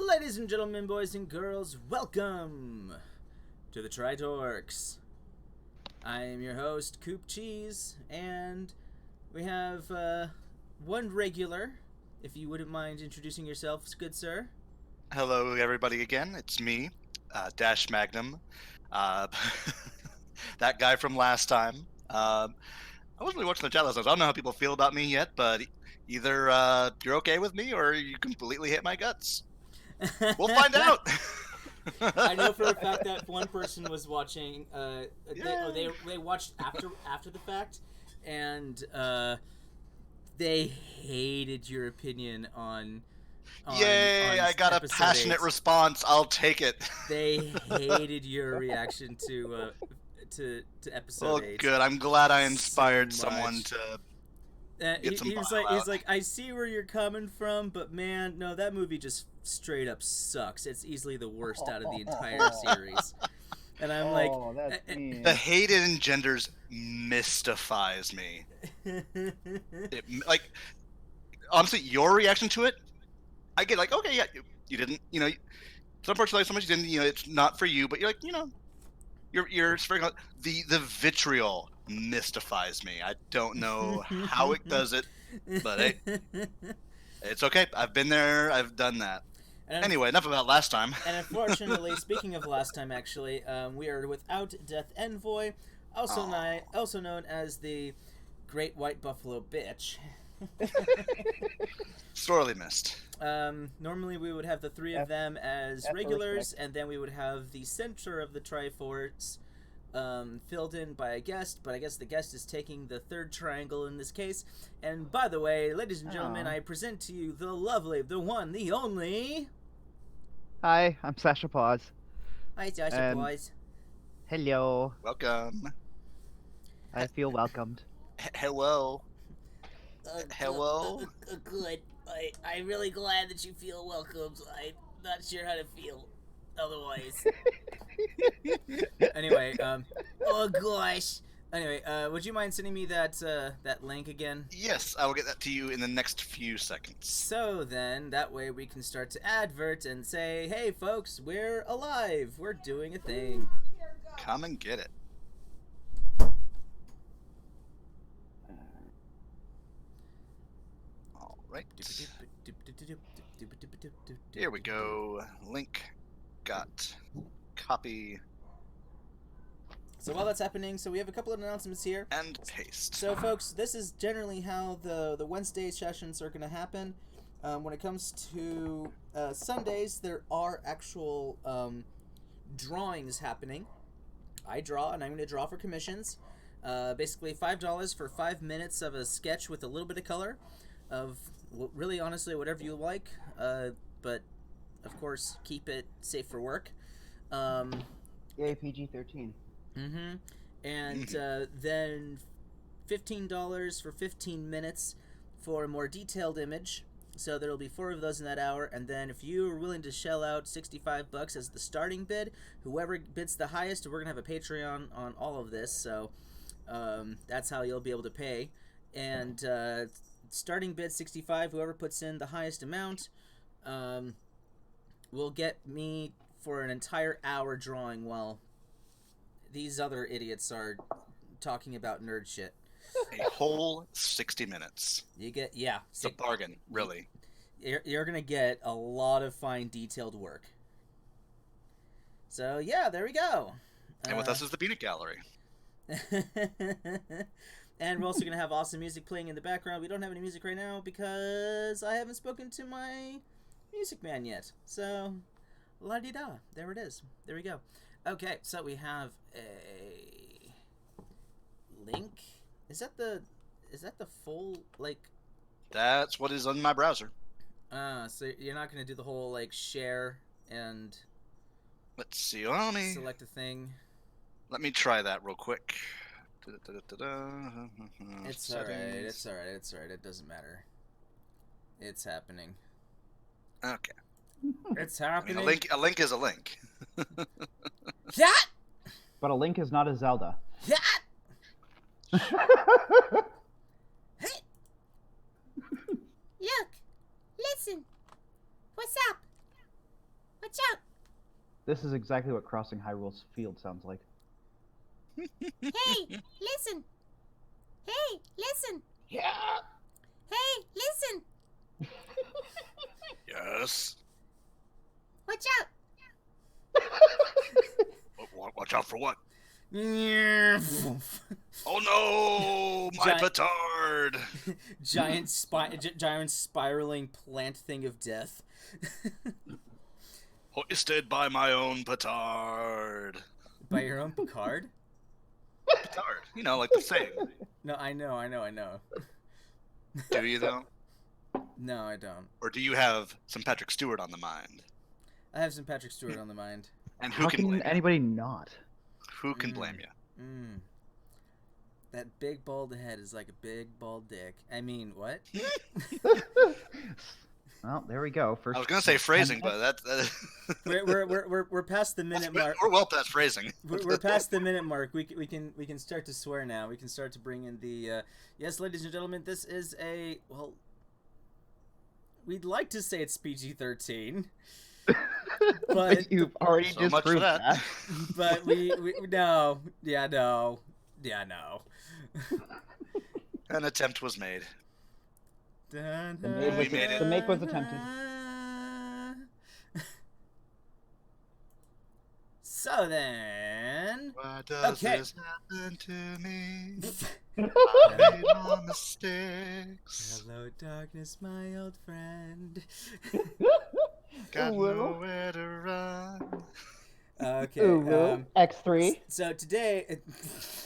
Ladies and gentlemen, boys and girls, welcome to the Tridorks. I am your host, Coop Cheese, and we have one regular, if you wouldn't mind introducing yourself, good sir. Hello, everybody, again. It's me, Dash Magnum. That guy from last time. I wasn't really watching the chat last night, so I don't know how people feel about me yet, but either you're okay with me or you completely hate my guts. We'll find out. I know for a fact that one person was watching. They watched after the fact, and they hated your opinion on. Yay! I got a passionate response. I'll take it. They hated your reaction to episode 8. Oh, good. I'm glad I inspired someone to. He's like, I see where you're coming from, but man, no, that movie just straight up sucks. It's easily the worst out of the entire series. And I'm the hate it engenders mystifies me. Honestly, your reaction to it, I get like, okay, yeah, you didn't, some parts like so much you didn't, it's not for you, but you're like, you're the vitriol mystifies me. I don't know how it does it, but hey, it's okay. I've been there. I've done that. Anyway, enough about last time. And unfortunately, speaking of last time, actually, we are without Death Envoy, also known as the Great White Buffalo Bitch. Sorely missed. Normally we would have the three of them as regulars, and then we would have the center of the Triforce filled in by a guest, but I guess the guest is taking the third triangle in this case. And by the way, ladies and gentlemen, I present to you the lovely, the one, the only... Hi, I'm Sasha Paws. Hi, Sasha Paws. Hello. Welcome. I feel welcomed. Hello. Hello. Good. I'm really glad that you feel welcomed. I'm not sure how to feel otherwise. Anyway, oh gosh. Anyway, would you mind sending me that link again? Yes, I will get that to you in the next few seconds. So then, that way we can start to advert and say, hey folks, we're alive. We're doing a thing. Come and get it. Right. Here we go. Link got copy. So while that's happening, so we have a couple of announcements here. And paste. So folks, this is generally how the Wednesday sessions are going to happen. When it comes to Sundays, there are actual drawings happening. I draw, and I'm going to draw for commissions. Basically $5 for 5 minutes of a sketch with a little bit of color. Of really, honestly, whatever you like, but of course, keep it safe for work. Yay, PG-13. Mm-hmm. And then $15 for 15 minutes for a more detailed image. So there'll be 4 of those in that hour. And then if you are willing to shell out $65 as the starting bid, whoever bids the highest, we're gonna have a Patreon on all of this. So that's how you'll be able to pay. And starting bid 65, whoever puts in the highest amount will get me for an entire hour drawing while these other idiots are talking about nerd shit. A whole 60 minutes. You get, yeah. It's a bargain, really. You're going to get a lot of fine detailed work. So, yeah, there we go. And with us is the Peanut Gallery. And we're also going to have awesome music playing in the background. We don't have any music right now because I haven't spoken to my music man yet. So, la-di-da. There it is. There we go. Okay, so we have a link. Is that the full, like... That's what is on my browser. So you're not going to do the whole, like, share and... Let's see, let me... Select a thing. Let me try that real quick. It's alright, it's alright, it doesn't matter. It's happening. Okay. It's happening. I mean, a link is a link. That! But a link is not a Zelda. That! Hey! Look! Listen! What's up? Watch out! This is exactly what crossing Hyrule's field sounds like. Hey, listen! Hey, listen! Yeah. Hey, listen! Yes. Watch out! Watch out for what? Giant Oh no, my petard! giant spiraling plant thing of death. Hoisted by my own petard. By your own Picard? Petard, you know, like the saying. No, I know. Do you though? No, I don't. Or do you have some Patrick Stewart on the mind? I have some Patrick Stewart on the mind. And who How can blame you? anybody not? Who can blame you? That big bald head is like a big bald dick. I mean, what? Well, there we go. First, I was gonna say phrasing, but that We're past the minute mark. we're well past phrasing. We're past the minute mark. We can start to swear now. We can start to bring in the yes, ladies and gentlemen. This is a we'd like to say it's PG-13, but you've already So much for disproved that. that. but we no. An attempt was made. The The make was attempted. So then, Why does Okay. this happen to me? I made my mistakes. hello darkness, my old friend. Got Ooh. nowhere to run. Okay. Ooh, X3. So today,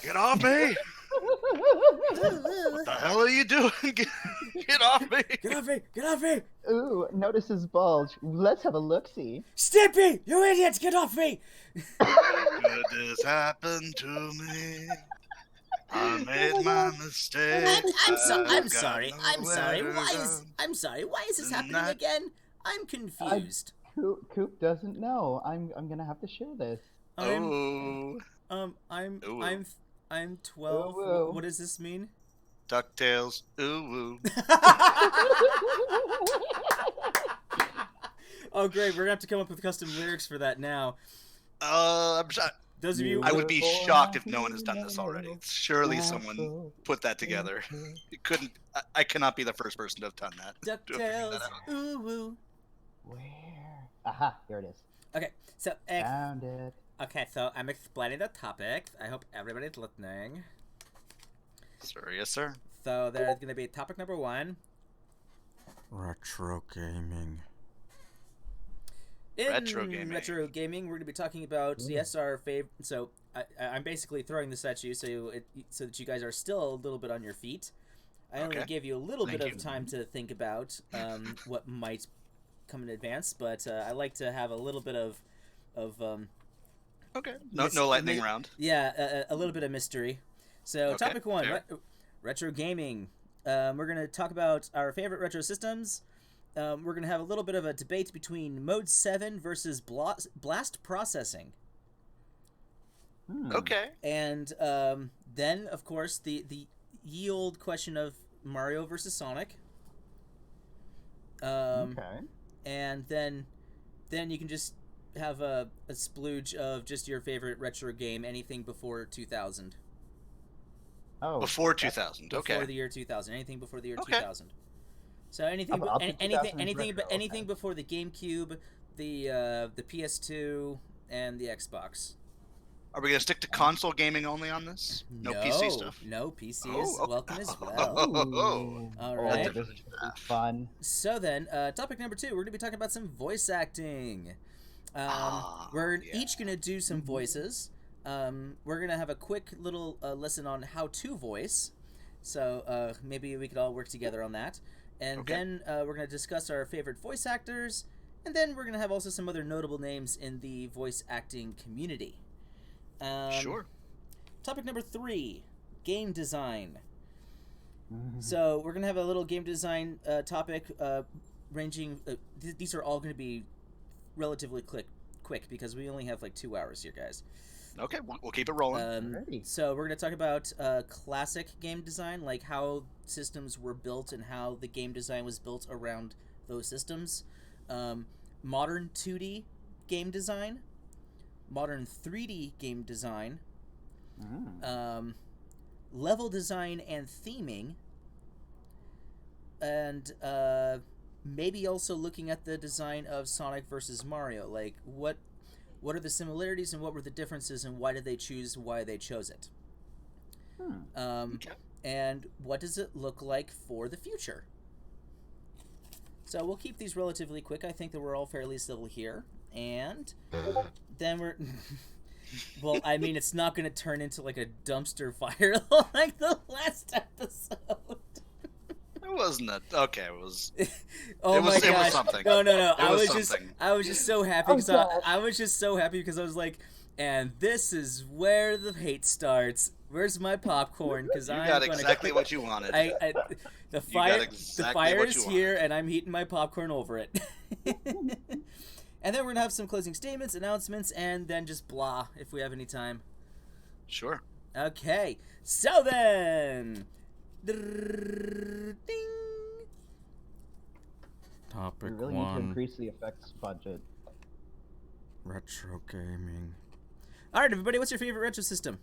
Get off me! What the hell are you doing? Get off me! get off me! Get off me! Ooh, notice his bulge. Let's have a look-see. Stimpy, you idiots! Get off me! Could this happen to me? I made my mistake. I'm I've got sorry. nowhere to I'm sorry. Why is this happening Not- again? I'm confused. Coop doesn't know. I'm gonna have to share this. Oh, I'm 12. Ooh. What does this mean? DuckTales. Ooh, Oh great, we're gonna have to come up with custom lyrics for that now. I'm sorry. Those of you, I would be shocked if no one has done this already. Surely someone put that together. It couldn't. I cannot be the first person to have done that. to have figured DuckTales, that out. ooh woo. Where? Aha, there it is. Okay, so Found it. I'm explaining the topic. I hope everybody's listening. Sir, yes, sir. So there's gonna be topic number 1. Retro gaming. In Retro gaming. retro gaming, we're going to be talking about yes, our favorite. So I'm basically throwing this at you so that you guys are still a little bit on your feet. I only Okay. gave you a little Thank bit you. of time to think about what might come in advance, but I like to have a little bit of Okay. No lightning round. yeah, a little bit of mystery. So Okay, topic 1, fair. retro gaming. We're going to talk about our favorite retro systems. We're going to have a little bit of a debate between Mode 7 versus blast processing. Okay. And then, of course, the ye old question of Mario versus Sonic. Okay. And then you can just have a splooge of just your favorite retro game, anything before 2000. Oh. Before 2000. Before Okay. the year 2000. Anything before the year Okay. 2000. So anything, Up to 2000 is retro, anything okay. before the GameCube, the PS2, and the Xbox. Are we gonna stick to console gaming only on this? No PC stuff. No, PC Oh, is okay. welcome as well. Oh. All Oh, right. this is gonna be fun. So then, topic number 2, we're going to be talking about some voice acting. We're Yeah. each going to do some voices. We're going to have a quick little lesson on how to voice. So maybe we could all work together on that. And Okay. then we're going to discuss our favorite voice actors. And then we're going to have also some other notable names in the voice acting community. Sure. Topic number 3, game design. Mm-hmm. So we're gonna have a little game design topic, ranging. These are all going to be relatively quick because we only have like 2 hours here, guys. Okay, we'll keep it rolling. Alrighty. So we're gonna talk about classic game design, like how systems were built and how the game design was built around those systems. Modern 2D game design, modern 3D game design, level design and theming, and maybe also looking at the design of Sonic versus Mario. Like, what are the similarities and what were the differences, and why did they choose why they chose it? And what does it look like for the future? So we'll keep these relatively quick. I think that we're all fairly civil here. And then we're... Well, I mean, it's not going to turn into like a dumpster fire like the last episode. It wasn't okay. It was. Oh my gosh! It was something. No. I was just so happy because I was just so happy because I was like, and this is where the hate starts. Where's my popcorn? Because I got exactly what you wanted. The fire is here, and I'm heating my popcorn over it. And then we're gonna have some closing statements, announcements, and then just blah if we have any time. Sure. Okay. So then. Ding. Topic We really need to increase the effects budget. Retro gaming. All right, everybody. What's your favorite retro system?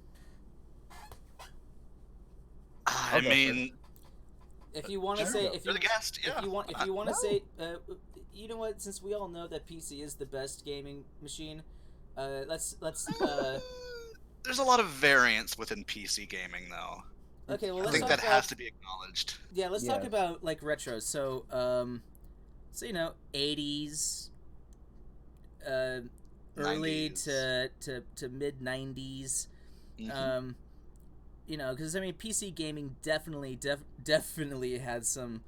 I mean, if you want to say, if you're the guest, yeah. If you want to say, you know what? Since we all know that PC is the best gaming machine, let's. There's a lot of variance within PC gaming, though. Okay, well, I think that has to be acknowledged. Yeah, let's talk about like retros. So, so you know, 80s, early 90s. to mid 90s. Mm-hmm. You know, because I mean, PC gaming definitely had some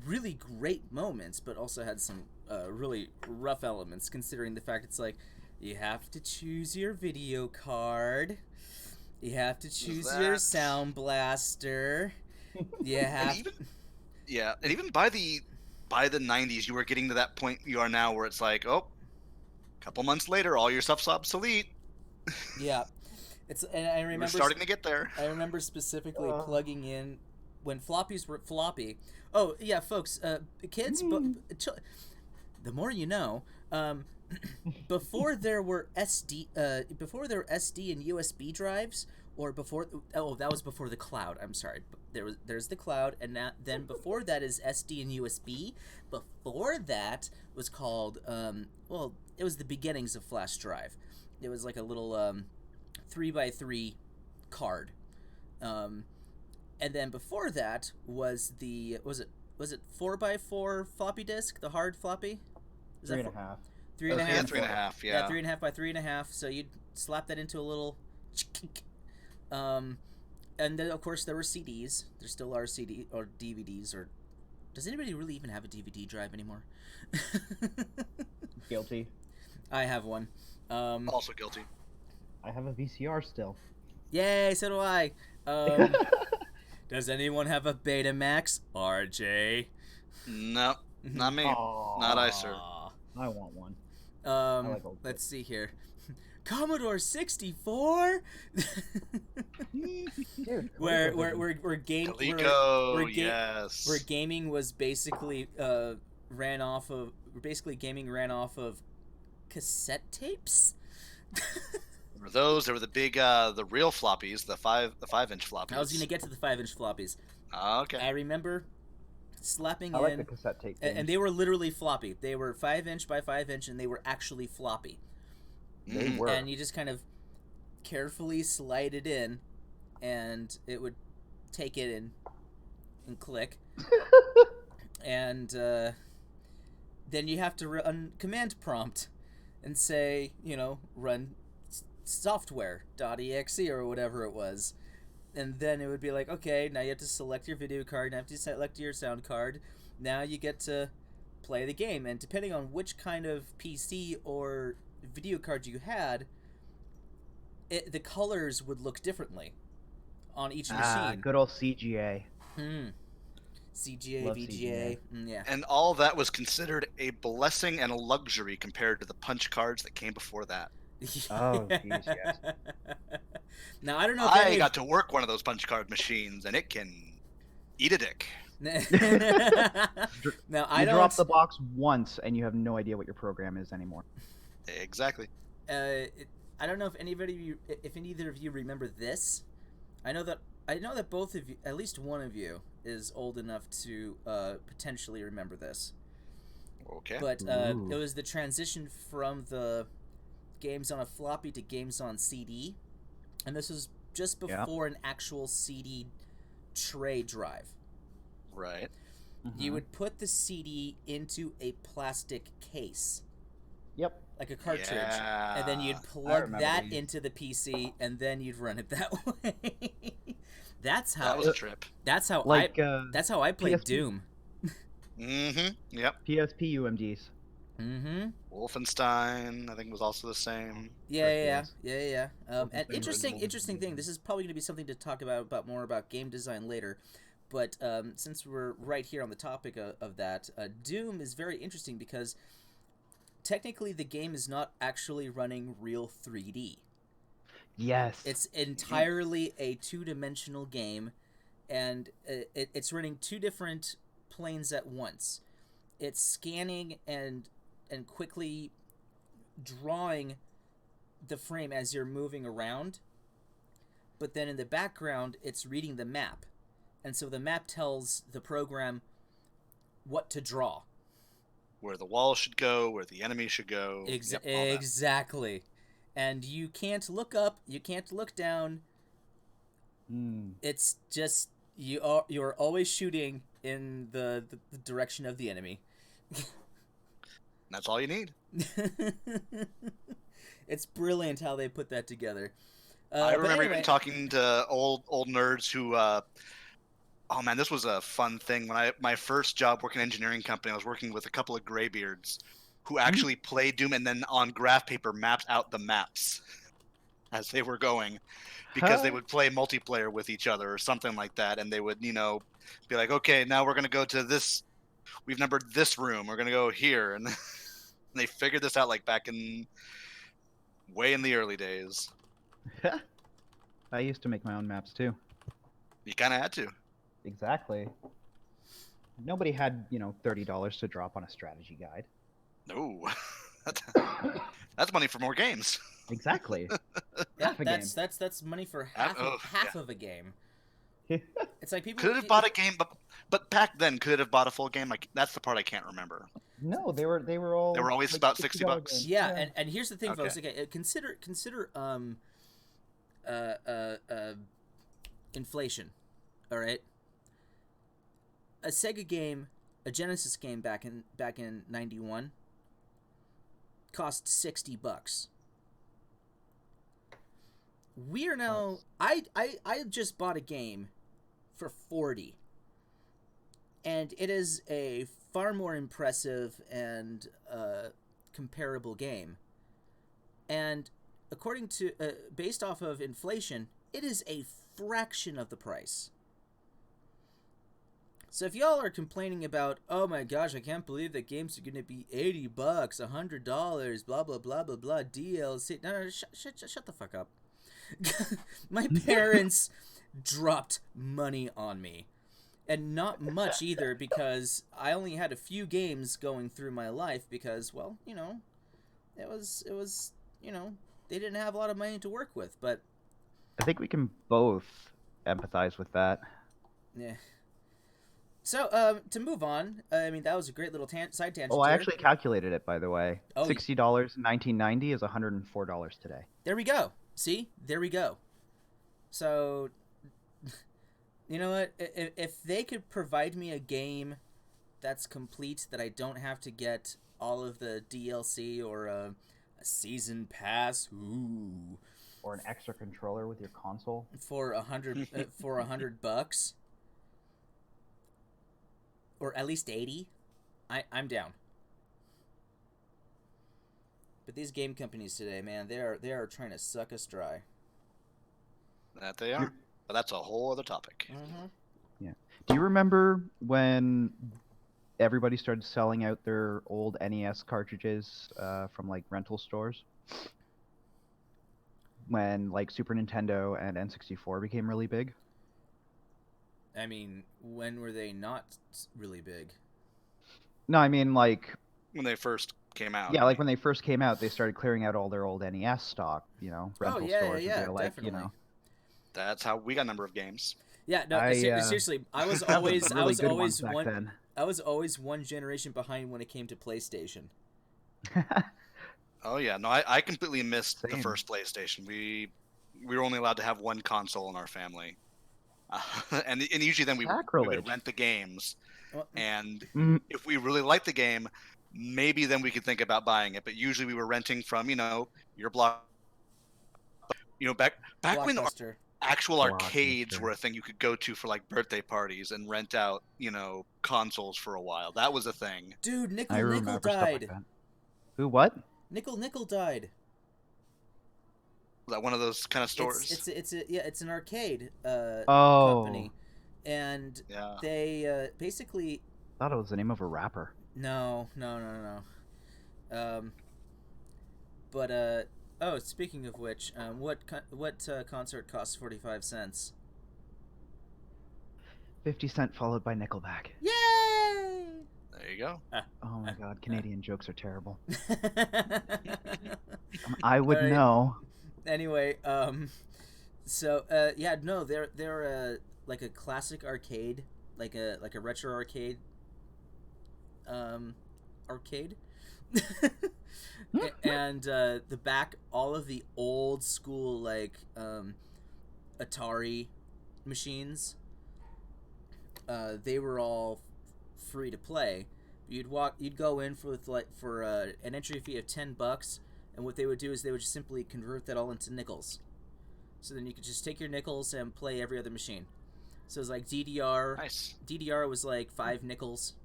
really great moments, but also had some really rough elements. Considering the fact it's like you have to choose your video card, you have to choose your sound blaster, you have. And even by the 90s, you were getting to that point you are now, where it's like, oh, a couple months later, all your stuff's obsolete. Yeah. And I remember we're starting to get there. I remember specifically plugging in when floppies were floppy. Oh yeah, folks, kids, the more you know. Before there were SD and USB drives, or before that was before the cloud. I'm sorry, there's the cloud, and then before that is SD and USB. Before that was called it was the beginnings of flash drive. It was like a little 3x3 card, and then before that was was it 4x4 floppy disk, the hard floppy? Is 3.5. 3.5. Yeah, 3.5. Yeah, 3.5 by 3.5. So you'd slap that into a little, and then of course there were CDs. There still are CD or DVDs. Or does anybody really even have a DVD drive anymore? Guilty. I have one. Also guilty. I have a VCR still. Yay, so do I. Does anyone have a Betamax? RJ? No, not me. Aww. Not I, sir. I want one. Like let's see here. Commodore 64? Dude, where gaming was basically ran off of cassette tapes. There were the big, the real floppies, the 5-inch floppies. I was gonna get to the 5-inch floppies. Okay. I remember slapping I like in the cassette tape and they were literally floppy. They were 5-inch by 5-inch, and they were actually floppy. They were. And you just kind of carefully slide it in, and it would take it and click. And then you have to run command prompt and say, run software.exe or whatever it was. And then it would be like, okay, now you have to select your video card, now you have to select your sound card. Now you get to play the game. And depending on which kind of PC or video card you had, the colors would look differently on each machine. Good old CGA. CGA, Love VGA. CGA. Yeah. And all that was considered a blessing and a luxury compared to the punch cards that came before that. Oh, jeez, yes. Now, I don't know if I got to work one of those punch card machines, and it can eat a dick. Now, I You don't... drop the box once, and you have no idea what your program is anymore. Exactly. I don't know if either of you remember this. I know that both of you, at least one of you, is old enough to potentially remember this. Okay. But Ooh. it was the transition from the games on a floppy to games on CD, and this was just before an actual CD tray drive. Right. You would put the CD into a plastic case, Yep. like a cartridge, Yeah. and then you'd I plug remember that these. into the PC, and then you'd run it that way. That's That how. was a trip. That's how Like That's how I played PSP. Doom. Mm-hmm. Yep. PSP UMDs. Mm-hmm. Wolfenstein, I think, was also the same. Yeah. Yes. And Wolfenstein interesting original. thing. This is probably going to be something to talk about more about game design later. But since we're right here on the topic of that, Doom is very interesting because technically the game is not actually running real 3D. Yes. It's entirely a two-dimensional game, and it's running two different planes at once. It's scanning and quickly drawing the frame as you're moving around, but then in the background it's reading the map, and so the map tells the program what to draw. Where the wall should go, where the enemy should go. Yep, all that. Exactly. And you can't look up, you can't look down. It's just you're always shooting in the direction of the enemy. That's all you need. It's brilliant how they put that together. I remember anyway, even talking to old nerds who oh man, this was a fun thing. When my first job working in an engineering company, I was working with a couple of graybeards who actually played Doom and then on graph paper mapped out the maps as they were going, because they would play multiplayer with each other or something like that, and they would, be like, okay, now we're gonna go to this. We've numbered this room. We're gonna go here, and they figured this out like back in way in the early days. I used to make my own maps too. You kind of had to. Exactly. Nobody had, $30 to drop on a strategy guide. No, that's money for more games. Exactly. yeah, half a that's money for half yeah. of a game. game. It's like people Could have bought a game, but back then could have bought a full game. Like that's the part I can't remember. No, they were all. They were always like about $60. games. Yeah, and here's the thing, Okay. folks. Okay, consider inflation. All right, a Sega game, a Genesis game back in '91 cost $60. We are now. I just bought a game for $40, and it is a far more impressive and comparable game. And according to based off of inflation, it is a fraction of the price. So if y'all are complaining about, oh my gosh, I can't believe that games are going to be $80, $100, blah blah blah blah blah, DLC. No, shut the fuck up. My parents dropped money on me, and not much either, because I only had a few games going through my life because, well, it was they didn't have a lot of money to work with, but I think we can both empathize with that. yeah. So, to move on, I mean, that was a great little side tangent. Oh, I here. actually calculated it, by the way. Oh, $60 in 1990 is $104 today. There we go. See? There we go. So, you know what? If they could provide me a game that's complete, that I don't have to get all of the DLC or a season pass, ooh, Or an extra controller with your console. for $100, or at least 80, I'm down. But these game companies today, man, they are trying to suck us dry. That they are. But that's a whole other topic. Mm-hmm. Yeah. Do you remember when everybody started selling out their old NES cartridges from like rental stores? When like Super Nintendo and N64 became really big? I mean, when were they not really big? No, I mean like When they first came out. Yeah, like when they first came out, they started clearing out all their old NES stock. Rental stores. And they're like, definitely. That's how we got a number of games. Yeah, no, seriously, I was found always some really good ones back then. I was always one generation behind when it came to PlayStation. Oh yeah, no, I completely missed the Same. first PlayStation. We were only allowed to have one console in our family, and usually then we would Sacrilege. rent the games, Well, and Mm, if we really liked the game, maybe then we could think about buying it. But usually we were renting from your block. Back when Blockbuster. actual arcades Blockbuster. were a thing you could go to for like birthday parties and rent out consoles for a while. That was a thing. Dude, I Nickel remember stuff like died. that. Who? What? Nickel died. Was that one of those kind of stores? It's an arcade Oh. company, and Yeah. they basically I thought it was the name of a rapper. no. Oh, speaking of which, what concert costs 45 cents? 50 Cent followed by Nickelback. Yay! There you go. Oh my god, Canadian jokes are terrible. I would Alright. know. Anyway, they're like a classic arcade, like a retro arcade, arcade. And the back, all of the old school like Atari machines, they were all free to play. You'd go in for an entry fee of $10, and what they would do is they would just simply convert that all into nickels. So then you could just take your nickels and play every other machine. So it was like DDR. Nice. DDR was like 5 nickels.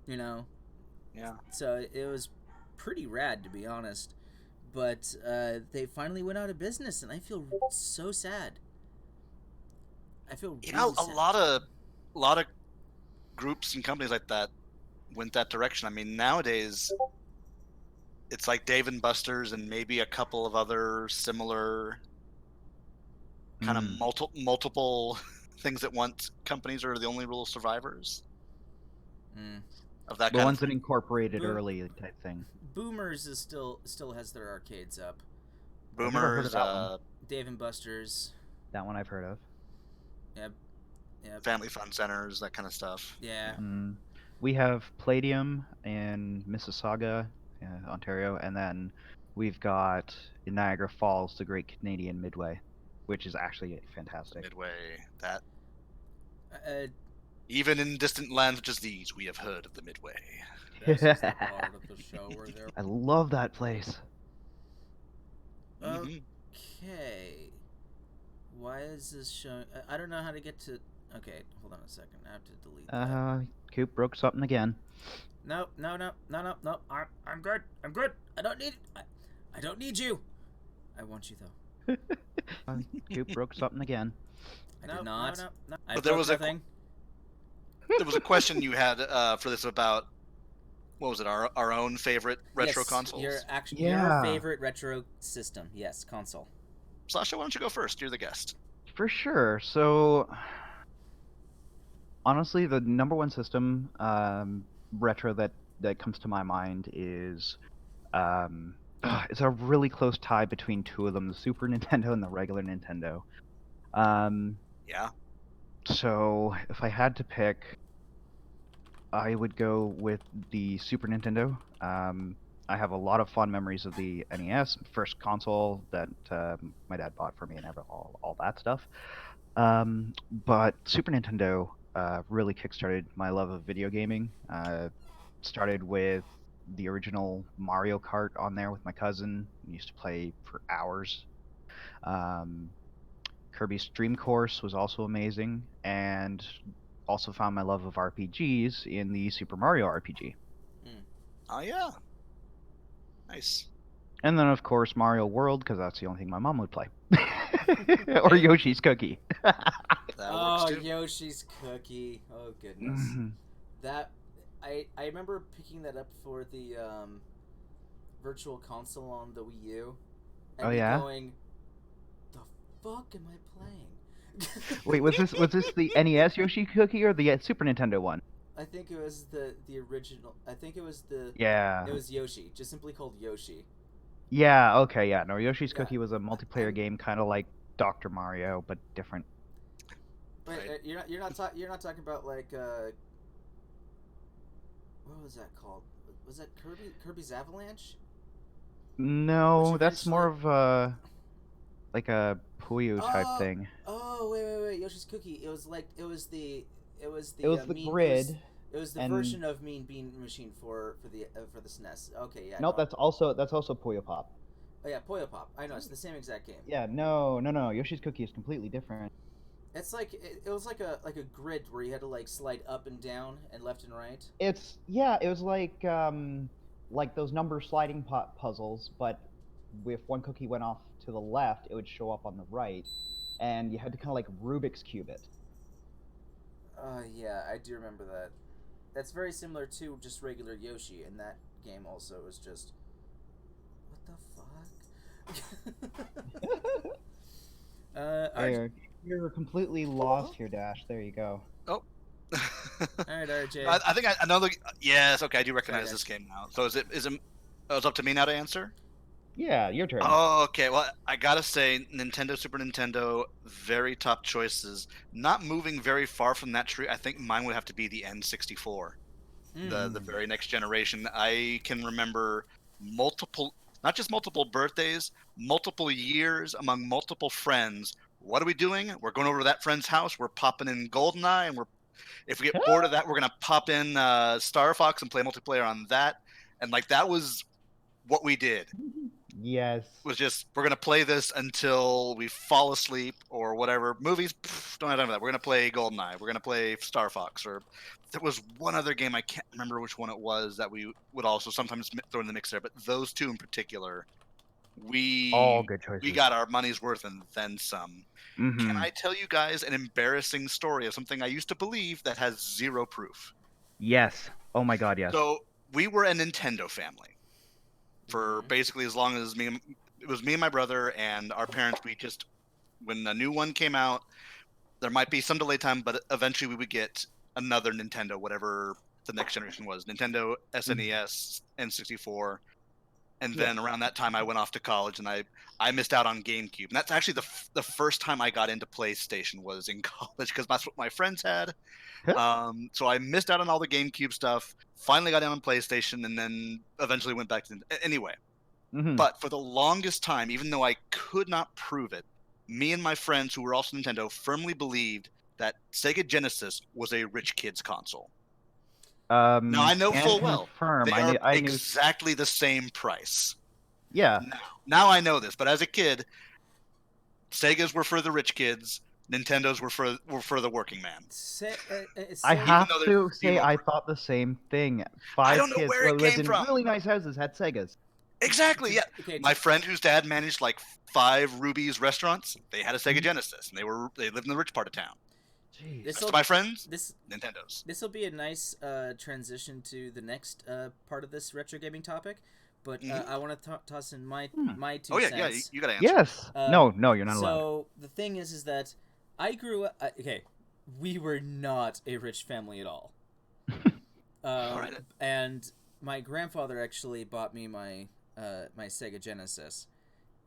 Yeah. So it was pretty rad, to be honest. But they finally went out of business, and I feel so sad. I feel really A sad. lot of groups and companies like that went that direction. I mean, nowadays it's like Dave and Buster's and maybe a couple of other similar kind of multiple things at once companies are the only real survivors of that The kind ones of that thing. incorporated Boom. early type thing. Boomers is still has their arcades up. I've never heard of Boomers, that one. Dave and Buster's. That one I've heard of. Yep. family fun centers, that kind of stuff. Yeah. We have Palladium in Mississauga, Ontario, and then we've got in Niagara Falls the Great Canadian Midway, which is actually fantastic. Midway, that Uh, even in distant lands such as these, we have heard of the Midway. this is the part of the show where they're... I love that place. Mhm. Okay. Why is this showing... I don't know how to get to... Okay, hold on a second. I have to delete that. Coop broke something again. No. I'm good. I don't need... I don't need you. I want you, though. Coop broke something again. I did not. But I there broke was a- nothing. There was a question you had for this about, what was it, our own favorite retro Yes, consoles? Your Yeah. favorite retro system. Yes, console. Sasha, why don't you go first? You're the guest. For sure. So, honestly, the number one system retro that comes to my mind is it's a really close tie between two of them, the Super Nintendo and the regular Nintendo. Yeah. So if I had to pick, I would go with the Super Nintendo. I have a lot of fond memories of the NES, first console that my dad bought for me, and all that stuff. But Super Nintendo really kickstarted my love of video gaming. Started with the original Mario Kart on there with my cousin. We used to play for hours. Kirby's Dream Course was also amazing, and also found my love of RPGs in the Super Mario RPG. Oh, yeah. Nice. And then, of course, Mario World, because that's the only thing my mom would play. Or Yoshi's Cookie. That works too. Yoshi's Cookie. Oh, goodness. That... I remember picking that up for the Virtual Console on the Wii U. And Oh, yeah? going, the fuck am I playing? Wait, was this the NES Yoshi Cookie or the Super Nintendo one? I think it was the original. I think it was Yeah. It was Yoshi, just simply called Yoshi. Yeah, okay, yeah. No, Yoshi's Yeah. Cookie was a multiplayer And game kind of like Dr. Mario, but different. wait, Right. you're not talking about like what was that called? Was that Kirby's Avalanche? Which No, that's eventually more of a like a Puyo type Oh, thing. oh, wait. Yoshi's Cookie. It was like it was It the was the mean grid, it was the and version of Mean Bean Machine for the SNES. Okay, yeah, no, no. that's also Puyo Pop. Oh yeah, Puyo Pop. I know it's the same exact game. Yeah, no. Yoshi's Cookie is completely different. It's like it was like a grid where you had to like slide up and down and left and right. It was like those number sliding puzzles, but if one cookie went off to the left, it would show up on the right, and you had to kind of like Rubik's cube it. Yeah, I do remember that. That's very similar to just regular Yoshi, and that game also was just what the fuck. There, you're completely lost here, Dash. There you go. Oh. All right, RJ. I think I know the. Yes, okay, I do recognize Sorry, this game now. So is it? Oh, it's up to me now to answer? Yeah, your turn. Oh, okay. Well, I gotta say, Nintendo, Super Nintendo, very top choices. Not moving very far from that tree. I think mine would have to be the N64, the very next generation. I can remember multiple, not just multiple birthdays, multiple years among multiple friends. What are we doing? We're going over to that friend's house. We're popping in GoldenEye, and if we get bored of that, we're gonna pop in Star Fox and play multiplayer on that. And like that was what we did. Yes. Was just we're gonna play this until we fall asleep or whatever. Movies, don't have time for that. We're gonna play GoldenEye. We're gonna play Star Fox. Or there was one other game I can't remember which one it was that we would also sometimes throw in the mix there. But those two in particular, All we good choices. we got our money's worth and then some. Mm-hmm. Can I tell you guys an embarrassing story of something I used to believe that has zero proof? Yes. Oh my God, yes. So we were a Nintendo family for basically as long as it was me and my brother and our parents. We just, when a new one came out, there might be some delay time, but eventually we would get another Nintendo, whatever the next generation was, Nintendo, SNES, N64. And then around that time, I went off to college, and I missed out on GameCube. And that's actually the first time I got into PlayStation was in college because that's what my friends had. So I missed out on all the GameCube stuff. Finally got in on PlayStation, and then eventually went back to anyway. Mm-hmm. But for the longest time, even though I could not prove it, me and my friends who were also Nintendo firmly believed that Sega Genesis was a rich kid's console. Now I know full well confirm. they I are knew exactly the same price. Yeah. Now I know this, but as a kid, Segas were for the rich kids. Nintendos were for the working man. I have though to there's say zero I proof. thought the same thing. I Five don't know kids where it who lived came in from. really nice houses had Segas. Exactly, yeah. Okay, my friend whose dad managed like 5 Ruby's restaurants, they had a Sega Genesis, and they lived in the rich part of town. Jeez. Rest of my friends, Nintendos. This will be a nice transition to the next part of this retro gaming topic, but I want to toss in my 2 Oh yeah, cents. you gotta answer. Yes. No, you're not allowed. So the thing is that I grew up. Okay, we were not a rich family at all. All right. And my grandfather actually bought me my my Sega Genesis,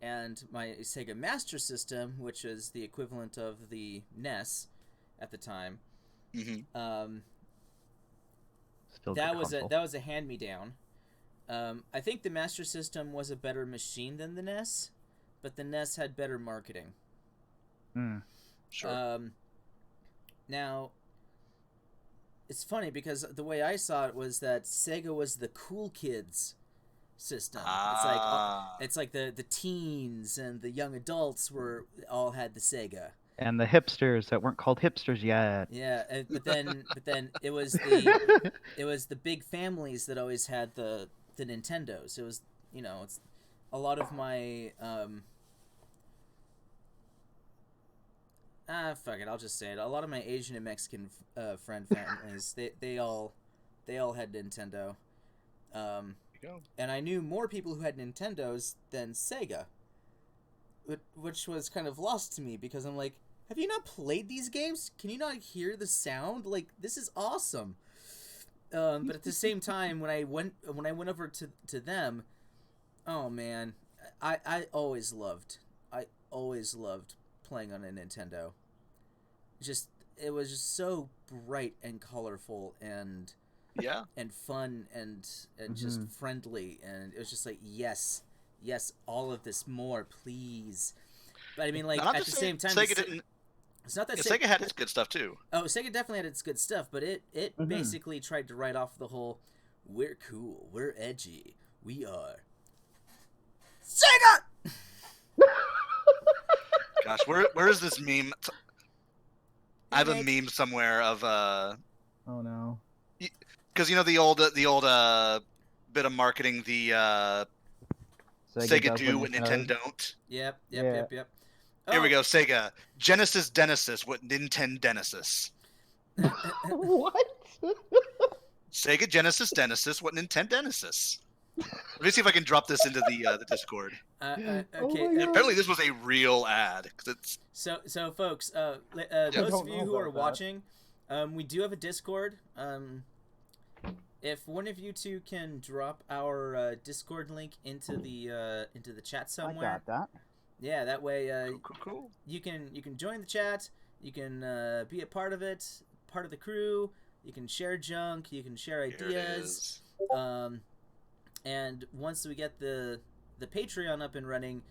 and my Sega Master System, which is the equivalent of the NES at the time. Mm-hmm. Still That good was console. a hand me down. I think the Master System was a better machine than the NES, but the NES had better marketing. Sure. Now, it's funny because the way I saw it was that Sega was the cool kids system. It's like the teens and the young adults all had the Sega. And the hipsters that weren't called hipsters yet. Yeah, but then it was the big families that always had the Nintendos. It was, it's a lot of my fuck it, I'll just say it. A lot of my Asian and Mexican friend families, they all had Nintendo. And I knew more people who had Nintendos than Sega, which was kind of lost to me because I'm like, have you not played these games? Can you not hear the sound? Like, this is awesome. But at the same time, when I went over to them, oh man, I always loved playing on a Nintendo. It was just so bright and colorful and Yeah. and fun and just friendly, and it was just like yes, all of this more, please. But I mean, like, Not at to the say same time, Sega didn't. it's not that Yeah, Sega had its good stuff too. Oh, Sega definitely had its good stuff, but it basically tried to write off the whole, we're cool, we're edgy, we are Sega! Gosh, where is this meme? I have a meme somewhere of Oh no. because you know the old bit of marketing the Sega does do what what it Nintendo does. don't. Yep. Yeah. Here we Oh, go, Sega Genesis what Nintendo. What? Sega Genesis what Nintendo. Let me see if I can drop this into the Discord. Okay. Oh my And God. apparently this was a real ad because it's So folks, those don't of you know who are about that. watching, we do have a Discord. If one of you two can drop our Discord link into the chat I somewhere, got that. yeah, that way cool. you can join the chat, you can be a part of it, part of the crew. You can share junk, you can share Here it ideas. is. And once we get the Patreon up and running,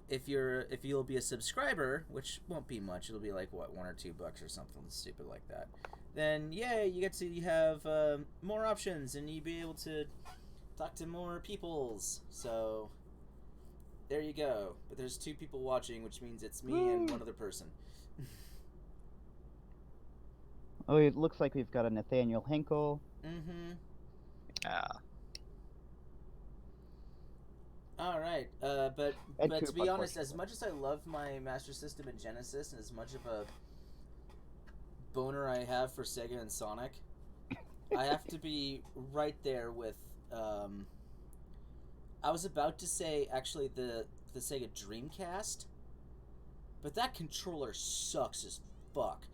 if you'll be a subscriber, which won't be much, it'll be like what, $1 or $2 or something stupid like that. Then yeah, you get to have more options, and you'll be able to talk to more peoples. So there you go. But there's 2 people watching, which means it's me and one other person. Oh, it looks like we've got a Nathaniel Henkel. Mm-hmm. Yeah. All right, but And to be Koopa, honest, as much as I love my Master System and Genesis, and as much of a boner I have for Sega and Sonic, I have to be right there with. I was about to say actually the Sega Dreamcast, but that controller sucks as fuck.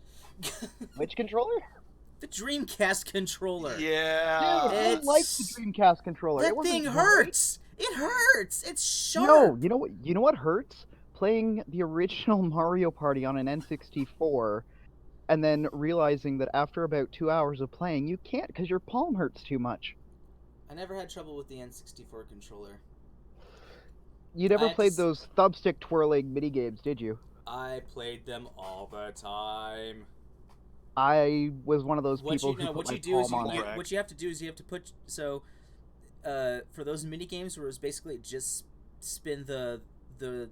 Which controller? The Dreamcast controller. Yeah. Dude, I like the Dreamcast controller. That It wasn't thing great. hurts. It hurts. It's sharp. No, you know what? You know what hurts? Playing the original Mario Party on an N64, and then realizing that after about 2 hours of playing, you can't because your palm hurts too much. I never had trouble with the N64 controller. You never I- played those thumbstick twirling mini games, did you? I played them all the time. I was one of those What people you who know, put what my you do is palm on you, it. what you have to do is you have to put for those mini games where it was basically just spin the the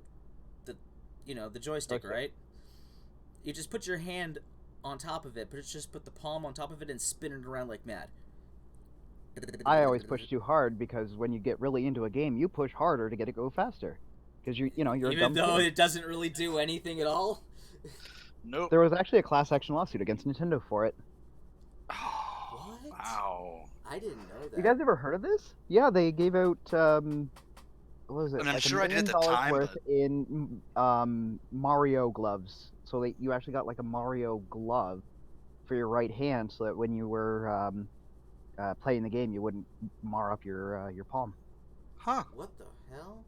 joystick, Joystick. right? You just put your hand on top of it, but it's just put the palm on top of it and spin it around like mad. I always push too hard because when you get really into a game, you push harder to get it go faster. Because you're a Even dumb though kid. it doesn't really do anything at all. Nope. There was actually a class action lawsuit against Nintendo for it. Oh, What? wow. I didn't know that. You guys ever heard of this? Yeah, they gave out what was it? And I'm like sure I $1 did at the million time, worth in Mario gloves. So that you actually got like a Mario glove for your right hand, so that when you were playing the game, you wouldn't mar up your palm. Huh. What the hell?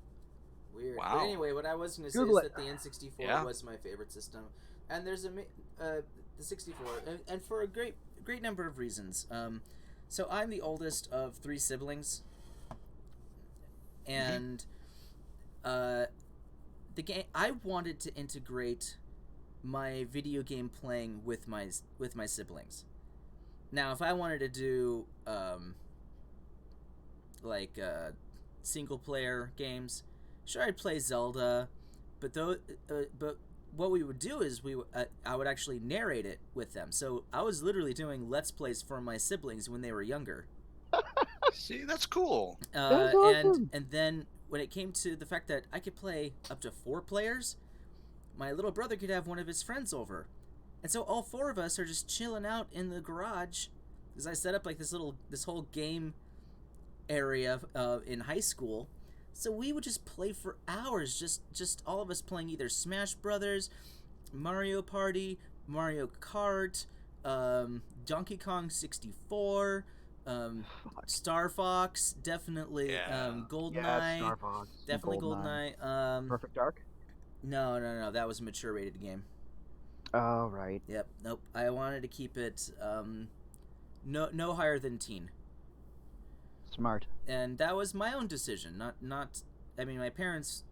Weird. Wow. But anyway, what I was going to say Google is it. that the N64 Yeah. was my favorite system, and there's the 64, and for a great number of reasons. So I'm the oldest of 3 siblings, and the game I wanted to integrate my video game playing with my siblings. Now, if I wanted to do single player games, sure, I'd play Zelda, but what we would do is I would actually narrate it with them. So I was literally doing Let's Plays for my siblings when they were younger. See, that's cool. That's awesome. And then when it came to the fact that I could play up to 4 players, my little brother could have one of his friends over. And so all 4 of us are just chilling out in the garage, because I set up like this whole game area in high school. So we would just play for hours, just all of us playing either Smash Brothers, Mario Party, Mario Kart, Donkey Kong 64, Star Fox, definitely. Yeah. GoldenEye, Star Fox, definitely GoldenEye. GoldenEye. Perfect Dark. No, that was a mature rated game. Oh, right. Yep, nope. I wanted to keep it no higher than teen. Smart. And that was my own decision, not I mean, my parents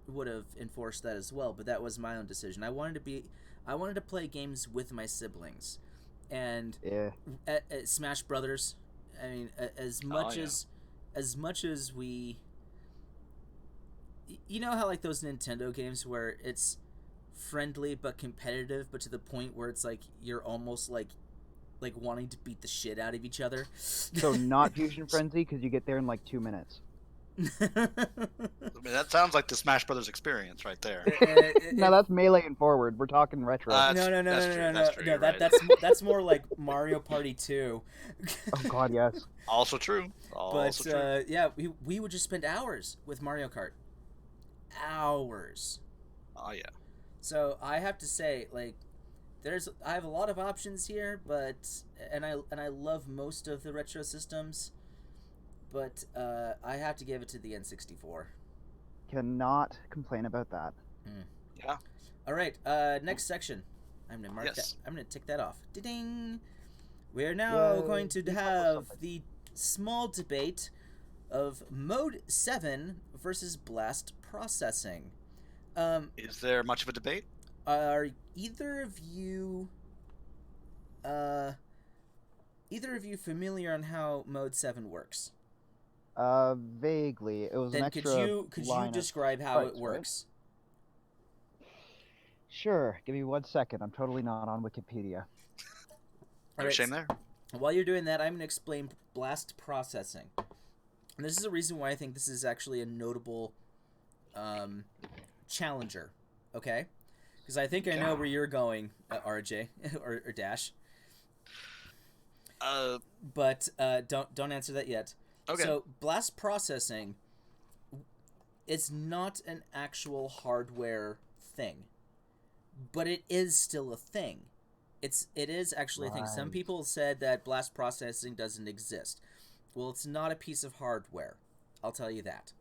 would have enforced that as well, but that was my own decision. I wanted to play games with my siblings. And Yeah. at Smash Brothers, I mean, as much as we, you know how like those Nintendo games where it's friendly but competitive, but to the point where it's like you're almost like wanting to beat the shit out of each other. So not Fusion Frenzy, because you get there in like 2 minutes. I mean, that sounds like the Smash Brothers experience right there. No, that's Melee and Forward. We're talking retro. No. That's more like Mario Party 2. Oh God, yes. Also true. Also true. Yeah, we would just spend hours with Mario Kart. Hours. Oh yeah. So I have to say, like, I have a lot of options here, but I love most of the retro systems, but I have to give it to the N64. Cannot complain about that. Yeah. All right, next section. I'm gonna mark that. I'm gonna tick that off. Ding. We are now going to have the small debate of Mode 7 versus blast processing. Is there much of a debate? Are either of you familiar on how Mode 7 works? Vaguely. It was Then an extra could line you of describe how it sprites, right? works? Sure. Give me 1 second. I'm totally not on Wikipedia. No shame there. While you're doing that, I'm going to explain blast processing. And this is a reason why I think this is actually a notable challenger, okay? Because I think I know where you're going, RJ, or Dash. But don't answer that yet. Okay. So blast processing is not an actual hardware thing, but it is still a thing. It is actually a thing. Some people said that blast processing doesn't exist. Well, it's not a piece of hardware. I'll tell you that.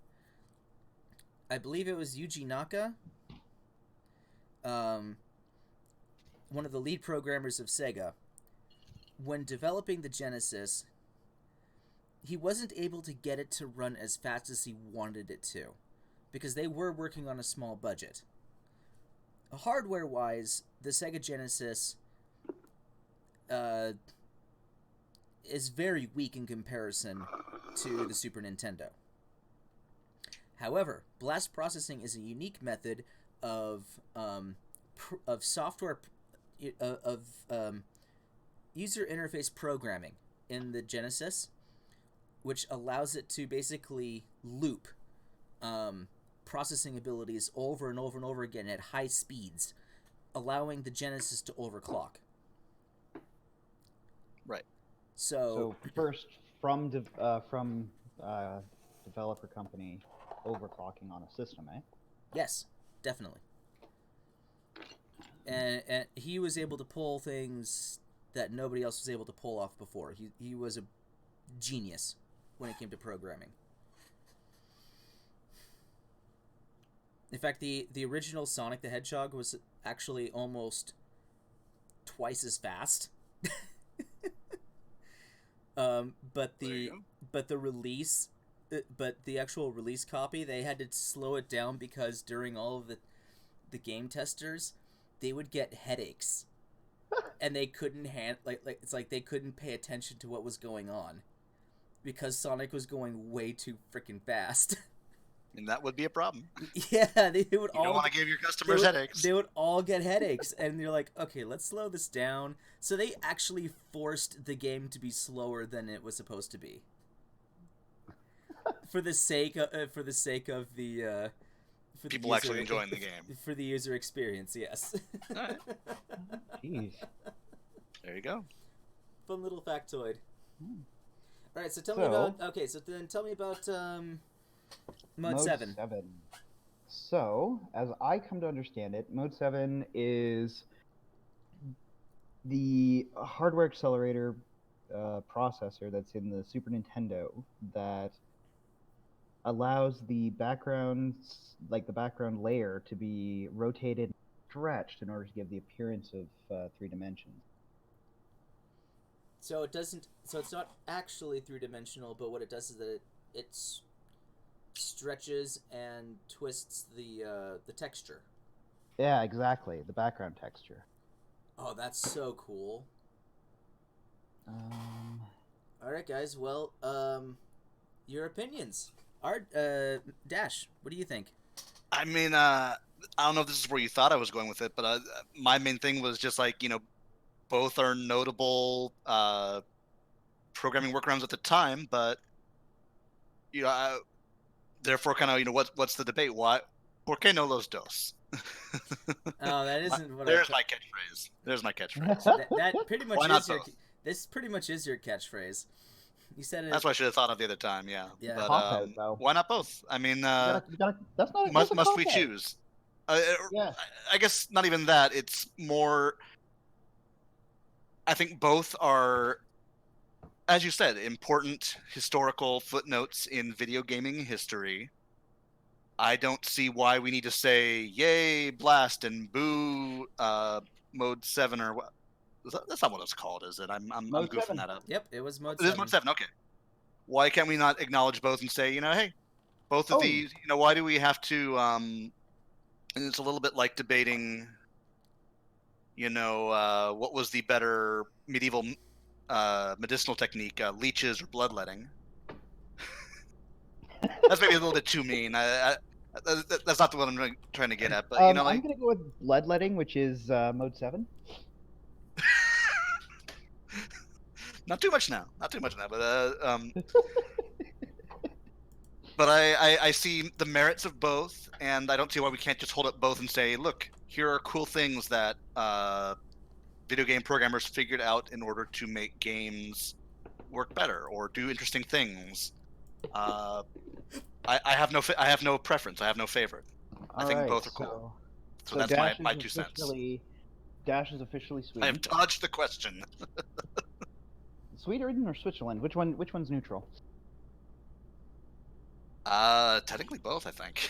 I believe it was Yuji Naka, one of the lead programmers of Sega. When developing the Genesis, he wasn't able to get it to run as fast as he wanted it to, because they were working on a small budget. Hardware-wise, the Sega Genesis is very weak in comparison to the Super Nintendo. However, blast processing is a unique method of software user interface programming in the Genesis, which allows it to basically loop processing abilities over and over and over again at high speeds, allowing the Genesis to overclock. Right. So first, from developer company overclocking on a system, eh? Yes, definitely. And he was able to pull things that nobody else was able to pull off before. He was a genius when it came to programming. In fact, the original Sonic the Hedgehog was actually almost twice as fast. But the actual release copy, they had to slow it down because during all of the game testers, they would get headaches, and they couldn't it's like they couldn't pay attention to what was going on because Sonic was going way too freaking fast. And that would be a problem. Yeah, they would You don't want to give your customers headaches. They would all get headaches, and you're like, okay, let's slow this down. So they actually forced the game to be slower than it was supposed to be, for the sake of the for people the actually enjoying the game. For the user experience, yes. All right. Jeez. There you go. Fun little factoid. All right, so tell me about Mode 7. So, as I come to understand it, Mode 7 is the hardware accelerator processor that's in the Super Nintendo that allows the backgrounds, like the background layer, to be rotated and stretched in order to give the appearance of 3 dimensions. So it doesn't. So it's not actually 3-dimensional, but what it does is that it stretches and twists the texture. Yeah, exactly. The background texture. Oh, that's so cool. Um, All right, guys. Well, your opinions. Art, Dash. What do you think? I mean, I don't know if this is where you thought I was going with it, but my main thing was just like, both are notable programming workarounds at the time, but therefore, kind of, what's the debate? Why? ¿Por qué no los dos? Oh, that isn't what There's my catchphrase. There's my catchphrase. That pretty much Why not is your. both? This pretty much is your catchphrase. You said it. That's what I should have thought of the other time. Yeah. Yeah. But Cop out, though. why not both? I mean, you gotta, that's not. that's must a must we cop out. choose? Yeah. I guess not even that. It's more. I think both are, as you said, important historical footnotes in video gaming history. I don't see why we need to say "Yay, Blast" and "Boo, Mode 7" or what. That's not what it's called, is it? I'm Mode goofing 7. that up. Yep, it was mode It is 7. Mode 7. Okay. Why can't we not acknowledge both and say, hey, both of Oh. these, why do we have to, and it's a little bit like debating, what was the better medieval medicinal technique, leeches or bloodletting? That's maybe a little bit too mean. That's not the one I'm trying to get at, but, I'm gonna go with bloodletting, which is mode 7. Not too much now. Not too much now, but I see the merits of both, and I don't see why we can't just hold up both and say, look, here are cool things that video game programmers figured out in order to make games work better or do interesting things. I have no preference. I have no favorite. I think both are cool. So that's my 2 cents. Dash is officially Sweden. I have dodged the question. Sweden or Switzerland? Which one's neutral? Technically both, I think.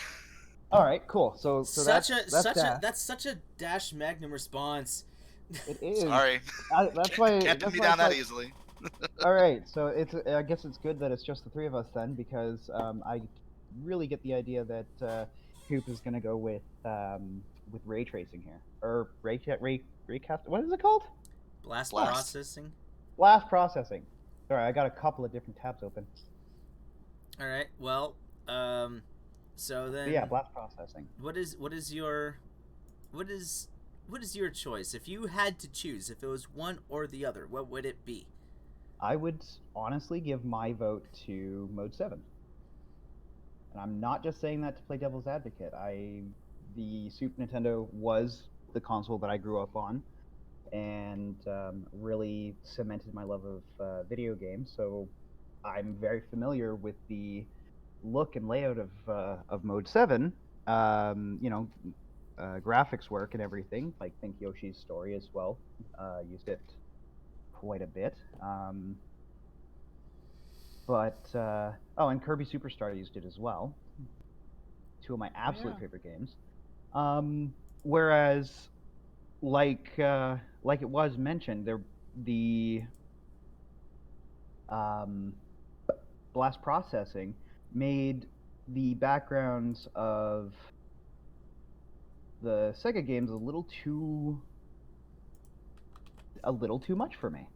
All right, cool. So that's Dash. such a Dash Magnum response. It is. Sorry. That's why. Can't pin me down that easily. All right, so I guess it's good that it's just the three of us then, because I really get the idea that Coop is gonna go with ray tracing here, or raycast. What is it called? Blast processing. Blast processing. Sorry, I got a couple of different tabs open. All right. Well, so then. But yeah, blast processing. What is your choice? If you had to choose, if it was one or the other, what would it be? I would honestly give my vote to Mode 7. And I'm not just saying that to play devil's advocate. The Super Nintendo was the console that I grew up on, and really cemented my love of video games. So I'm very familiar with the look and layout of Mode 7. Graphics work and everything. Like, think Yoshi's Story as well. Used it quite a bit. And Kirby Superstar used it as well. 2 of my absolute favorite games. Whereas, like it was mentioned, the blast processing made the backgrounds of the Sega games a little too much for me.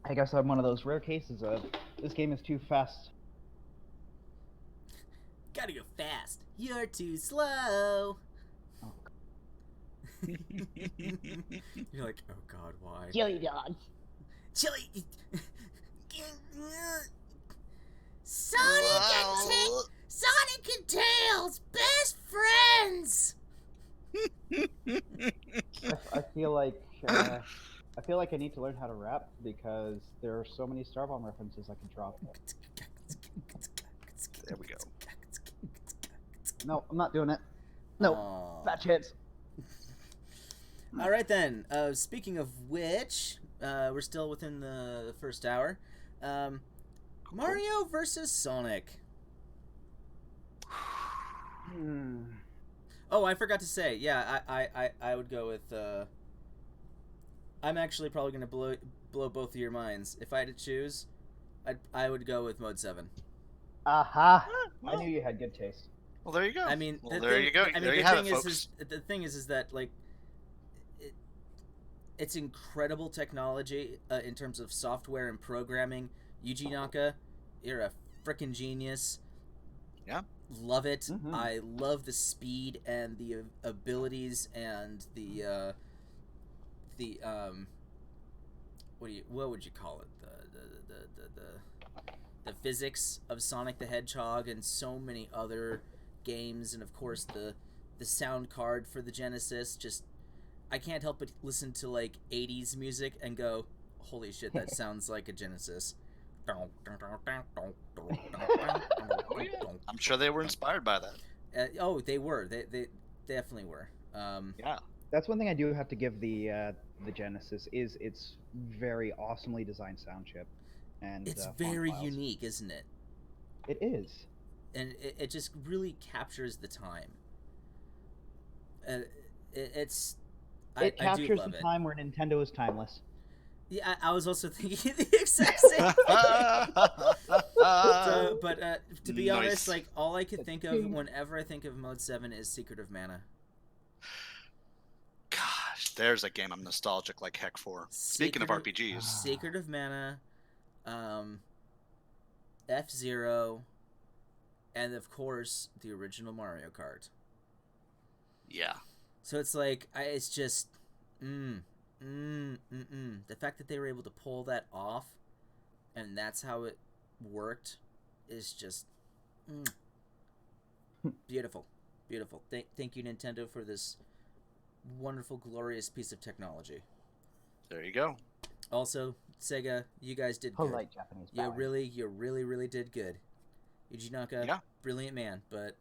I guess I'm one of those rare cases of this game is too fast. Gotta go fast. You're too slow. Oh. You're like, oh god, why? Chili dogs. Chili. Sonic and Tails, best friends. I feel like I need to learn how to rap because there are so many Starbomb references I can drop. There we go. No, I'm not doing it. No, Aw. bad chance. All right then. Speaking of which, we're still within the first hour. Mario versus Sonic. Oh, I forgot to say. Yeah, I would go with. I'm actually probably gonna blow both of your minds. If I had to choose, I would go with Mode 7. Aha! Well, I knew you had good taste. well, there you go. I mean, well, there you go. I mean, there you the have thing it, folks. the thing is that like, it's incredible technology in terms of software and programming. Yuji Naka, you're a freaking genius. Yeah. Love it. Mhm. I love the speed and the abilities and the what would you call it, the physics of Sonic the Hedgehog and so many other games, and of course the sound card for the Genesis. Just, I can't help but listen to like 80s music and go, holy shit, that sounds like a Genesis. Oh, yeah. I'm sure they were inspired by that. Oh, they were. They definitely were. Yeah. That's one thing I do have to give the Genesis is its very awesomely designed sound chip, and It's font very files. unique, isn't it? It is. And it just really captures the time. It's I do captures love the it. time where Nintendo is timeless. Yeah, I was also thinking the exact same thing. But to be Nice. honest, like, all I could think of Ding. whenever I think of Mode 7 is Secret of Mana. Gosh, there's a game I'm nostalgic like heck for. Speaking of Secret RPGs, Secret of Mana, F-Zero, and of course the original Mario Kart. yeah. So it's like, it's just, the fact that they were able to pull that off, and that's how it worked, is just beautiful, beautiful. Thank you, Nintendo, for this wonderful, glorious piece of technology. There you go. Also, Sega, you guys did good. Polite Japanese. You bowing. really did good. Yuji Naka, Yeah. brilliant man, but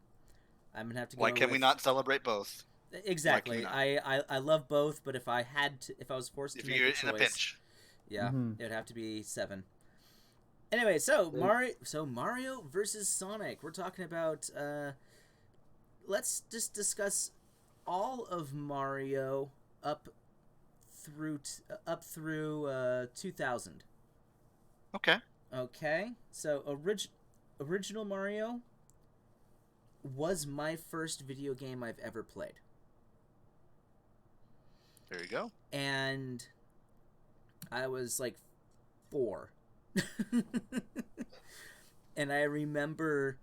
I'm gonna have to go. Why can we with- not celebrate both? Exactly. not? I love both, but if I was forced If to make you're a in choice, a pinch. yeah, Mhm. it would have to be 7. Anyway, so Same. Mario versus Sonic. We're talking about. Let's just discuss all of Mario up through 2000. Okay. Okay, so original Mario was my first video game I've ever played. There you go. And I was like 4. And I remember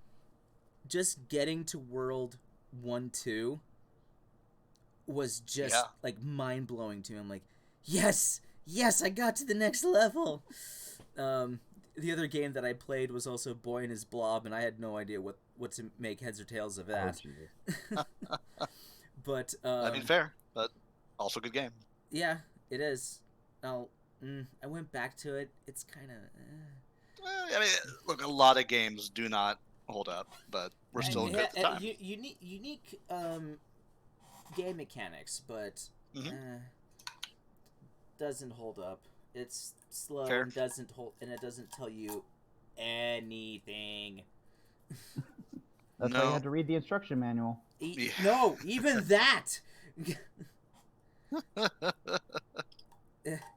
just getting to World 1-2 was just Yeah. like mind-blowing to me. I'm like, yes, I got to the next level. The other game that I played was also Boy and His Blob, and I had no idea what to make heads or tails of that. But I mean, fair, but also good game. yeah, it is. Now, I went back to it. It's kind of. I mean, look, a lot of games do not hold up, but we're still good at the time. Unique game mechanics, but Mhm. doesn't hold up. It's slow Fair. and doesn't hold, and it doesn't tell you anything. That's why you had to read the instruction manual. Yeah. No, even that.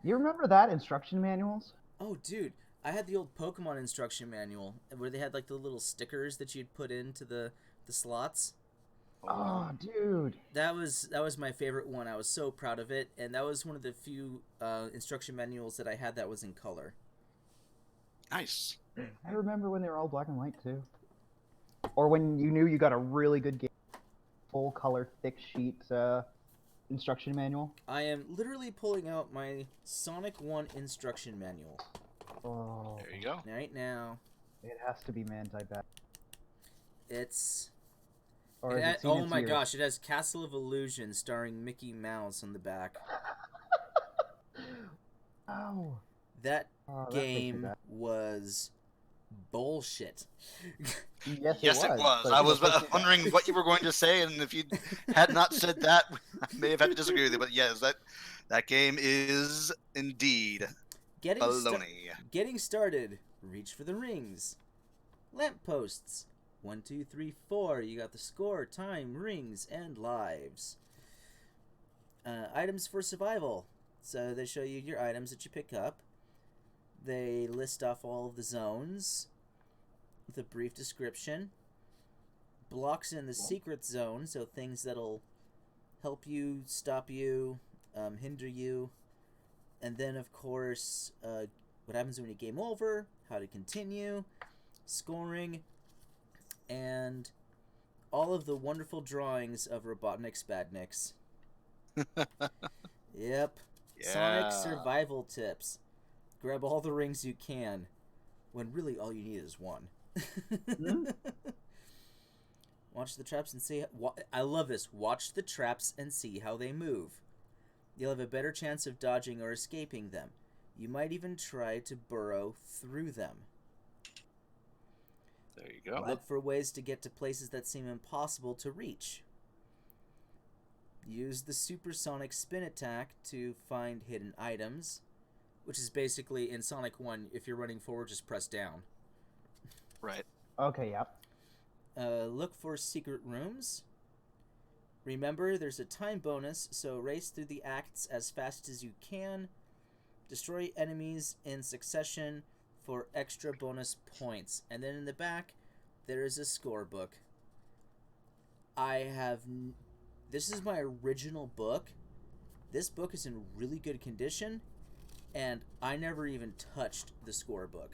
You remember that instruction manuals? Oh, dude, I had the old Pokemon instruction manual where they had like the little stickers that you'd put into the slots. Oh, dude. That was my favorite one. I was so proud of it, and that was one of the few instruction manuals that I had that was in color. Nice. I remember when they were all black and white too. Or when you knew you got a really good game, full color, thick sheet instruction manual. I am literally pulling out my Sonic 1 instruction manual Oh, There you go. right now. it has to be Man's, I bet. It's Or it has it seen oh its my years? gosh! It has Castle of Illusion starring Mickey Mouse on the back. Oh. That Oh, that makes me game bad. was bullshit. Yes, it was. But, I you know, was but you- wondering what you were going to say, and if you had not said that, I may have had to disagree with you. But yes, that game is indeed baloney. Getting started. Reach for the rings. Lampposts. 1, 2, 3, 4. You got the score, time, rings, and lives. Items for survival. So they show you your items that you pick up. They list off all of the zones with a brief description. Blocks in the secret zone, so things that'll help you, stop you, hinder you. And then, of course, what happens when you game over, how to continue, scoring, and all of the wonderful drawings of Robotnik Spadniks. Yep. Yeah. Sonic survival tips. Grab all the rings you can, when really all you need is one. Watch the traps and see... I love this. Watch the traps and see how they move. You'll have a better chance of dodging or escaping them. You might even try to burrow through them. There you go. Look for ways to get to places that seem impossible to reach. Use the supersonic spin attack to find hidden items, which is basically in Sonic 1, if you're running forward, just press down. Right. Okay, yep. Look for secret rooms. Remember, there's a time bonus, so race through the acts as fast as you can. Destroy enemies in succession for extra bonus points. And then in the back, there is a scorebook. This is my original book. This book is in really good condition, and I never even touched the scorebook.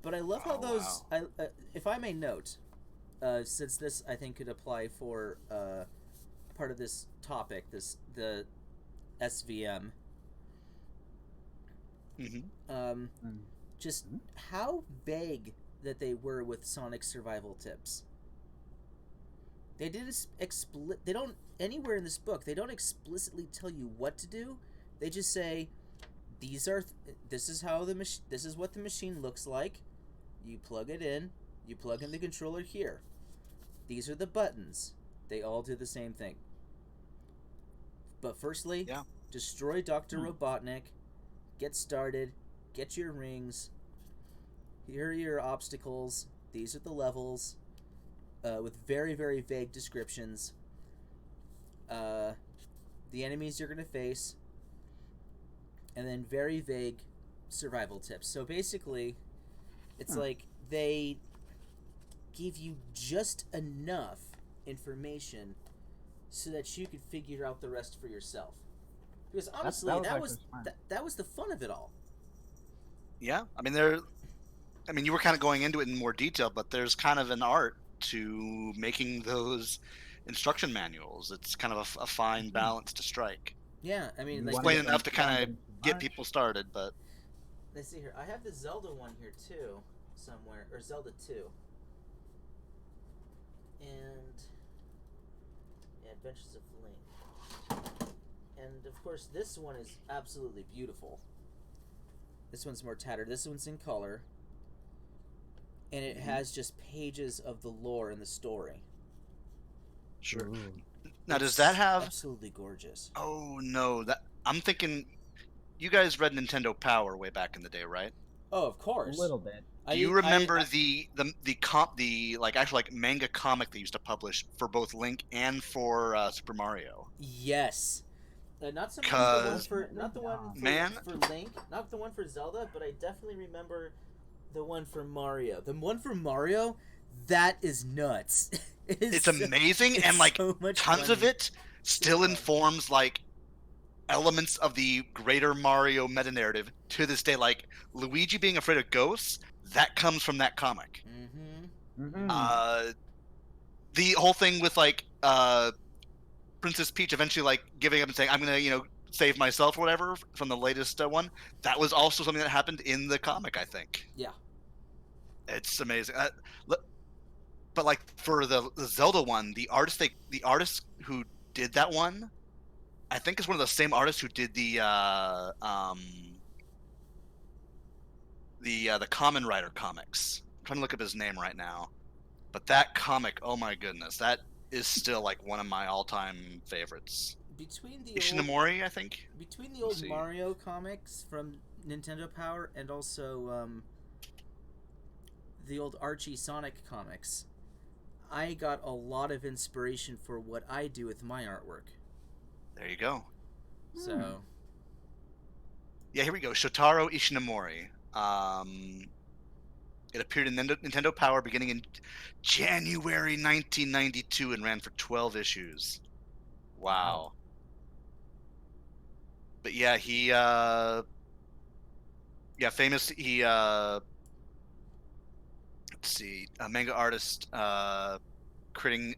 But I love how those... wow. If I may note, since this, I think, could apply for part of this topic, the SVM, just how vague that they were with Sonic survival tips. They didn't they don't, anywhere in this book, they don't explicitly tell you what to do. They just say, this is what the machine looks like. You plug it in. You plug in the controller here. These are the buttons. They all do the same thing. But firstly, destroy Dr. Robotnik. Get started. Get your rings. Here are your obstacles. These are the levels. With very, very vague descriptions. The enemies you're going to face. And then very vague survival tips. So basically, it's like they give you just enough information so that you could figure out the rest for yourself. Because honestly, that was the fun of it all. Yeah, I mean, you were kind of going into it in more detail, but there's kind of an art to making those instruction manuals. It's kind of a fine balance to strike. Yeah, I mean, it's plain enough to kind of get people started, but... Let's see here. I have the Zelda one here, too, somewhere. Or Zelda 2. And... yeah, Adventures of Link. And, of course, this one is absolutely beautiful. This one's more tattered. This one's in color. And it has just pages of the lore and the story. Sure. Now, does that have... absolutely gorgeous. Oh, no. I'm thinking... You guys read Nintendo Power way back in the day, right? Oh, of course. A little bit. Do you remember the actual manga comic they used to publish for both Link and for Super Mario? Yes. Not so much not the one for Link, not the one for Zelda, but I definitely remember the one for Mario. The one for Mario, that is nuts. It's amazing, and so tons of it still informs elements of the greater Mario meta narrative to this day. Like Luigi being afraid of ghosts, that comes from that comic. The whole thing with Princess Peach eventually giving up and saying, "I'm gonna save myself" or whatever from the latest one. That was also something that happened in the comic, I think. Yeah, it's amazing. But for the Zelda one, the artist who did that one, I think is one of the same artists who did the the Kamen Rider comics. I'm trying to look up his name right now, but that comic, oh my goodness, that is still like one of my all-time favorites. Between the Ishinomori, I think. old Mario comics from Nintendo Power and also the old Archie Sonic comics, I got a lot of inspiration for what I do with my artwork. There you go. So. Yeah, here we go. Shotaro Ishinomori. It appeared in Nintendo Power beginning in January 1992 and ran for 12 issues. Wow. But yeah, famous. Let's see, a manga artist, creating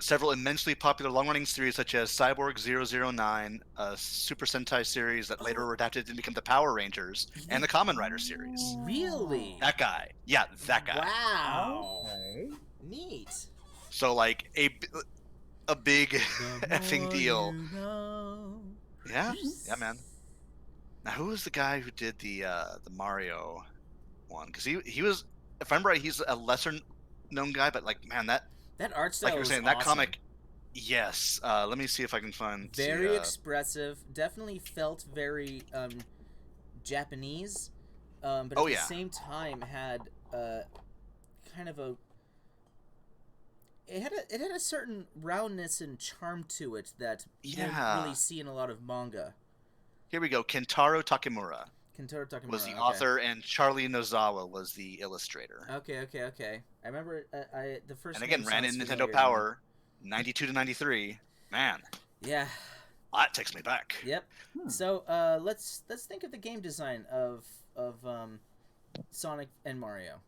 several immensely popular long-running series such as Cyborg 009, a Super Sentai series that later were adapted to become the Power Rangers, and the Kamen Rider series. Really? That guy. Yeah, that guy. Wow. Okay. Neat. So like a big effing deal. You know. Yeah, man. Now, who was the guy who did the Mario one? Because he was, if I'm right, he's a lesser known guy, but like, man, that art style like you were was saying, awesome. that comic. Yes. Let me see if I can find. Very expressive. Definitely felt very Japanese, but at the same time had kind of a. It had a certain roundness and charm to it that you don't really see in a lot of manga. Here we go. Kentaro Takemura. Was the author, and Charlie Nozawa was the illustrator. Okay. I remember the first. And again, ran in Nintendo Power, 92 to 93. Man. Yeah. That takes me back. Yep. So let's think of the game design of Sonic and Mario.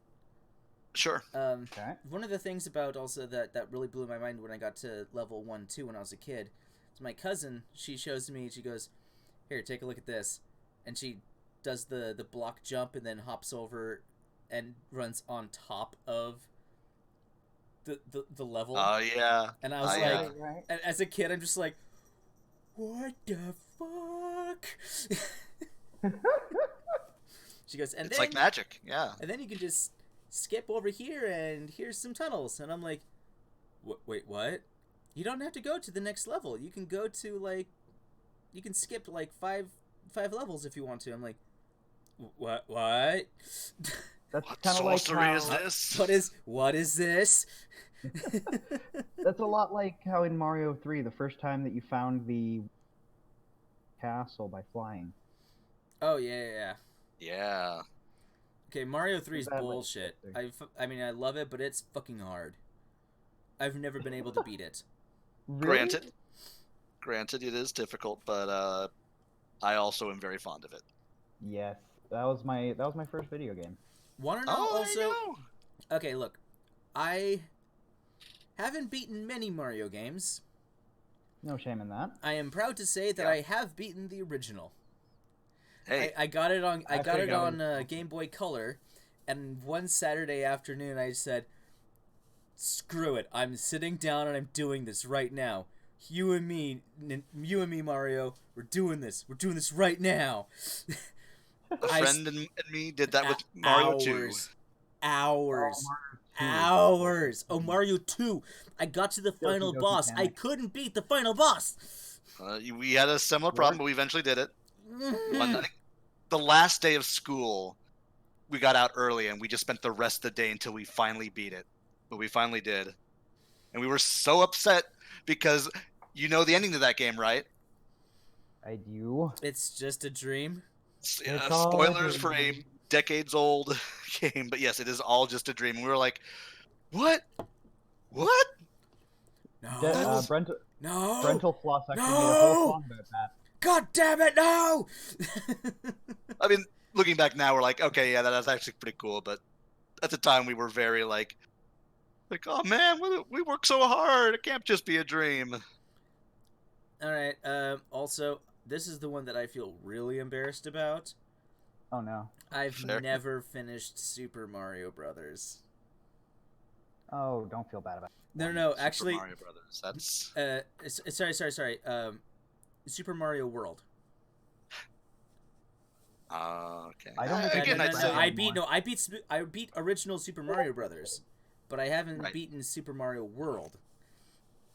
Sure. Okay. One of the things about also that really blew my mind when I got to level 1-2 when I was a kid, is my cousin. She shows me. She goes, "Here, take a look at this," and she does the block jump and then hops over and runs on top of the level. Oh yeah. And I was like, as a kid, I'm just like, what the fuck? She goes, and it's then, like magic, yeah. And then you can just skip over here and here's some tunnels. And I'm like, wait, what? You don't have to go to the next level. You can go to like, you can skip like five levels if you want to. I'm like, what? That's What kind of like sorcery is this? What is this? That's a lot like how in Mario 3, the first time that you found the castle by flying. Oh yeah. Yeah. Okay, Mario 3 is That bullshit. I mean, I love it, but it's fucking hard. I've never been able to beat it. Really? Granted, it is difficult, but I also am very fond of it. Yes, that was my first video game. Want to know also? Okay, look, I haven't beaten many Mario games. No shame in that. I am proud to say that I have beaten the original. Hey, I got it on Game Boy Color, and one Saturday afternoon I said, "Screw it! I'm sitting down and I'm doing this right now. You and me, Mario. We're doing this. We're doing this right now." a friend and me did that with Mario 2. Hours. Oh, Mario 2. I got to the final boss. I couldn't beat the final boss. We had a similar problem, but we eventually did it. The last day of school, we got out early, and we just spent the rest of the day until we finally beat it. But we finally did. And we were so upset because you know the ending to that game, right? I do. It's just a dream. Spoilers for a decades-old game, but yes, it is all just a dream. And we were like, what? What? No. Brental Floss actually made a whole song about that. God damn it, no! I mean, looking back now, we're like, okay, yeah, that's actually pretty cool. But at the time, we were very like, oh man, we work so hard. It can't just be a dream. All right. Also, this is the one that I feel really embarrassed about. Oh no. I've never finished Super Mario Brothers. Oh, don't feel bad about it. No, actually. Super Mario Brothers. That's. Sorry. Super Mario World. Okay. I don't think Again, I I'd did say that. I beat original Super Mario Brothers, but I haven't Right. beaten Super Mario World.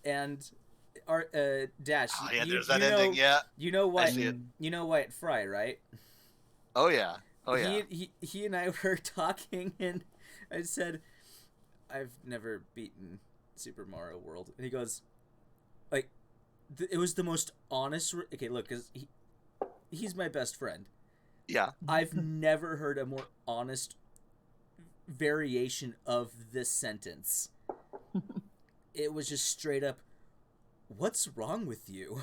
And our Dash, Oh, yeah, you, there's that you know, ending. Yeah, you know I what, see it. you know Wyatt Fry, right? Oh yeah. Oh yeah. He and I were talking, and I said, I've never beaten Super Mario World, and he goes, like, it was the most honest. Okay, look, cause he's my best friend. Yeah. I've never heard a more honest variation of this sentence. It was just straight up, "What's wrong with you?"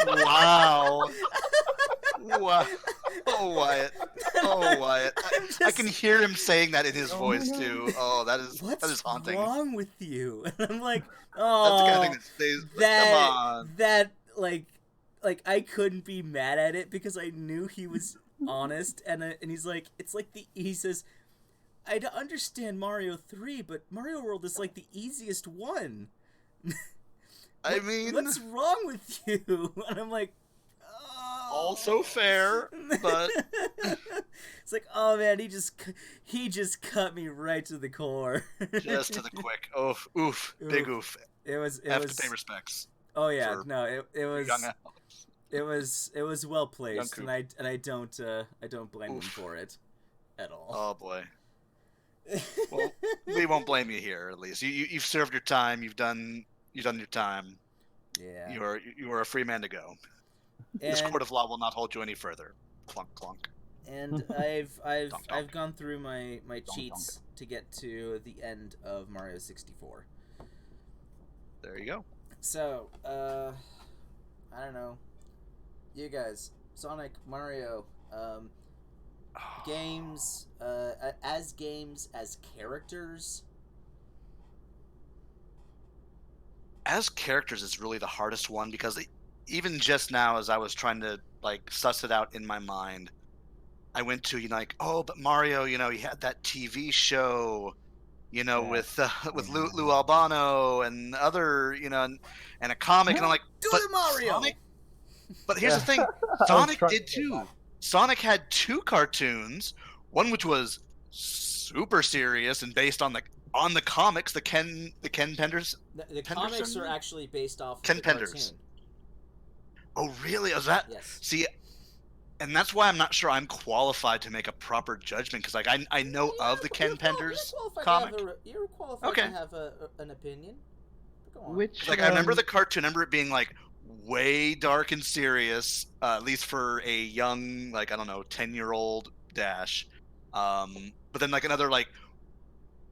Wow. Wow. Oh, Wyatt. Oh, Wyatt. I can hear him saying that in his voice too. Oh, that What's is haunting. wrong with you? And I'm like, That's the kind of thing oh, that stays. that Come on. that like I couldn't be mad at it because I knew he was honest, and he's like, it's like he says, I understand Mario 3, but Mario World is like the easiest one. I mean, What's wrong with you? And I'm like, oh. also fair, but It's like, oh man, he just cut me right to the core. just to the quick. Oof, oof, big oof. It was Have to pay respects. Oh yeah, for no, it was young Alex. it was well placed, Young and I don't blame him for it at all. Oh boy. Well, we won't blame you here. At least you've served your time. You've done your time. Yeah. You are a free man to go. This And, court of law will not hold you any further. Clunk clunk. and Donk, I've donk. gone through my Donk, cheats to get to the end of Mario 64. There you go. So, I don't know. You guys, Sonic, Mario, games, as characters. As characters is really the hardest one because even just now, as I was trying to like suss it out in my mind, I went to like, oh, but Mario, he had that TV show, with Lou Albano and other, and a comic, and I'm like, Do but the Mario! Sonic. But here's the thing, was Sonic trying did to say too. that. Sonic had 2 cartoons, one which was super serious and based on the comics, the Ken Penders. The comics are actually based off of Ken the Penders. cartoon. Oh, really? Is that? Yes. See, and that's why I'm not sure I'm qualified to make a proper judgment because, like, I know of the Ken Penders comic. You're qualified Okay. to have an opinion. Go on. Which Like, I remember the cartoon. I remember it being like way dark and serious, at least for a young, like, I don't know, 10-year-old Dash. But then like another like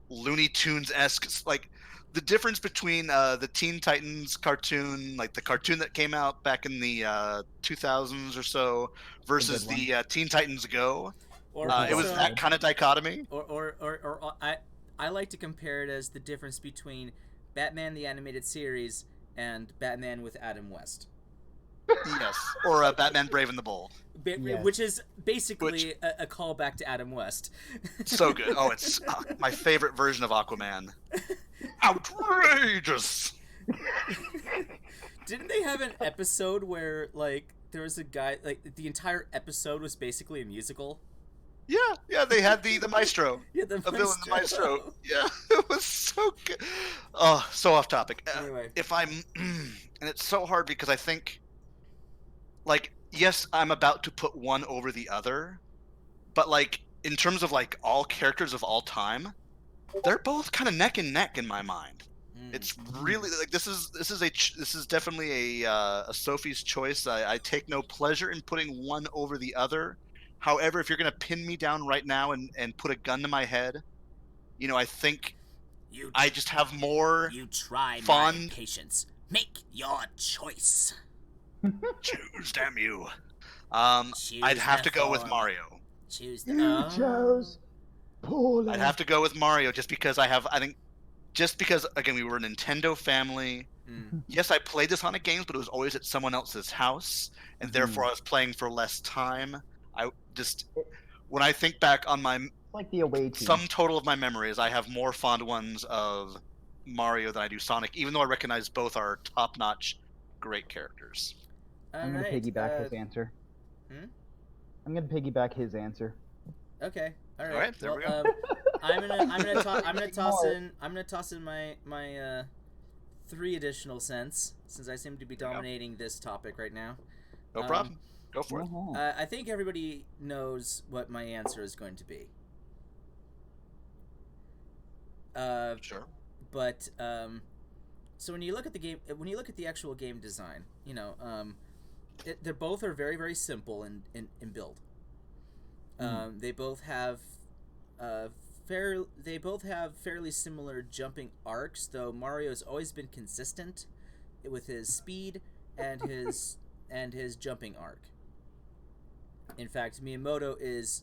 Looney Tunes-esque, like the difference between the Teen Titans cartoon, like the cartoon that came out back in the 2000s or so, versus one. the Teen Titans Go. Or It was also- that kind of dichotomy. or I like to compare it as the difference between Batman the Animated Series and Batman with Adam West. Yes. Or Batman Brave and the Bold. Yes. Which is basically a callback to Adam West. So good. Oh, it's my favorite version of Aquaman. Outrageous. Didn't they have an episode where like there was a guy, like the entire episode was basically a musical? Yeah, they had the maestro. Yeah, the A villain, the maestro. Yeah, it was so good. Oh, so off topic. Anyway. If I'm, and it's so hard because I think, like, yes, I'm about to put one over the other, but like in terms of like all characters of all time, they're both kind of neck and neck in my mind. It's really like this is definitely a Sophie's choice. I take no pleasure in putting one over the other. However, if you're gonna pin me down right now and put a gun to my head, I think I just have more. You try my fond- patience. Make your choice. Choose, damn you. Choose I'd have the to go with form. Mario. Choose the. You chose poorly. I'd have to go with Mario just because just because again we were a Nintendo family. Yes, I played the Sonic games, but it was always at someone else's house, and therefore I was playing for less time. When I think back on my like the away team. sum total of my memories, I have more fond ones of Mario than I do Sonic, even though I recognize both are top-notch, great characters. I'm gonna piggyback his answer. I'm gonna piggyback his answer. Okay. All right. Alright, there we go. I'm gonna toss in my 3 additional cents since I seem to be There you go. dominating this topic right now. No problem. Go for it. Mhm. I think everybody knows what my answer is going to be. Sure. But so when you look at the game, when you look at the actual game design, you know, they both are very very simple in build. They both have fairly similar jumping arcs, though Mario's always been consistent with his speed and his jumping arc. In fact, Miyamoto is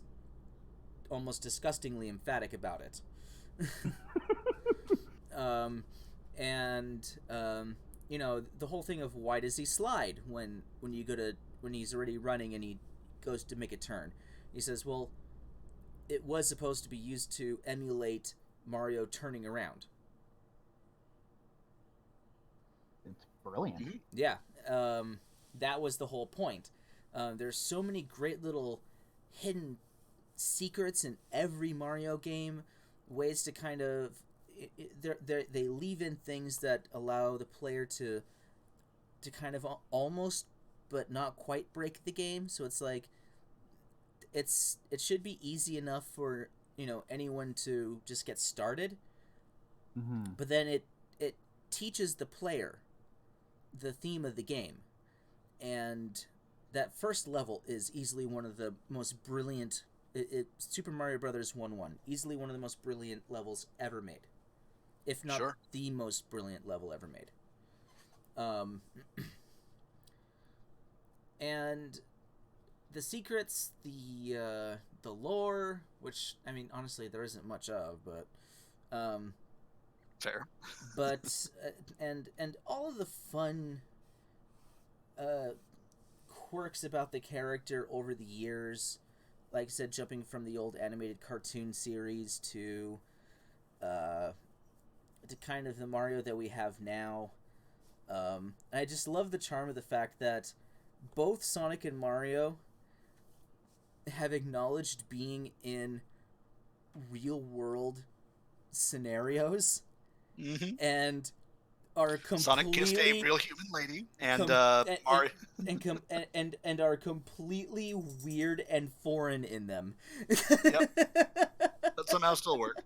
almost disgustingly emphatic about it. You know, the whole thing of why does he slide when he's already running and he goes to make a turn. He says, well, it was supposed to be used to emulate Mario turning around. It's brilliant. Mhm. Yeah, that was the whole point. There's so many great little hidden secrets in every Mario game, ways to kind of they leave in things that allow the player to kind of almost but not quite break the game. So it's like it should be easy enough for, you know, anyone to just get started. Mm-hmm. But then it teaches the player the theme of the game, and that first level is easily one of the most brilliant. Super Mario Brothers 1-1, easily one of the most brilliant levels ever made, if not Sure. the most brilliant level ever made. And the secrets, the lore, which I mean, honestly, there isn't much of, but Fair. but and all of the fun quirks about the character over the years, like I said, jumping from the old animated cartoon series to kind of the Mario that we have now. I just love the charm of the fact that both Sonic and Mario have acknowledged being in real world scenarios Mm-hmm. and are completely Sonic kissed a real human lady, and Mario. and are completely weird and foreign in them. Yep. That somehow still work.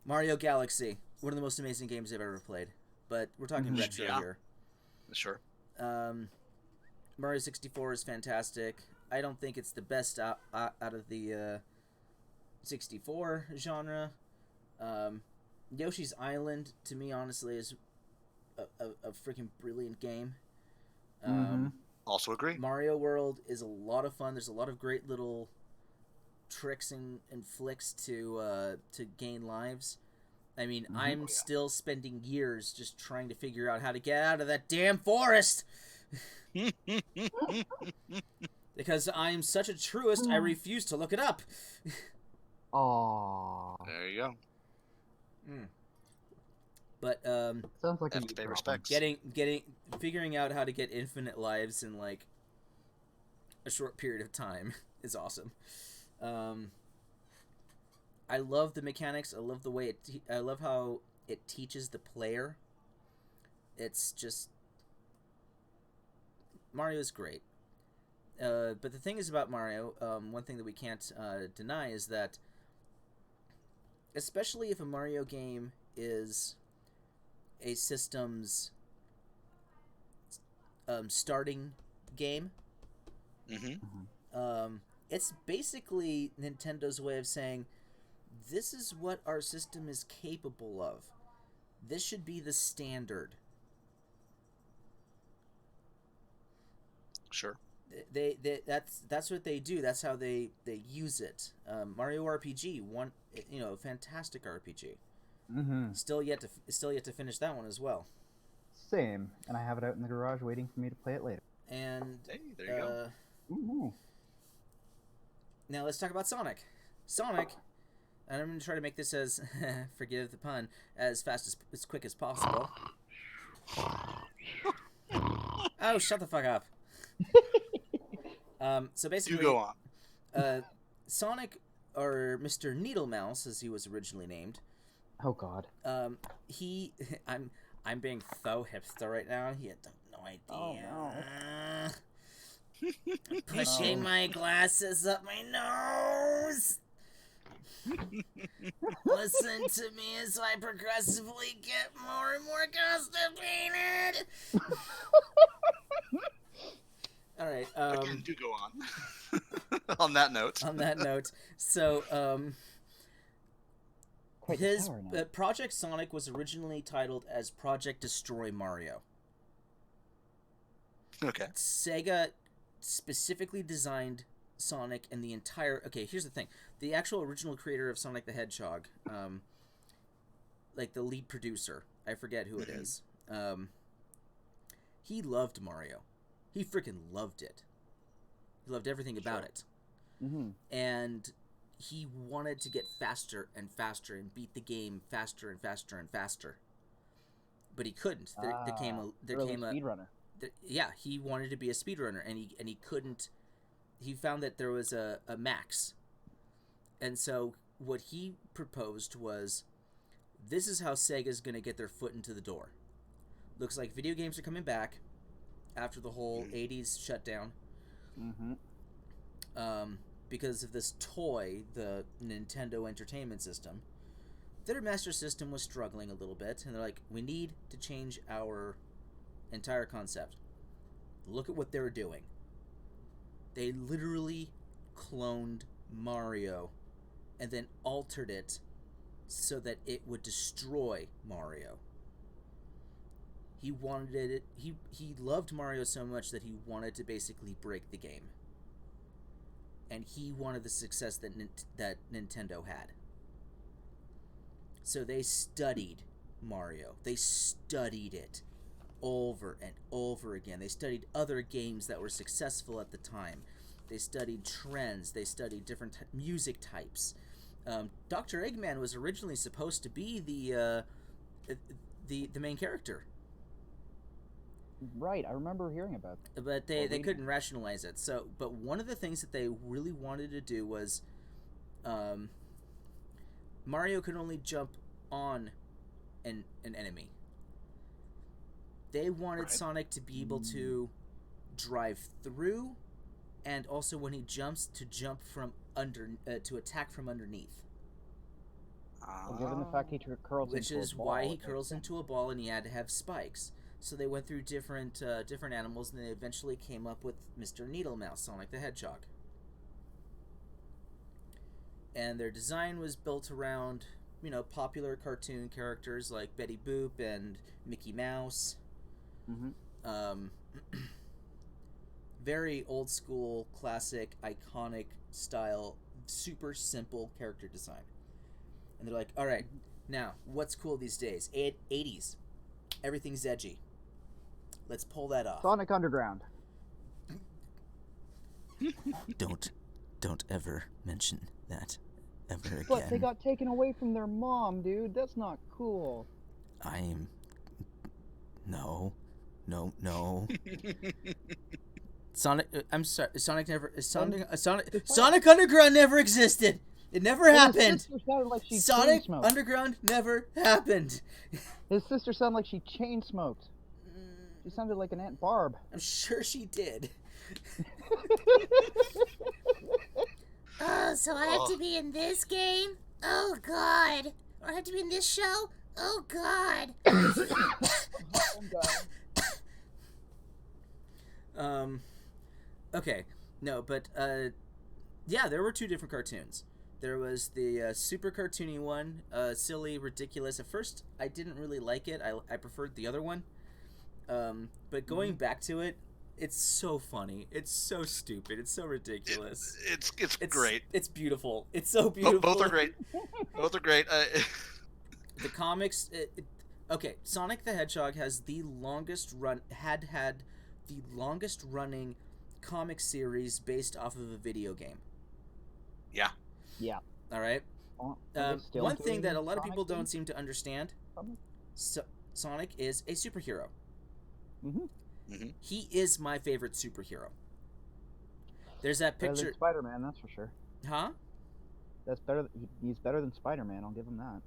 Mario Galaxy, one of the most amazing games I've ever played. But we're talking Mhm. retro Yeah. here. Sure. Mario 64 is fantastic. I don't think it's the best out of the 64 genre. Yoshi's Island, to me, honestly, is a freaking brilliant game. Also agree. Mario World is a lot of fun. There's a lot of great little tricks and flicks to gain lives. I mean, I'm still spending years just trying to figure out how to get out of that damn forest. Because I'm such a truist, I refuse to look it up. Aww. There you go. But Sounds like Have a to pay you respects. figuring out how to get infinite lives in like a short period of time is awesome. I love the mechanics. I love the way I love how it teaches the player. It's just Mario's great. But the thing is about Mario, one thing that we can't deny is that, especially if a Mario game is a system's starting game, Mm-hmm. it's basically Nintendo's way of saying, this is what our system is capable of. This should be the standard. Sure. That's what they do. That's how they use it. Mario RPG, fantastic RPG. Still yet to finish that one as well. Same, and I have it out in the garage waiting for me to play it later. And Hey, there you go. Ooh. Now let's talk about Sonic. Sonic, and I'm going to try to make this as, forgive the pun, as quick as possible. Oh, shut the fuck up. So Do basically, go on. Sonic, or Mr. Needlemouse, as he was originally named, Oh God. he, I'm being so hipster right now. He had no idea. Oh, no. Pushing No. my glasses up my nose. Listen to me as I progressively get more and more constipated. All right. Again, do go on. On that note. On that note, so Quite the his tower now. Project Sonic was originally titled as Project Destroy Mario. Okay. Sega specifically designed Sonic and the entire... Okay, here's the thing. The actual original creator of Sonic the Hedgehog, like the lead producer, I forget who it is, he loved Mario. He freaking loved it. He loved everything about it. Mm-hmm. And he wanted to get faster and faster and beat the game faster and faster and faster. But he couldn't. There came a speedrunner. Yeah, he wanted to be a speedrunner, and he couldn't. He found that there was a max, and so what he proposed was, this is how Sega's going to get their foot into the door. Looks like video games are coming back after the whole 80s shutdown. Mm-hmm. Because of this toy, the Nintendo Entertainment System. Their Master System was struggling a little bit, and they're like, we need to change our entire concept. Look at what they were doing. They literally cloned Mario and then altered it so that it would destroy Mario. He wanted it. He loved Mario so much that he wanted to basically break the game. And he wanted the success that Nintendo had. So they studied Mario. They studied it over and over again. They studied other games that were successful at the time. They studied trends. They studied different music types. Dr. Eggman was originally supposed to be the main character. Right, I remember hearing about that. But they couldn't rationalize it. So, but one of the things that they really wanted to do was, Mario could only jump on an enemy. They wanted Sonic to be able to drive through, and also when he jumps, to jump from to attack from underneath. Well, given the fact he curls Which into is a ball, why he curls into a ball, and he had to have spikes. So they went through different animals, and they eventually came up with Mr. Needlemouse, Sonic the Hedgehog. And their design was built around, popular cartoon characters like Betty Boop and Mickey Mouse. Mm-hmm. Very old school, classic, iconic style, super simple character design. And they're like, all right, now, what's cool these days? 80s. Everything's edgy. Let's pull that off. Sonic Underground. Don't ever mention that ever again. But they got taken away from their mom, dude. That's not cool. No. Sonic. I'm sorry. Sonic Underground never existed. It never happened. His sister sounded like she Sonic chain smoked. Underground never happened. His sister sounded like she chain smoked. She sounded like an Aunt Barb. I'm sure she did. Oh, so I have to be in this game? Oh, God. Or I have to be in this show? Oh, God. Okay. No, but, yeah, there were two different cartoons. There was the super cartoony one, silly, ridiculous. At first, I didn't really like it. I preferred the other one. But going back to it, it's so funny. It's so stupid. It's so ridiculous. It's great. It's beautiful. It's so beautiful. Both are great. Both are great. The comics. Okay, Sonic the Hedgehog has the longest had the longest running comic series based off of a video game. Yeah. Yeah. All right. One thing that a lot of people don't seem to understand: Sonic is a superhero. Mm-hmm. Mm-hmm. He is my favorite superhero. There's that Better picture, than Spider-Man, that's for sure. huh? That's better. He's better than Spider-Man. I'll give him that.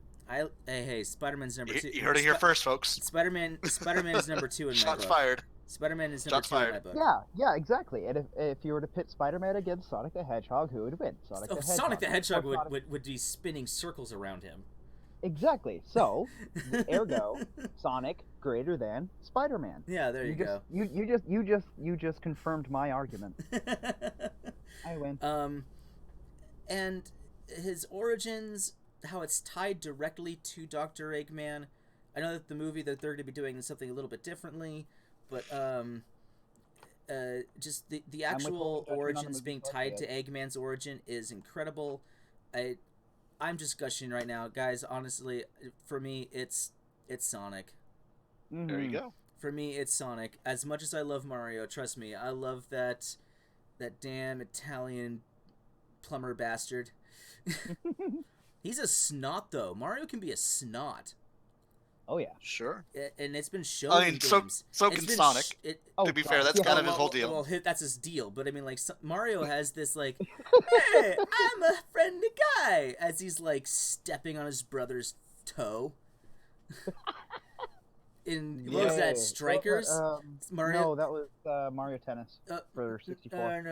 Hey, Spider-Man's number 2. You heard it here first, folks. Spider-Man is number 2 in my Shots book. fired. Spider-Man is number Shots 2 in fired. my book. Yeah, exactly. And if you were to pit Spider-Man against Sonic the Hedgehog, who would win? Sonic the Hedgehog would be spinning circles around him. Exactly. So, ergo, Sonic greater than Spider-Man. Yeah, there you go. You just confirmed my argument. I win. And his origins, how it's tied directly to Dr. Eggman. I know that the movie that they're going to be doing is something a little bit differently, but just the actual origins being tied to Eggman's origin is incredible. I'm just gushing right now, guys. Honestly, for me, it's Sonic. Mm-hmm. There you go. For me, it's Sonic. As much as I love Mario, trust me, I love that damn Italian plumber bastard. He's a snot, though. Mario can be a snot. Oh yeah. Sure. And it's been shown I mean, in so games. so It's can been Sonic. Oh, To be God. fair, that's Yeah. kind of his whole deal. Well, that's his deal. But I mean, like, Mario has this, like, hey, I'm a friendly guy, as he's, like, stepping on his brother's toe. What was that, Strikers? Mario? No, that was Mario Tennis for 64.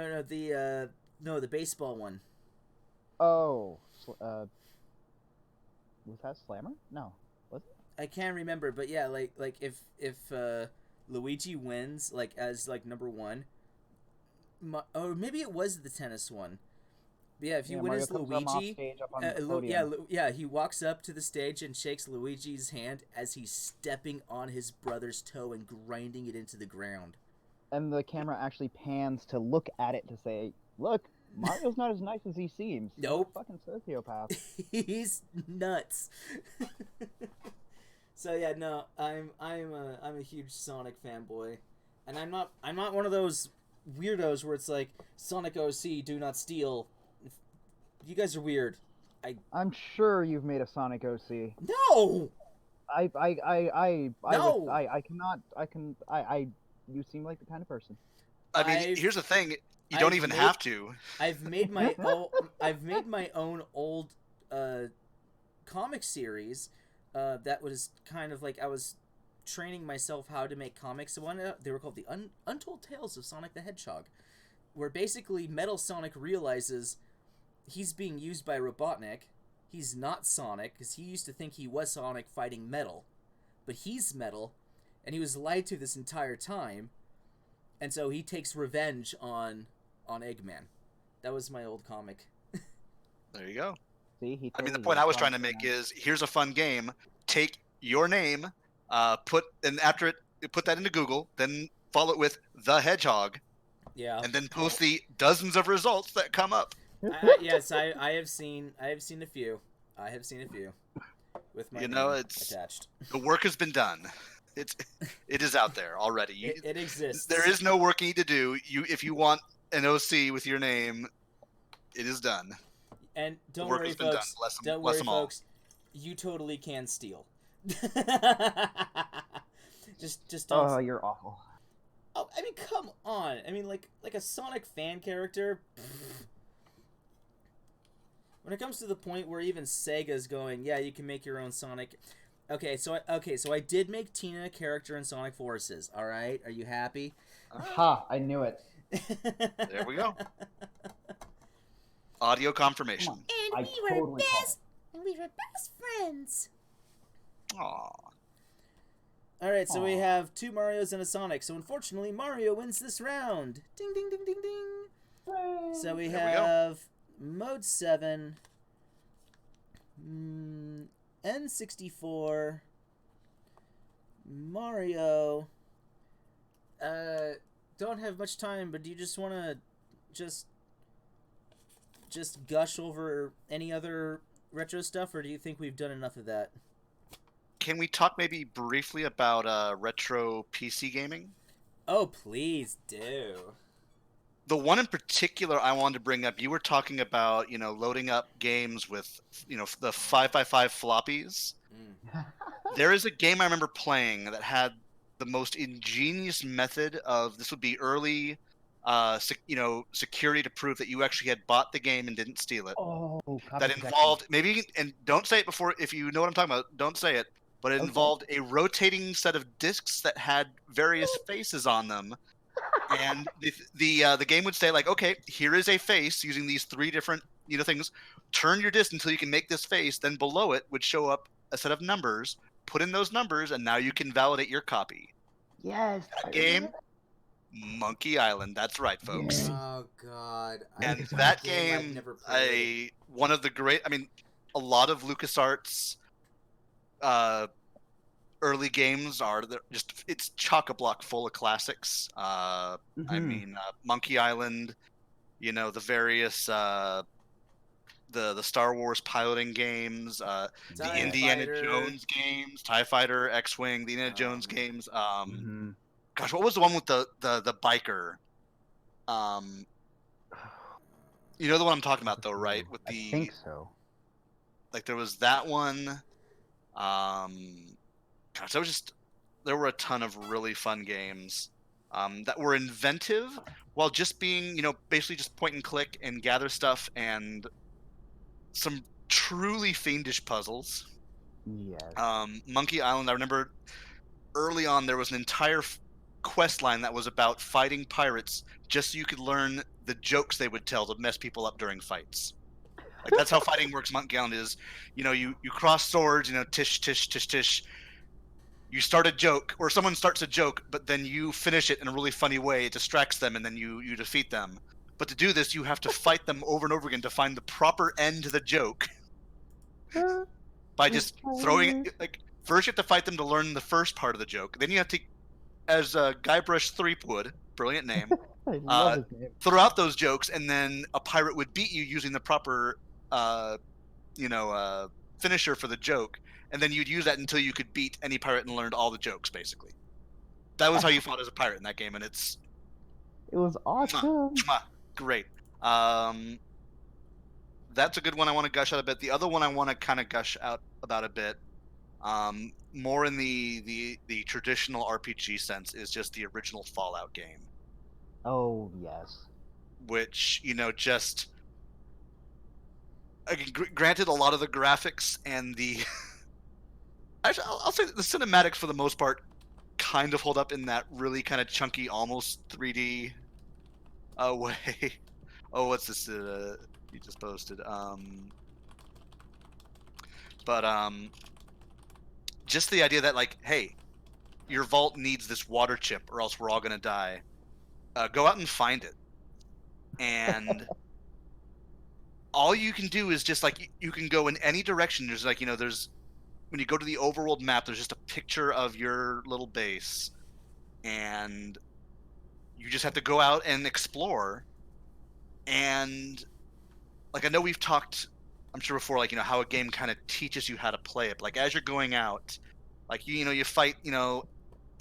No, the baseball one. Oh, was that Slammer? No, was it? I can't remember, but yeah, like if Luigi wins, like, as, like, number 1, or maybe it was the tennis one. But yeah, if you win Mario as comes up off Luigi, stage up on the podium. he walks up to the stage and shakes Luigi's hand as he's stepping on his brother's toe and grinding it into the ground. And the camera actually pans to look at it to say, "Look, Mario's not as nice as he seems. Nope. He's a fucking sociopath." He's nuts. So yeah, no, I'm a huge Sonic fanboy, and I'm not one of those weirdos where it's like Sonic OC, do not steal. You guys are weird. I'm sure you've made a Sonic OC. No. You seem like the kind of person. I mean, here's the thing: you don't even have to. I've made my own old comic series that was kind of like I was training myself how to make comics. They were called the Untold Tales of Sonic the Hedgehog, where basically Metal Sonic realizes he's being used by Robotnik. He's not Sonic, because he used to think he was Sonic fighting Metal, but he's Metal, and he was lied to this entire time, and so he takes revenge on Eggman. That was my old comic. There you go. See, I mean, the point I was trying to make is: here's a fun game. Take your name, put that into Google, then follow it with the Hedgehog, Yeah. and then post the dozens of results that come up. Yes, I have seen a few. I have seen a few with my name attached. The work has been done. It is out there already. It exists. There is no work you need to do. If you want an OC with your name, it is done. And don't work worry, has been done. folks. Bless Don't worry, them all. folks. You totally can steal. just don't. Oh, you're awful. Oh, I mean, come on. I mean, like a Sonic fan character. Pfft. When it comes to the point where even Sega's going, yeah, you can make your own Sonic. Okay, so I did make Tina a character in Sonic Forces. All right, are you happy? Ha! I knew it. There we go. Audio confirmation. And we were best friends. Aww. All right, so we have 2 Marios and a Sonic. So unfortunately, Mario wins this round. Ding ding ding ding ding. So we have Mode 7, N64, Mario. Don't have much time, but do you just want to just gush over any other retro stuff, or do you think we've done enough of that? Can we talk maybe briefly about retro PC gaming? Oh, please do. The one in particular I wanted to bring up, you were talking about, loading up games with, the 5x5 floppies. There is a game I remember playing that had the most ingenious method of, this would be early security to prove that you actually had bought the game and didn't steal it. Oh, copy That protection. involved and don't say it before if you know what I'm talking about. Don't say it. But it Okay. involved a rotating set of discs that had various faces on them, and the game would say like, okay, here is a face using these 3 different things. Turn your disc until you can make this face. Then below it would show up a set of numbers. Put in those numbers, and now you can validate your copy. Yes. That game, Monkey Island. That's right, folks. Yay. Oh God! And Lucas that Arts. I've game, never played. one of the great. I mean, a lot of LucasArts early games are just it's chock-a-block full of classics. I mean, Monkey Island. The various the Star Wars piloting games, the TIE Indiana Fighter. Jones games, TIE Fighter, X-Wing, the Indiana Jones man. games. Mhm. Gosh, what was the one with the biker? You know the one I'm talking about, though, right? With I the think so. like, there was that one. Gosh, there were a ton of really fun games that were inventive while just being, basically just point and click and gather stuff, and some truly fiendish puzzles. Yes. Monkey Island, I remember early on there was an entire quest line that was about fighting pirates just so you could learn the jokes they would tell to mess people up during fights. Like, that's how fighting works. Monkey Island is, you cross swords, tish, tish, tish, tish. You start a joke, or someone starts a joke, but then you finish it in a really funny way. It distracts them, and then you defeat them. But to do this, you have to fight them over and over again to find the proper end to the joke by just throwing it. Like, first you have to fight them to learn the first part of the joke. Then you have to, as Guybrush Threepwood, brilliant name, I love his name. throw out those jokes, and then a pirate would beat you using the proper, finisher for the joke, and then you'd use that until you could beat any pirate and learned all the jokes, basically. That was how you fought as a pirate in that game, and it's It was awesome. great. That's a good one I want to gush out a bit. The other one I want to kind of gush out about a bit, more in the traditional RPG sense, is just the original Fallout game. Oh yes. Which, just again, granted, a lot of the graphics and the actually, I'll say that the cinematics for the most part kind of hold up in that really kind of chunky, almost 3D way. Oh, what's this you just posted? Just the idea that, like, hey, your vault needs this water chip or else we're all gonna die. Go out and find it. And all you can do is just, like, you can go in any direction. There's, like, there's, when you go to the overworld map, there's just a picture of your little base. And you just have to go out and explore. And, like, I know we've talked, I'm sure before, like, how a game kind of teaches you how to play it. But, like, as you're going out, like, you fight,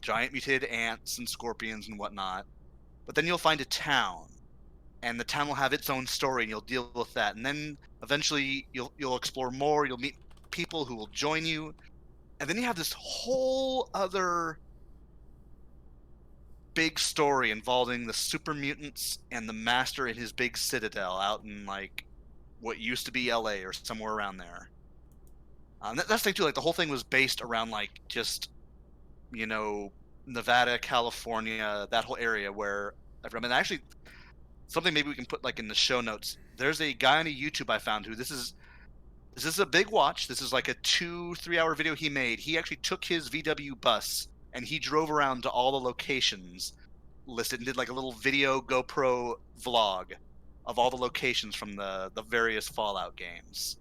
giant mutated ants and scorpions and whatnot. But then you'll find a town, and the town will have its own story, and you'll deal with that. And then eventually you'll explore more. You'll meet people who will join you, and then you have this whole other big story involving the super mutants and the master in his big citadel out in, like, what used to be LA or somewhere around there. That's the thing too. Like, the whole thing was based around, like, just Nevada, California, that whole area where I mean, actually, something maybe we can put, like, in the show notes. There's a guy on YouTube I found who this is a big watch. This is like a 2-3 hour video he made. He actually took his VW bus and he drove around to all the locations listed and did, like, a little video GoPro vlog of all the locations from the various Fallout games,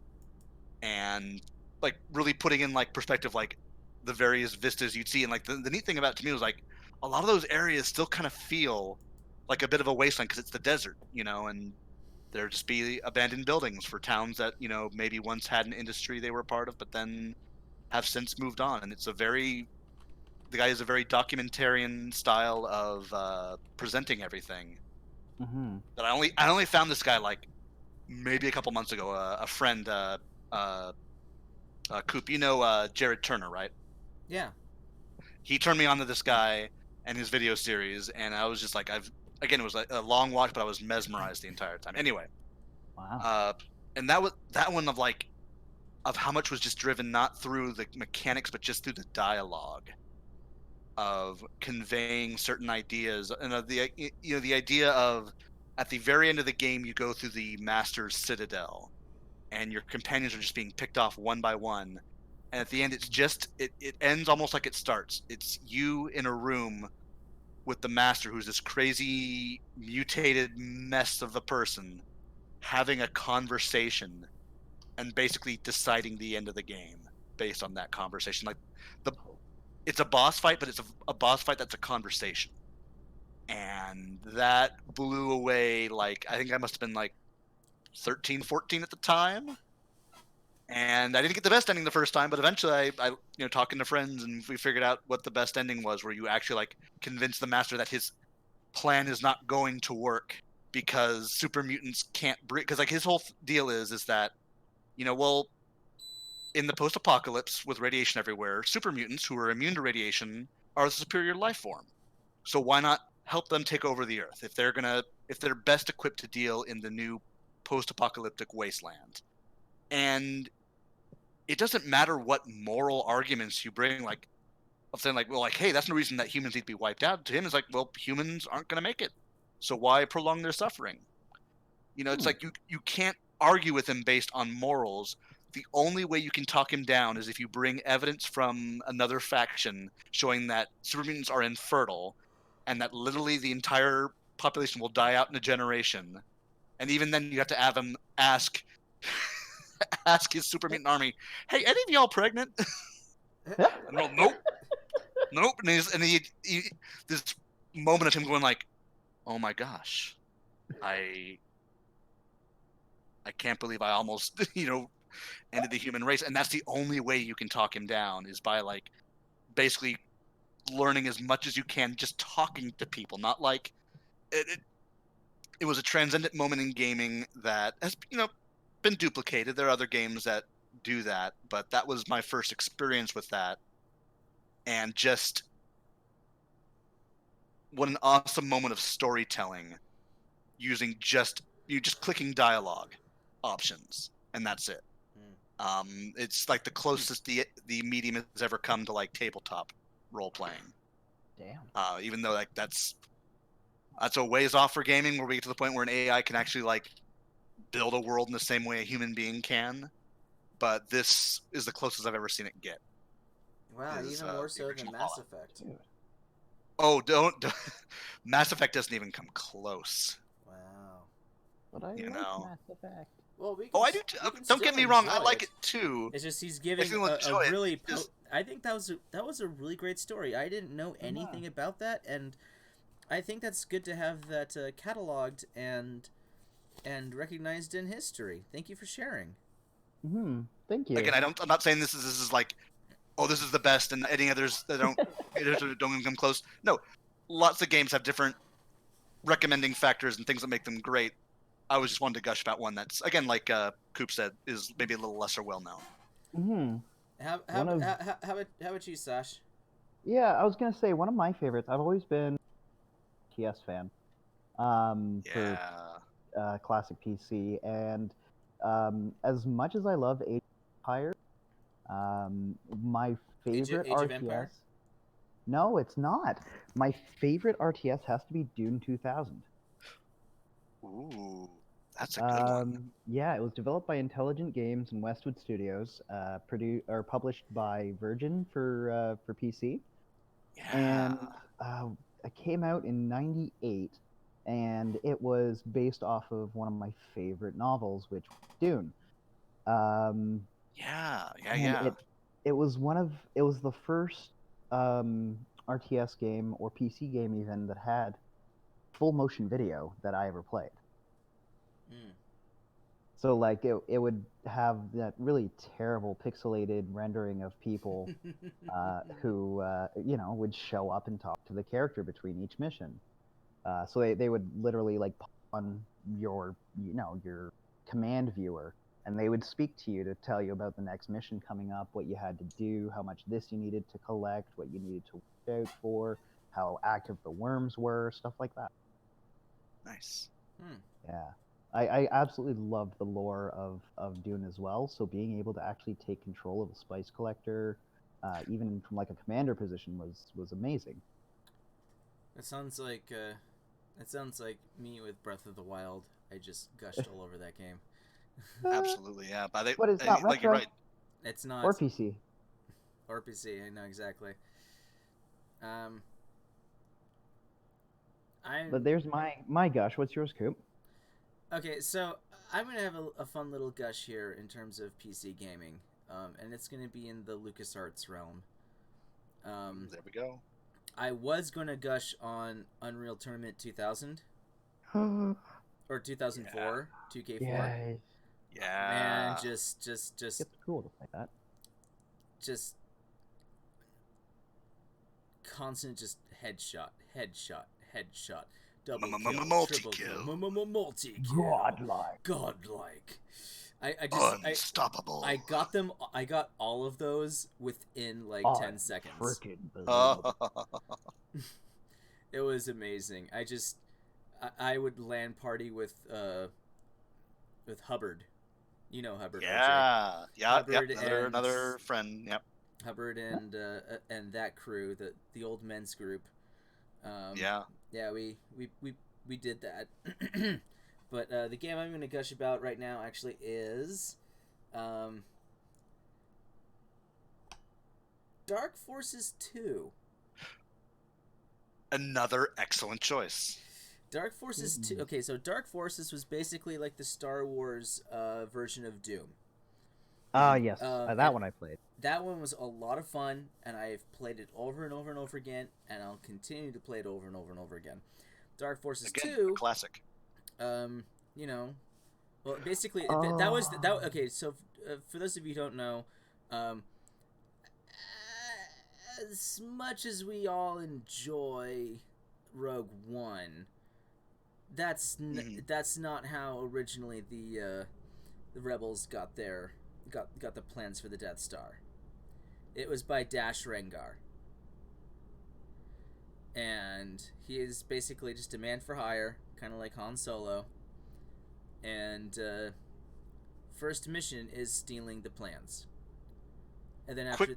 and, like, really putting in, like, perspective, like, the various vistas you'd see. And, like, the neat thing about it to me was, like, a lot of those areas still kind of feel like a bit of a wasteland because it's the desert, and there just be abandoned buildings for towns that, maybe once had an industry they were a part of, but then have since moved on. And the guy has a very documentarian style of presenting everything. Mm-hmm. But I only found this guy, like, maybe a couple months ago. A friend, Coop, Jared Turner, right? Yeah. He turned me on to this guy and his video series, and I was just like, again, it was a long watch, but I was mesmerized the entire time. Anyway, Wow. and that one of how much was just driven not through the mechanics, but just through the dialogue of conveying certain ideas, and of the the idea of at the very end of the game you go through the Master's Citadel, and your companions are just being picked off one by one, and at the end it ends almost like it starts. It's you in a room with the Master, who's this crazy mutated mess of a person, having a conversation and basically deciding the end of the game based on that conversation. Like it's a boss fight, but it's a boss fight that's a conversation, and that blew away. Like I think I must have been like 13, 14 at the time, and I didn't get the best ending the first time, but eventually I talking to friends, and we figured out what the best ending was, where you actually like convince the Master that his plan is not going to work because super mutants can't breathe. Because like his whole deal is that well, in the post-apocalypse with radiation everywhere, super mutants who are immune to radiation are the superior life form. So why not help them take over the Earth if they're best equipped to deal in the new post-apocalyptic wasteland? And it doesn't matter what moral arguments you bring, like of saying like, well, like, hey, that's no reason that humans need to be wiped out. To him, it's like, well, humans aren't going to make it, so why prolong their suffering? It's like you can't argue with him based on morals. The only way you can talk him down is if you bring evidence from another faction showing that super mutants are infertile and that literally the entire population will die out in a generation. And even then, you have to have him ask his super mutant army, "Hey, any of y'all pregnant?" And they're all, nope. And he this moment of him going like, "Oh my gosh, I can't believe I almost ended the human race." And that's the only way you can talk him down, is by like basically learning as much as you can, just talking to people. Not like it was a transcendent moment in gaming that has been duplicated. There are other games that do that, but that was my first experience with that, and just what an awesome moment of storytelling using just clicking dialogue options, and that's it. It's like the closest the medium has ever come to like tabletop role playing. Damn. Even though like that's a ways off for gaming, where we get to the point where an AI can actually like build a world in the same way a human being can. But this is the closest I've ever seen it get. Wow, even more so than original Mass Fallout. Effect. Oh, don't Mass Effect doesn't even come close. Wow. But I like Mass Effect. Well, we can, Oh, I do too. Don't get me wrong, I like it too. It's just he's giving a really. I think that was a really great story. I didn't know anything about that, and I think that's good to have that cataloged and recognized in history. Thank you for sharing. Thank you. Again, I'm not saying this is like, oh, this is the best, and any others that don't even come close. No, lots of games have different recommending factors and things that make them great. I was just wanting to gush about one that's, again, like Coop said, is maybe a little lesser well known. How about you, Sash? Yeah, I was gonna say one of my favorites. I've always been a TS fan. For classic PC, and as much as I love Age of Empires, my favorite Age of RTS. Empire? No, it's not. My favorite RTS has to be Dune 2000. Ooh, that's a good one. Yeah, it was developed by Intelligent Games and Westwood Studios, published by Virgin for PC. Yeah. And it came out in '98, and it was based off of one of my favorite novels, which was Dune. Yeah. It was the first RTS game or PC game even that had full motion video that I ever played. So like it would have that really terrible pixelated rendering of people who would show up and talk to the character between each mission. So they would literally like pop on your your command viewer, and they would speak to you to tell you about the next mission coming up, what you had to do, how much this you needed to collect, what you needed to watch out for, how active the worms were, stuff like that. Nice. Yeah. I absolutely loved the lore of Dune as well. So being able to actually take control of a spice collector, even from like a commander position, was amazing. That sounds like me with Breath of the Wild. I just gushed all over that game. Absolutely, yeah. But But it's not like you're retro. right. It's not Or PC. or PC. I know exactly. But there's my gush. What's yours, Coop? Okay, so I'm gonna have a fun little gush here in terms of PC gaming, and it's gonna be in the LucasArts realm. There we go. I was gonna gush on Unreal Tournament 2000 or 2004, 2K4. Yes. Yeah. Man, just It's cool to play that. just constant just headshot, double kill, triple kill, multi-kill, godlike. Unstoppable. I got all of those within like 10 seconds. Freaking believable. It was amazing. I would LAN party with Hubbard. You know Hubbard. Yeah. Yeah. Hubbard Yep. and- Another friend. Yep. Hubbard and that crew, the old men's group. Yeah. Yeah, we did that. But the game I'm going to gush about right now actually is Dark Forces 2. Another excellent choice. Dark Forces 2. Okay, so Dark Forces was basically like the Star Wars version of Doom. Yes. and- That one I played. That one was a lot of fun, and I've played it over and over and over again, and I'll continue to play it over and over and over again. Dark Forces Again, 2, a classic. you know, well, basically that was okay. So for those of you who don't know, as much as we all enjoy Rogue One, that's not how originally the rebels got the plans for the Death Star. It was by Dash Rengar. And he is basically just a man for hire, kind of like Han Solo. And first mission is stealing the plans. And then after...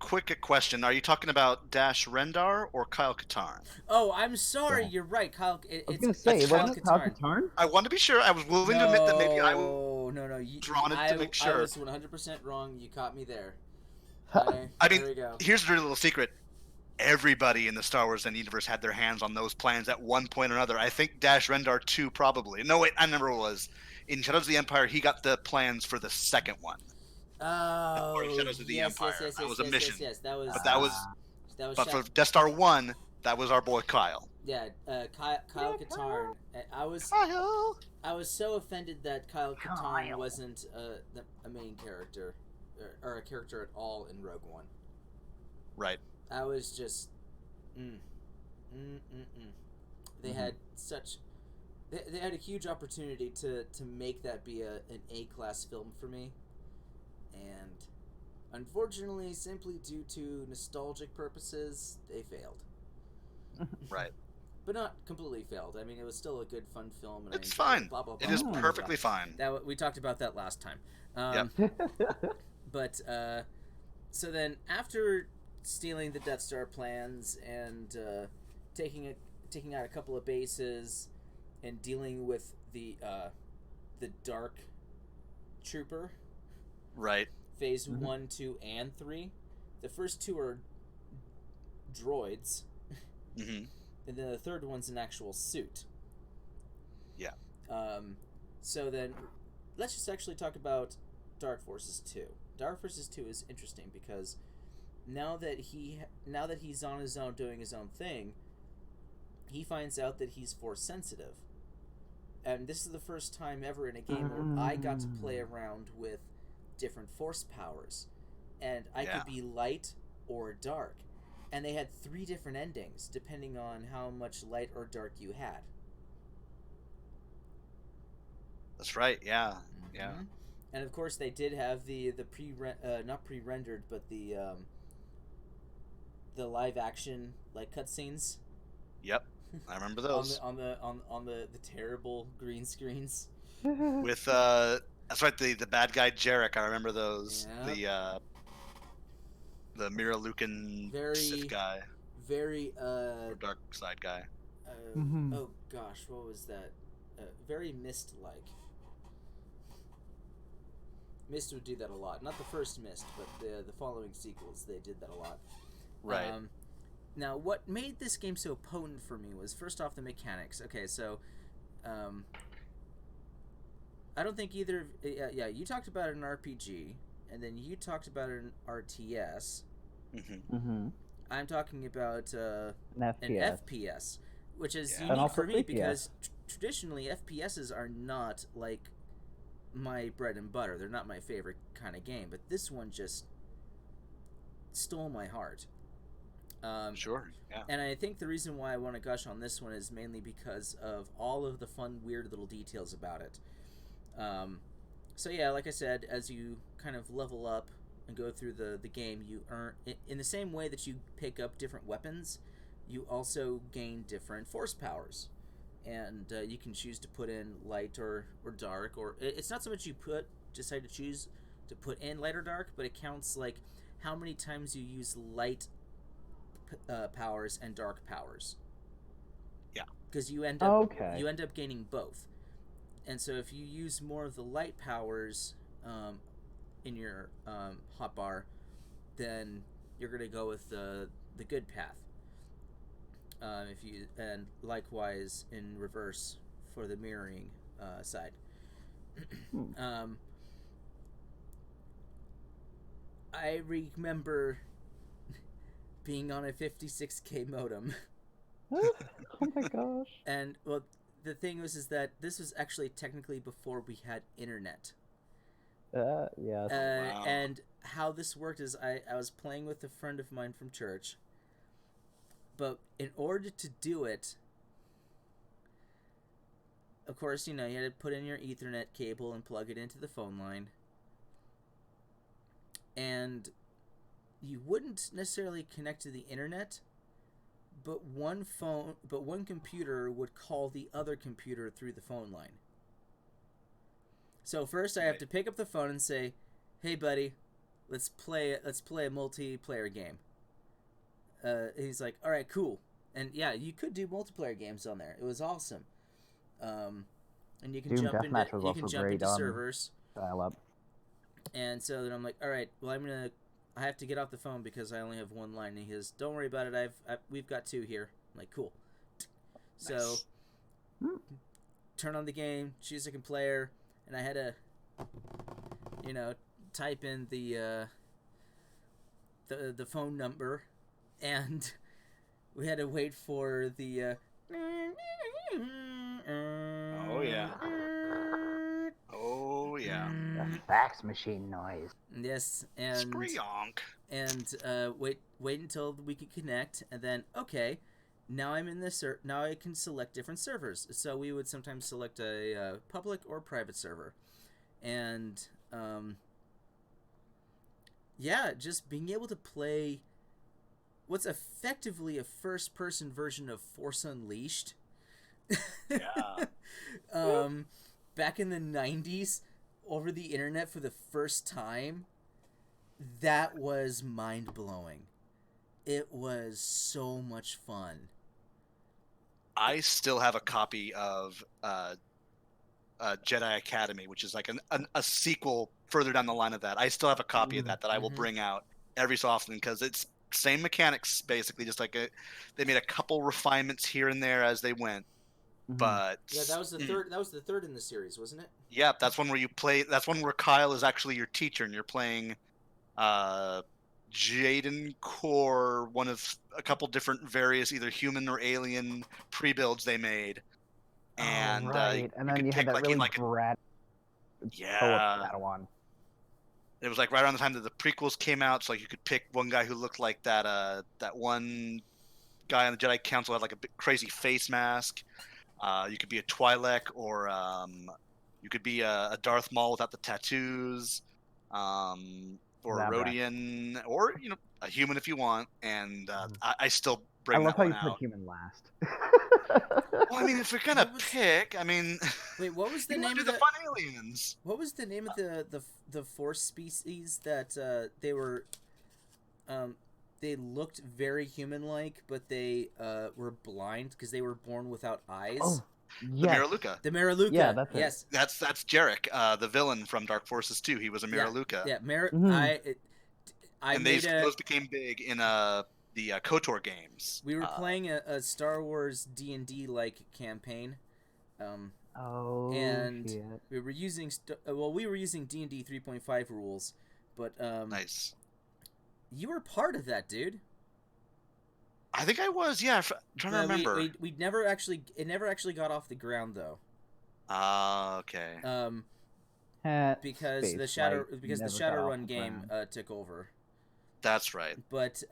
Quick question. Are you talking about Dash Rendar or Kyle Katarn? Oh, I'm sorry. Yeah. You're right, Kyle. I was gonna say, wasn't it Kyle Katarn? I want to be sure. I was willing to admit that maybe I was No. drawn it to make sure. I was 100% wrong. You caught me there. I mean, there we go. here's the little secret. Everybody in the Star Wars universe had their hands on those plans at one point or another. I think Dash Rendar 2 probably. No, wait, I remember what it was. In Shadows of the Empire, he got the plans for the second one. Oh, Shadows of the Empire. That was a mission. Yes, that was. But that was. But Shadow- for Death Star 1, that was our boy Kyle. Yeah, Kyle Katarn. I was so offended that Kyle Katarn wasn't a main character or a character at all in Rogue One. Right. I was just, They had such, they had a huge opportunity to make that be an A-class film for me, and unfortunately, simply due to nostalgic purposes, they failed. Right. But not completely failed. I mean, it was still a good, fun film. And It's I enjoyed fine. it, blah, blah, blah, It is blah, blah, perfectly blah. fine. That we talked about that last time. But so then after stealing the Death Star plans and taking out a couple of bases and dealing with the Dark Trooper, Right. Phase 1, 2, and 3. The first two are droids. Mm-hmm. And then the third one's an actual suit. Yeah. So then, let's just actually talk about Dark Forces 2. Dark Forces 2 is interesting because now that he's on his own doing his own thing, he finds out that he's force sensitive. And this is the first time ever in a game where I got to play around with different force powers. And I could be light or dark. And they had 3 different endings, depending on how much light or dark you had. That's right. Yeah. Yeah. And of course, they did have the not pre-rendered, but the live action like cutscenes. Yep. I remember on those. the terrible green screens. With that's right, the bad guy Jarek. I remember those. Yeah. The Mira Lucan Sith Very, guy very or dark side guy. Mhm. oh gosh, what was that? Very Myst-like. Myst would do that a lot. Not the first Myst, but the following sequels, they did that a lot. Right. Now, what made this game so potent for me was, first off, the mechanics. Okay, so I don't think either. Yeah, you talked about an RPG, and then you talked about an RTS. Mhm. I'm talking about An an FPS. FPS, which is Yeah. And unique also for me 3PS. because traditionally FPSs are not like my bread and butter. They're not my favorite kind of game, but this one just stole my heart. Sure. Yeah. And I think the reason why I want to gush on this one is mainly because of all of the fun, weird little details about it. So yeah, like I said, as you kind of level up and go through the game, you earn, in the same way that you pick up different weapons, you also gain different force powers. And you can choose to put in light or dark, or it's not so much you decide to choose to put in light or dark, but it counts like how many times you use light powers and dark powers. Yeah. Because you end up Okay. gaining both. And so if you use more of the light powers in your hotbar, then you're gonna go with the good path. If you and likewise in reverse for the mirroring side. I remember being on a 56K modem. Oh my gosh. And well, the thing was is that this was actually technically before we had internet. Yes. Wow. And how this worked is I was playing with a friend of mine from church, but in order to do it, of course, you had to put in your Ethernet cable and plug it into the phone line. And you wouldn't necessarily connect to the internet, but one computer would call the other computer through the phone line. So first I have to pick up the phone and say, "Hey buddy, let's play a multiplayer game." He's like, "All right, cool." And yeah, you could do multiplayer games on there. It was awesome. And you can Doom jump Deathmatch was into also great on servers. dial-up. And so then I'm like, "All right, well I have to get off the phone because I only have one line." And he goes, "Don't worry about it. We've got two here." I'm like, "Cool." So turn on the game, choose a player, and I had to, type in the phone number, and we had to wait for the. Oh yeah. Oh yeah. The fax machine noise. Yes, and Spreonk. and wait until we could connect, and then okay, now I'm in this. Now I can select different servers. So we would sometimes select a public or private server, and yeah, just being able to play what's effectively a first-person version of Force Unleashed. Yeah. Back in the 90s, over the internet for the first time, that was mind-blowing. It was so much fun. I still have a copy of Jedi Academy, which is like a sequel further down the line of that. I still have a copy of that I will bring out every so often because it's same mechanics basically, just like they made a couple refinements here and there as they went. But yeah, that was the third. That was the third in the series, wasn't it? Yeah, that's one where you play. That's one where Kyle is actually your teacher, and you're playing Jaden Core, one of a couple different various either human or alien pre-builds they made. And right. And then you had that like, really like brat yeah, Padawan. it was like right around the time that the prequels came out, so like you could pick one guy who looked like that one guy on the Jedi Council had like a big, crazy face mask. You could be a Twi'lek, or you could be a Darth Maul without the tattoos, or a Zabrak. Rodian, or a human if you want. And I still bring love that how one you put out. human last. Well, I mean, if we're gonna What was- pick, I mean, Wait, what was the you want name to do of the the? fun aliens? What was the name of the force species that they were? They looked very human-like, but they were blind because they were born without eyes. Oh, The yes. Miraluka. The Maraluka. Yeah, that's it. yes. That's Jarek, the villain from Dark Forces 2. He was a Miraluka. Yeah, Mhm. I And made those became big in the KOTOR games. We were playing a Star Wars D&D like campaign. Oh, and shit. we were using we were using D&D 3.5 rules, but Nice. you were part of that, dude. I think I was. Yeah, I'm trying to remember. We never actually it never actually got off the ground though. Okay. Because the Shadowrun game took over. That's right. But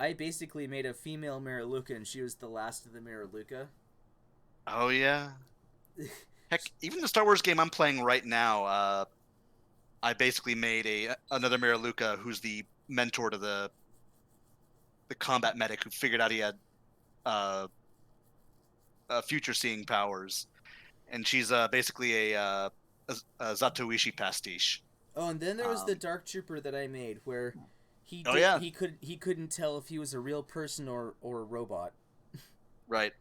I basically made a female Miraluka, and she was the last of the Miraluka. Oh yeah. Heck, even the Star Wars game I'm playing right now, I basically made another Miraluka who's the mentor to the combat medic who figured out he had future seeing powers, and she's basically a Zatoichi pastiche. Oh, and then there was the Dark Trooper that I made, where he yeah. he couldn't tell if he was a real person or a robot. Right.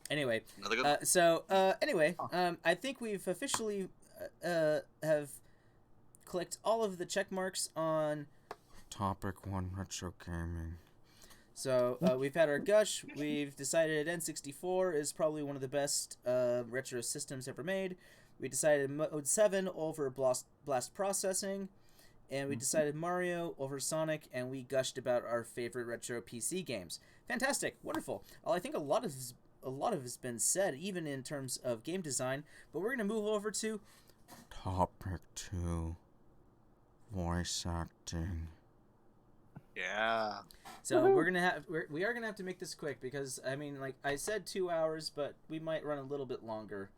Anyway, Another good one. anyway, I think we've officially have clicked all of the check marks on Topic 1 Retro Gaming. So we've had our gush. We've decided N64 is probably one of the best retro systems ever made. We decided Mode 7 over Blast Processing. And we decided Mario over Sonic, and we gushed about our favorite retro PC games. Fantastic. Wonderful. Well, I think a lot of it has been said, even in terms of game design, but we're going to move over to Topic 2, voice acting. Yeah. So we are gonna have to make this quick because I mean, like I said, 2 hours, but we might run a little bit longer.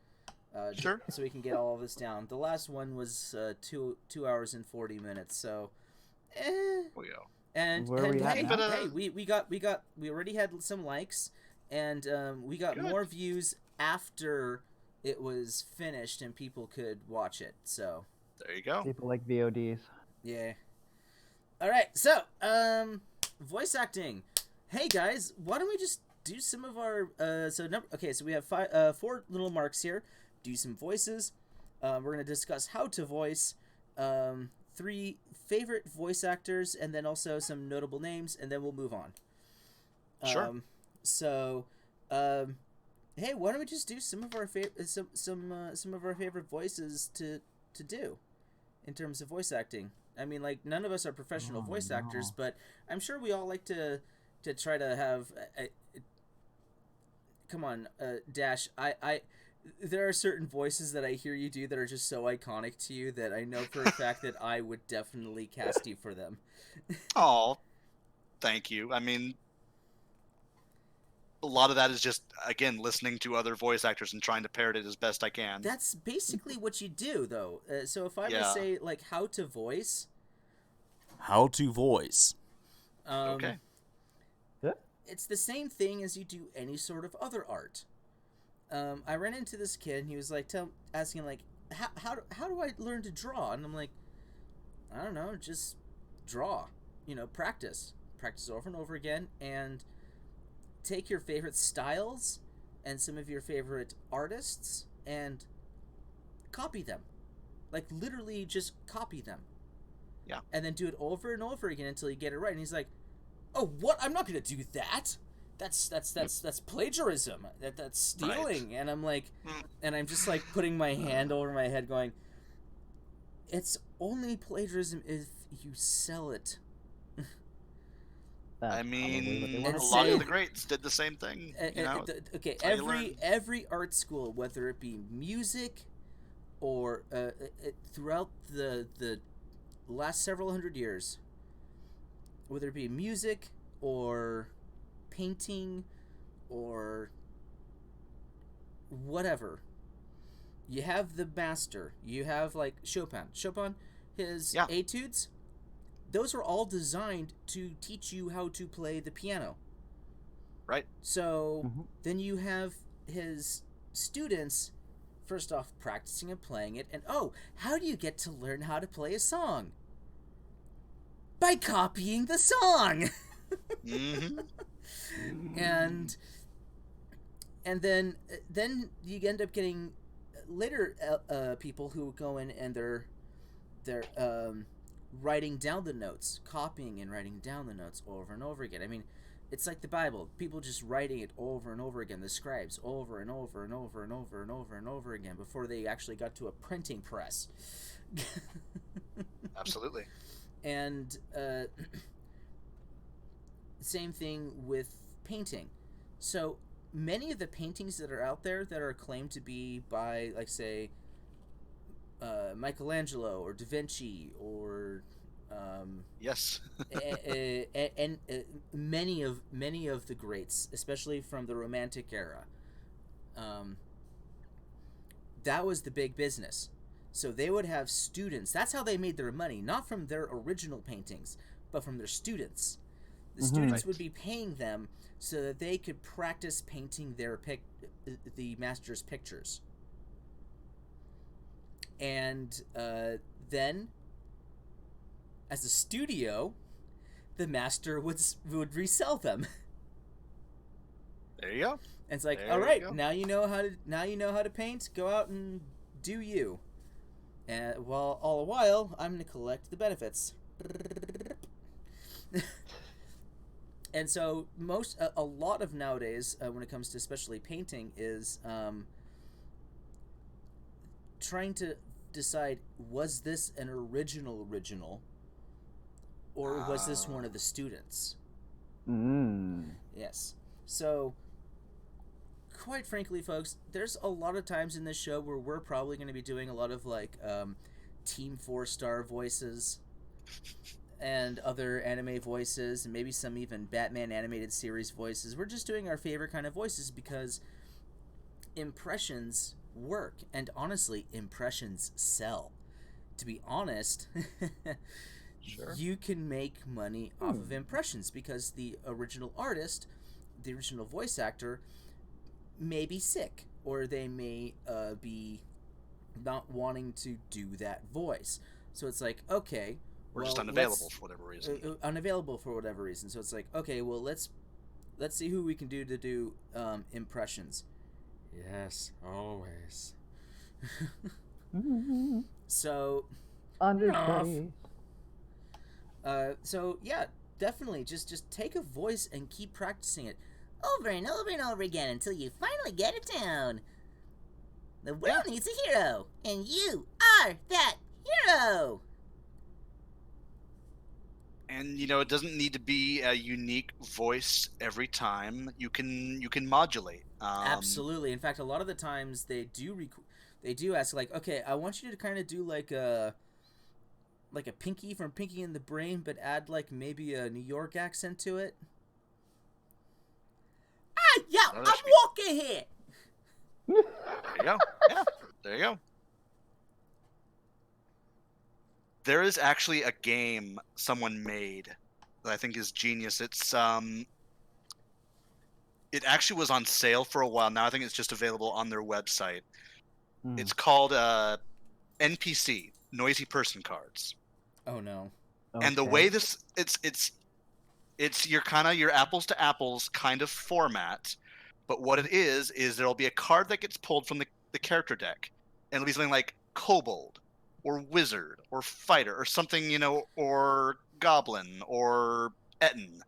Sure. So we can get all of this down. The last one was 2 hours and 40 minutes. So, We go. And Where are we at hey, now? hey, we already had some likes, and we got Good. more views after it was finished and people could watch it. So There you go. People like VODs. yeah. All right, so voice acting. Hey guys, why don't we just do some of our so we have 4 little marks here. Do some voices. We're gonna discuss how to voice. 3 favorite voice actors, and then also some notable names, and then we'll move on. Sure. Hey, why don't we just do some of our some of our favorite voices to do in terms of voice acting? I mean, like, none of us are professional voice actors, but I'm sure we all like to try to have. Come on, Dash. There are certain voices that I hear you do that are just so iconic to you that I know for a fact that I would definitely cast you for them. Oh, thank you. I mean, a lot of that is just, again, listening to other voice actors and trying to parrot it as best I can. That's basically what you do, though. So if I were Yeah. to say, like, how to voice. Okay. It's the same thing as you do any sort of other art. I ran into this kid, and he was like, asking, like, how do I learn to draw? And I'm like, I don't know, just draw. Practice over and over again, and take your favorite styles and some of your favorite artists and copy them. Like, literally just copy them. Yeah. And then do it over and over again until you get it right. And he's like, "Oh, what? I'm not going to do that. That's plagiarism. That's stealing." Right. And I'm like, and I'm just like putting my hand over my head going, "It's only plagiarism if you sell it." I mean, a a lot of the greats did the same thing. Okay, how you learn. every art school, whether it be music or throughout the last several hundred years, whether it be music or painting or whatever, you have the master. You have, like, Chopin, his etudes, those are all designed to teach you how to play the piano. Right. So Mhm. then you have his students first off practicing and playing it, and how do you get to learn how to play a song? By copying the song. Mm-hmm. and then you end up getting later people who go in and they're writing down the notes, copying and writing down the notes over and over again. I mean, it's like the Bible. People just writing it over and over again. The scribes over and over and over and over and over and over again before they actually got to a printing press. Absolutely. And same thing with painting. So many of the paintings that are out there that are claimed to be by, like, say, Michelangelo or Da Vinci or Yes. and many of the greats, especially from the Romantic era, that was the big business. So they would have students. That's how they made their money, not from their original paintings, but from their students. The students Right. would be paying them so that they could practice painting the master's pictures. And then, as a studio, the master would resell them. There you go. And it's like, There all you right, go. now you know how to paint. Go out and do you. And while all the while, I'm gonna collect the benefits. And so a lot of nowadays, when it comes to especially painting, is trying to decide, was this an original, or was this one of the students? Yes. So, quite frankly, folks, there's a lot of times in this show where we're probably going to be doing a lot of like Team 4-star voices and other anime voices, and maybe some even Batman animated series voices. We're just doing our favorite kind of voices because impressions work, and honestly, impressions sell. To be honest, Sure. you can make money off of impressions because the original artist, the original voice actor, may be sick, or they may be not wanting to do that voice. So it's like, okay, We're just well, unavailable for whatever reason. Unavailable for whatever reason. So it's like, okay, well, let's see who we can do to do impressions. Yes, always. So, Understudy. so yeah, definitely just take a voice and keep practicing it Over and over and over again until you finally get it down. The world needs a hero, and you are that hero. And it doesn't need to be a unique voice every time. You can modulate. Absolutely. In fact, a lot of the times they do ask, like, okay, I want you to kind of do like a Pinky from Pinky and the Brain, but add like maybe a New York accent to it. Ah, yo, Another I'm speak- walking here. There you go. Yeah, there you go. There is actually a game someone made that I think is genius. It's it actually was on sale for a while. Now I think it's just available on their website. It's called NPC, Noisy Person Cards. Oh no. And the way it's your kind of your apples to apples kind of format, but what it is there'll be a card that gets pulled from the character deck, and it'll be something like kobold or wizard or fighter or something, or goblin or Etten,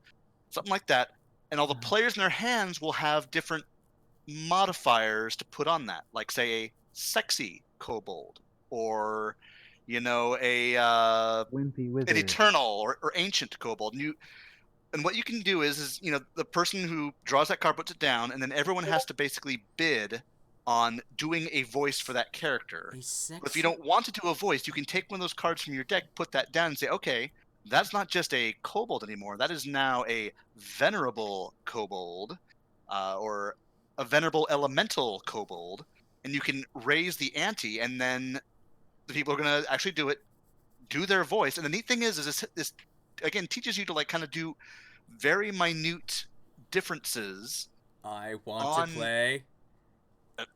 something like that, and all the players in their hands will have different modifiers to put on that, like say a sexy kobold, or a Wimpy wizard. an eternal or ancient kobold. And what you can do is the person who draws that card puts it down, and then everyone has to basically bid on doing a voice for that character. But if you don't want to do a voice, you can take one of those cards from your deck, put that down, and say, okay, that's not just a kobold anymore. That is now a venerable kobold, or a venerable elemental kobold, and you can raise the ante, and then the people are going to actually do their voice. And the neat thing is this again teaches you to like kind of do very minute differences. I want On- to play.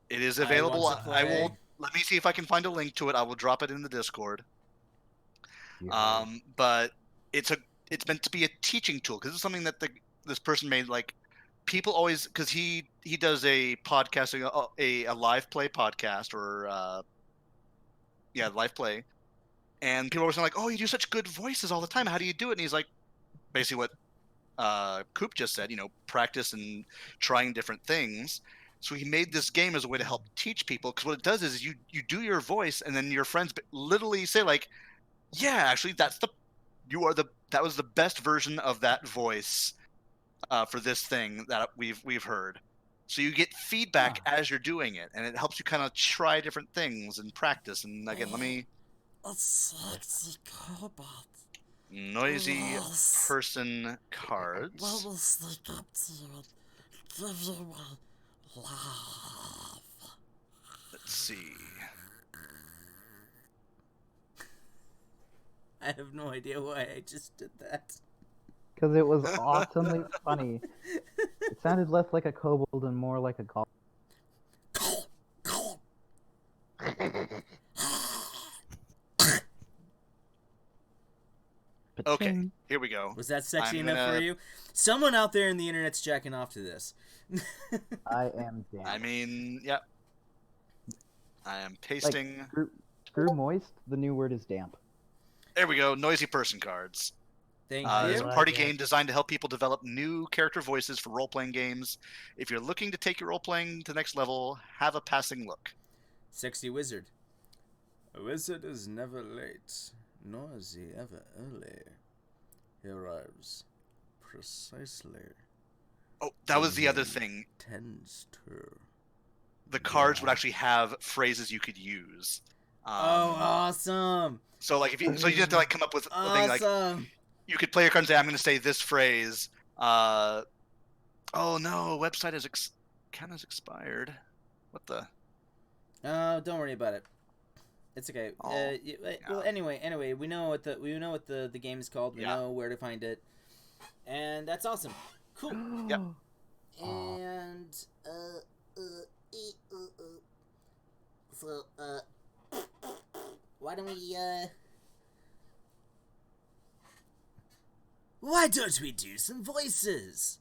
It is I available. want to I will. play. Let me see if I can find a link to it. I will drop it in the Discord. Yeah. But it's meant to be a teaching tool because it's something that this person made. Like people always, because he does a podcast, a live play podcast, or live play, and people are always like, oh, you do such good voices all the time. How do you do it? And he's like, basically what Coop just said, practice and trying different things. So he made this game as a way to help teach people, because what it does is you do your voice, and then your friends literally say like, yeah, actually that was the best version of that voice for this thing that we've heard. So you get feedback as you're doing it, and it helps you kind of try different things and practice. And again, let me A sexy cobalt. noisy Yes. person cards. Let me sneak up to you and give you my love. Let's see. I have no idea why I just did that. Because it was awesomely funny. It sounded less like a kobold and more like a goblin. Okay, here we go. Was that sexy I'm enough for gonna- you? Someone out there in the internet's jacking off to this. I am damn. I mean, yeah. I am pasting. Screw moist, the new word is damp. There we go. Noisy person cards. Thank It's you. a party game designed to help people develop new character voices for role-playing games. If you're looking to take your role-playing to the next level, have a passing look. Sexy wizard. A wizard is never late, nor is he ever early. He arrives precisely. Oh, that was the other thing. Tends to. The cards would actually have phrases you could use. Oh, awesome! So like you have to like come up with a thing like Awesome! you could play your cards and say, I'm going to say this phrase. Oh no, website is kind of expired. What the? Oh, don't worry about it. It's okay. Oh, Well, anyway, we know what the game is called. We know where to find it, and that's awesome. Cool. Yep. And so why don't we do some voices?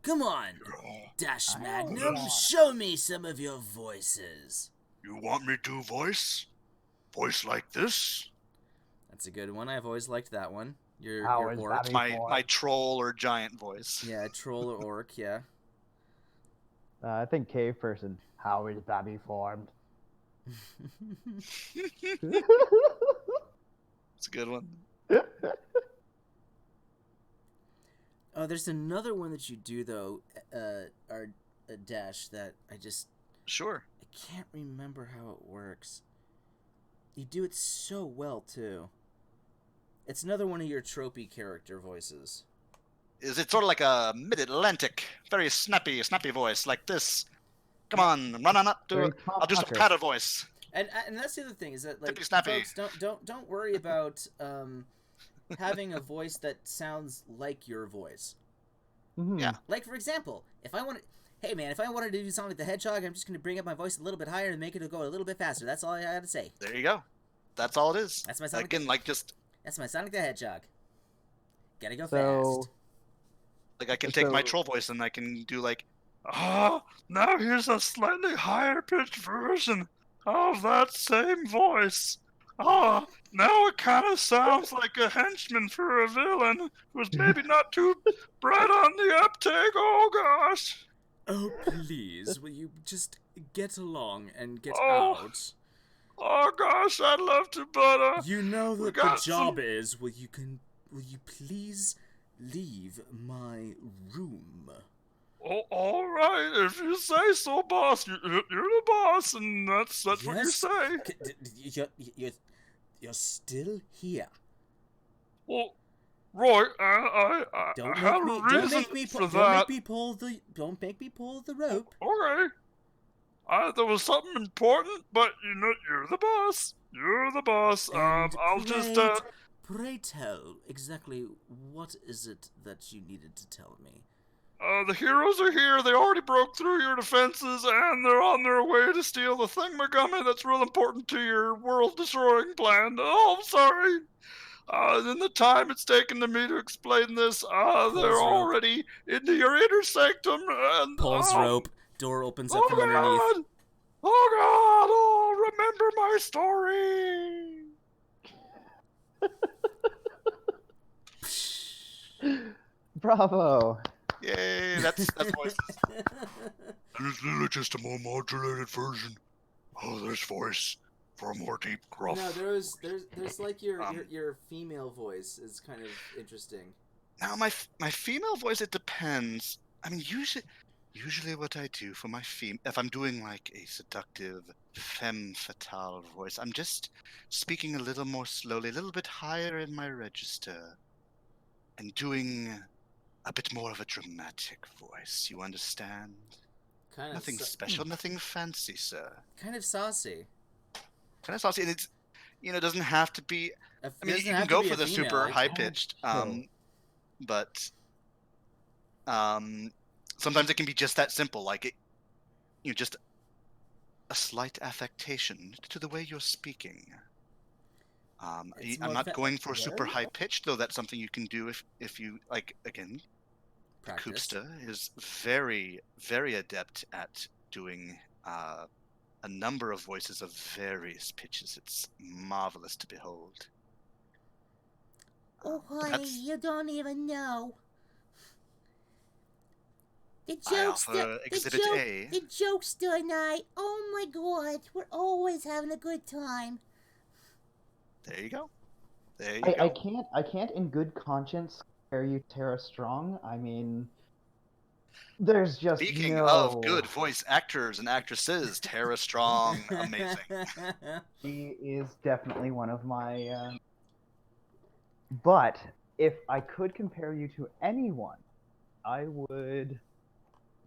Come on, Dash Magnum, show me some of your voices. You want me to voice like this? That's a good one. I've always liked that one. Your How is orc. that My troll or giant voice. Yeah, troll or orc. Yeah. I think cave person. How is Babby formed? It's a good one. Oh, there's another one that you do though, Dash, that I Sure. can't remember how it works. You do it so well too. It's another one of your tropey character voices. Is it sort of like a mid-Atlantic, very snappy voice like this? Come on, run on up to Very it. Tom I'll do some Tucker. patter voice. And that's the other thing is that like Tippy snappy. folks don't worry about having a voice that sounds like your voice. Mhm. Yeah. Like for example, if I wanted to do Sonic the Hedgehog, I'm just going to bring up my voice a little bit higher and make it go a little bit faster. That's all I got to say. There you go. That's all it is. That's my Sonic. Again, like just That's my Sonic the Hedgehog. Gotta go So, fast. like I can take my So- troll voice and I can do like, now here's a slightly higher pitched version of that same voice. Now it kind of sounds like a henchman for a villain who's maybe not too bright on the uptake. Oh gosh. Oh please, will you just get along and get Oh. out? Oh gosh, I'd love to, but You know we that the got job some- is will you please leave my room? oh, all right, if you say so, boss. You're the boss, and that's what you Yes? say. You're still here. Well, Roy, I Don't have make me. a reason Don't make me. for Don't that. make me pull the. Don't make me pull the rope. Okay. There was something important, but you're the boss. You're the boss. And I'll just Pray tell exactly what is it that you needed to tell me. The heroes are here. They already broke through your defenses, and they're on their way to steal the thingamagummy that's real important to your world-destroying plan. Oh, I'm sorry. In the time it's taken to me to explain this, they're rope. already into your inner sanctum, and Pulls rope. Door opens up from underneath. God! Oh God! Oh, remember my story. Bravo. Yay! That's voices. And it's literally just a more modulated version of this voice for a more deep gruff. No, there's like your female voice is kind of interesting. Now my female voice, it depends. I mean, usually what I do for my if I'm doing like a seductive femme fatale voice, I'm just speaking a little more slowly, a little bit higher in my register, and doing a bit more of a dramatic voice. You understand? Kind of Nothing special, nothing fancy, sir. Kind of saucy. Kind of saucy, and it's, it doesn't have to be. I mean, you can have go to be for a the female, super like- high pitched, but sometimes it can be just that simple, like just a slight affectation to the way you're speaking. I'm not going for super high pitched, though. That's something you can do if you like. Again, Practice. Koopsta is very, very adept at doing a number of voices of various pitches. It's marvelous to behold. Oh, honey, That's- you don't even know. The I jokes, offer Exhibit A. the jokester and I. Oh my God, we're always having a good time. There you go. There you I go. can't in good conscience compare you Tara Strong. I mean, there's just Speaking no... of good voice actors and actresses, Tara Strong, amazing. She is definitely one of my... But if I could compare you to anyone, I would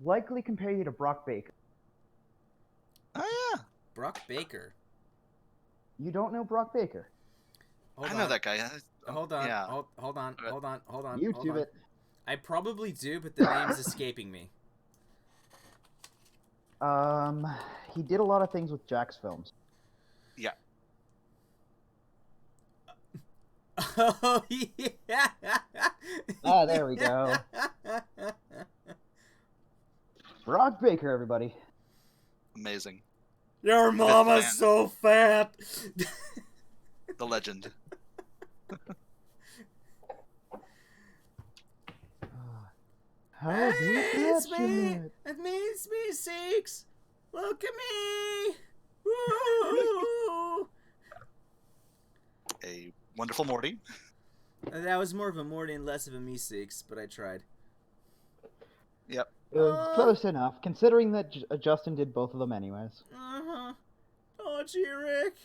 likely compare you to Brock Baker. Oh yeah, Brock Baker. You don't know Brock Baker? Hold I know on. that guy. Hold on. Yeah. Hold on. Hold on. Hold on. YouTube hold on. it. I probably do, but the name's escaping me. He did a lot of things with Jack's films. Yeah. Oh yeah. Ah, there we go. Brock Baker, everybody. Amazing. Your mama's fan. so fat. The legend. How Hey, it's me. it? It's me, Six. Look at me. Woo! A wonderful Morty. That was more of a Morty and less of a me, Six, but I tried. Yep. Close enough, considering that Justin did both of them anyways. Uh-huh. Oh, gee, Rick.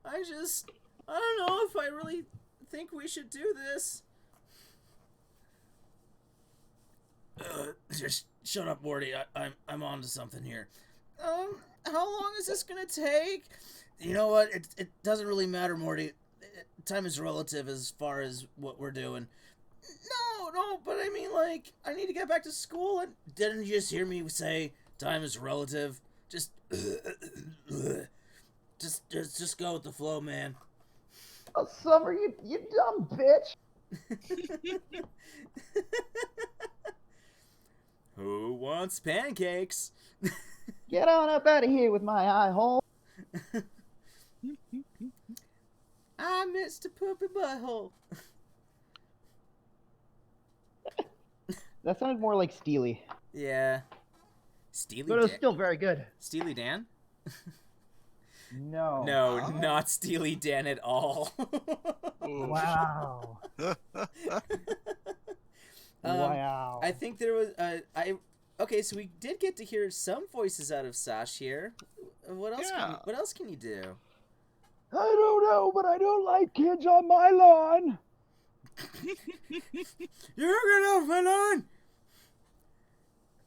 I don't know if I really think we should do this. Just shut up, Morty. I'm on to something here. How long is this gonna take? You know what? It doesn't really matter, Morty. Time is relative as far as what we're doing. No, but I mean, like, I need to get back to school, and didn't you just hear me say time is relative? Just go with the flow, man. Oh, Summer, you dumb bitch! Who wants pancakes? Get on up out of here with my eye hole. I missed a poopy butthole. That sounded more like Steely. Yeah. Steely But it was Dan? still very good. Steely Dan? No. No, not Steely Dan at all. Wow. Wow. I think there was okay, so we did get to hear some voices out of Sash here. What else? Yeah. What else can you do? I don't know, but I don't like kids on my lawn. You're gonna run on.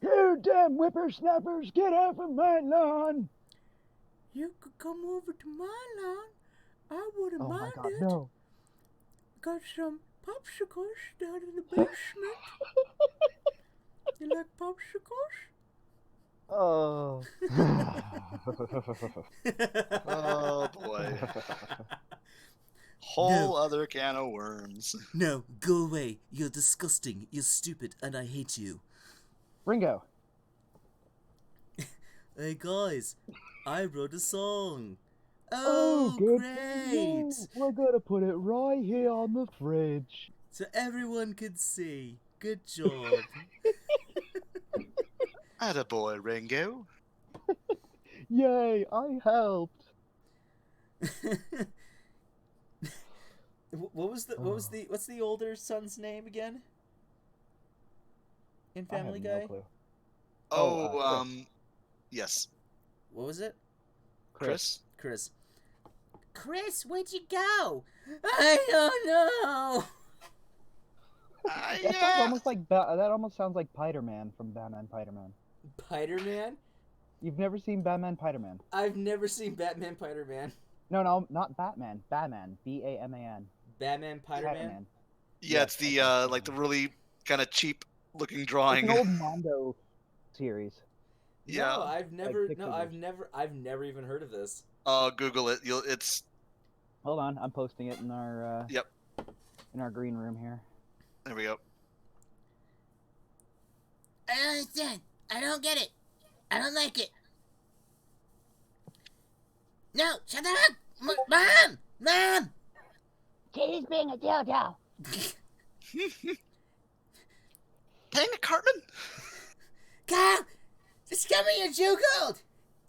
You damn whippersnappers, get off of my lawn. You could come over to my lawn. I wouldn't Oh my mind god, it. no. Got some popsicles down in the basement. You like popsicles? Oh. Oh boy. Whole other can of worms. No, go away. You're disgusting. You're stupid, and I hate you. Ringo. Hey guys, I wrote a song. Oh, Oh, good. great! We're gonna put it right here on the fridge. So everyone could see. Good job. Attaboy, Ringo. Yay! I helped. What's the older son's name again? In I have Family no Guy? clue. Oh, yes. What was it? Chris? Chris. Chris, where'd you go? I don't know. That Yeah. sounds almost like that almost sounds like Spider-Man from Batman Spider-Man. Spider-Man? You've never seen Batman Spider-Man? I've never seen Batman Spider-Man. No, not Batman. Batman. B-A-M-A-N. Batman Spider-Man? Yeah, it's the like the really kind of cheap looking drawing. It's an old Mondo series. Yeah. No, I've never. picture No, this. I've never even heard of this. Google it. It's Hold on, I'm posting it in our Yep. in our green room here. There we go. I don't understand. I don't get it. I don't like it. No, shut the fuck. Mom! Mom! Katie's being a dildo. Dang it, Cartman! Kyle! Just tell me you're juggled!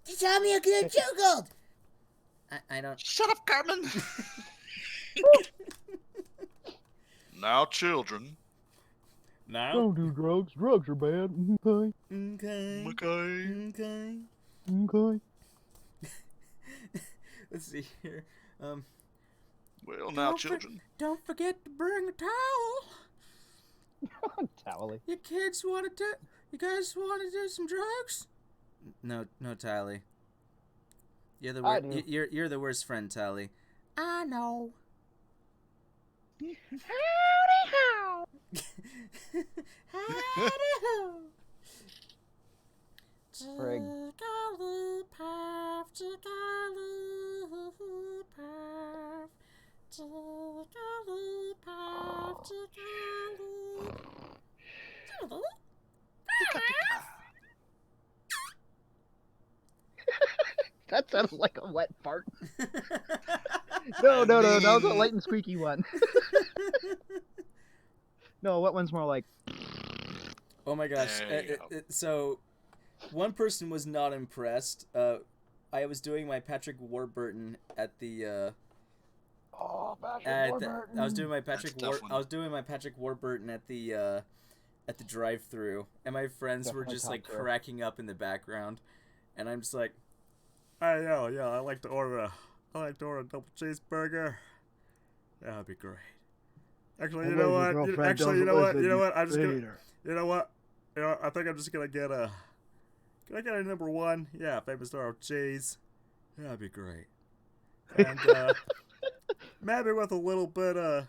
Just tell me you're good juggled! I don't... Shut up, Cartman! Now, children. Now? Don't do drugs. Drugs are bad. Okay. Okay. Okay. Okay. Okay. Let's see here. Well, now, children. Don't forget to bring a towel. Towel. You kids want to You guys want to do some drugs? No, Tally. You're the I do. you're the worst friend, Tally. I know. Frig. That sounded like a wet fart. No, that was a light and squeaky one. No, wet one's more like. Oh my gosh. There you go. So, one person was not impressed. I was doing my Patrick Warburton at the. Oh, I was doing my That's a tough one. I was doing my Patrick Warburton at the drive-through, and my friends were Definitely just top like tier. cracking up in the background, and I'm just like, I know, yeah, I like to order a double cheeseburger. That'd be great. Actually, you know what? I'm just gonna. You know what? I think I'm just gonna get a. Can I get a number one? Yeah, famous star of cheese. That'd be great. And maybe with a little bit oh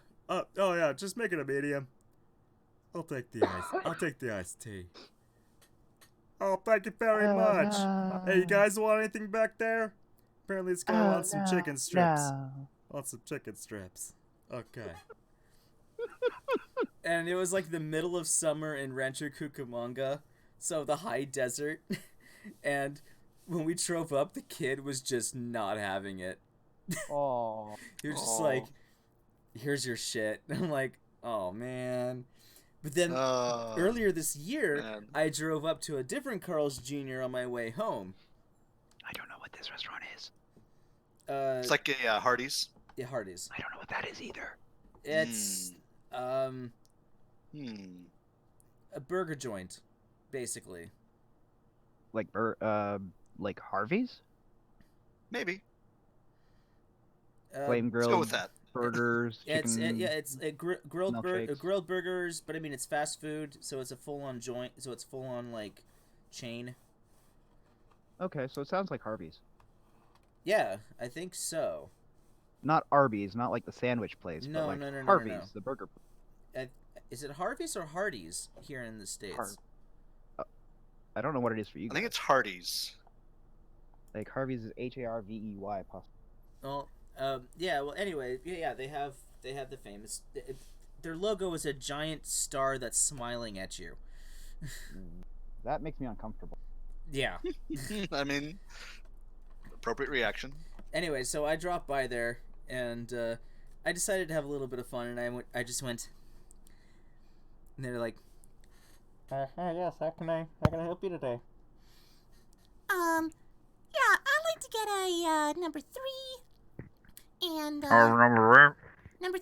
yeah, just make it a medium. I'll take the iced tea. Oh, thank you very much. No. Hey, you guys want anything back there? Apparently it's gonna want some chicken strips. Want some chicken strips. Okay. And it was like the middle of summer in Rancho Cucamonga, so the high desert. And when we drove up, the kid was just not having it. Oh. He was just like, here's your shit. And I'm like, oh man. But then earlier this year, man. I drove up to a different Carl's Jr. on my way home. I don't know what this restaurant is. It's like a Hardee's. Yeah, Hardee's. I don't know what that is either. It's Hmm. a burger joint, basically. Like like Harvey's? Maybe. Flame Let's grilled go with that. burgers, chicken. It's grilled milkshakes. grilled burgers, but I mean it's fast food, so it's a full on joint, so it's full on like chain. Okay, so it sounds like Harvey's. Yeah, I think so. Not Arby's, not like the sandwich place, No, but like no. Harvey's, the burger. Is it Harvey's or Hardee's here in the States? I don't know what it is for you I think guys. it's Hardee's. Like Harvey's is Harvey. Well, yeah. Well, anyway, yeah. They have the famous. Their logo is a giant star that's smiling at you. That makes me uncomfortable. Yeah. I mean, appropriate reaction. Anyway, so I dropped by there, and I decided to have a little bit of fun, and I just went, and they're like, Yes, how can I help you today? Yeah, I'd like to get a number 3 and number 3. Number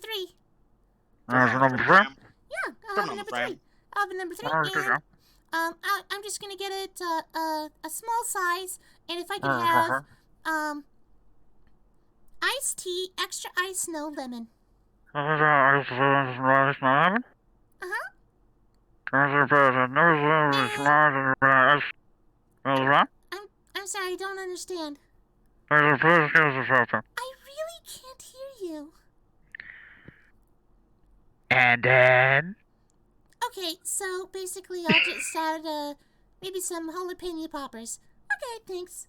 Yeah, I'll have a number number three. 3. I'll have a number 3 and I'm just gonna get it a small size, and if I can have iced tea, extra ice, no lemon. I'm sorry, I don't understand. I really can't hear you. And then... Okay, so basically I'll just add maybe some jalapeno poppers. Okay, thanks.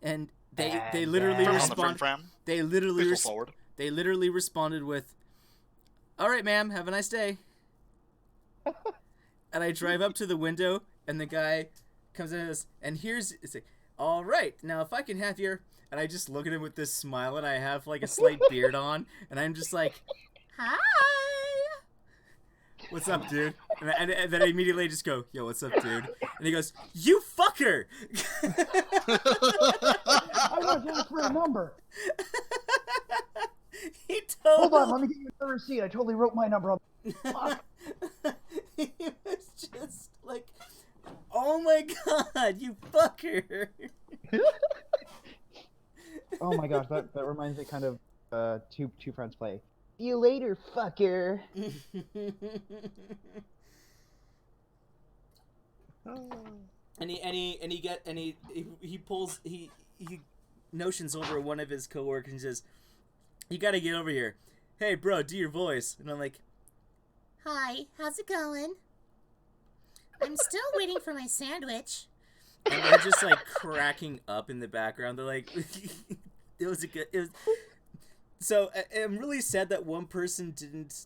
and they literally On the respond. fram. They literally Please go forward. they literally responded with, "All right, ma'am, have a nice day." And I drive up to the window, and the guy comes in and here's it's like, "All right, now if I can have your," and I just look at him with this smile, and I have like a slight beard on, and I'm just like, Hi. "What's up, dude?" And then I immediately just go, "Yo, what's up, dude?" And he goes, "You fucker!" I was looking for a number. He totally. Hold on, let me get you a receipt. I totally wrote my number on. Fuck. He was just like, "Oh my god, you fucker!" Oh my gosh, that reminds me kind of two friends play. See you later, fucker. And he pulls he notions over one of his coworkers and says, "You gotta get over here. Hey, bro, do your voice." And I'm like, Hi, how's it going? I'm still waiting for my sandwich. and they're just like cracking up in the background. They're like, it was. So I'm really sad that one person didn't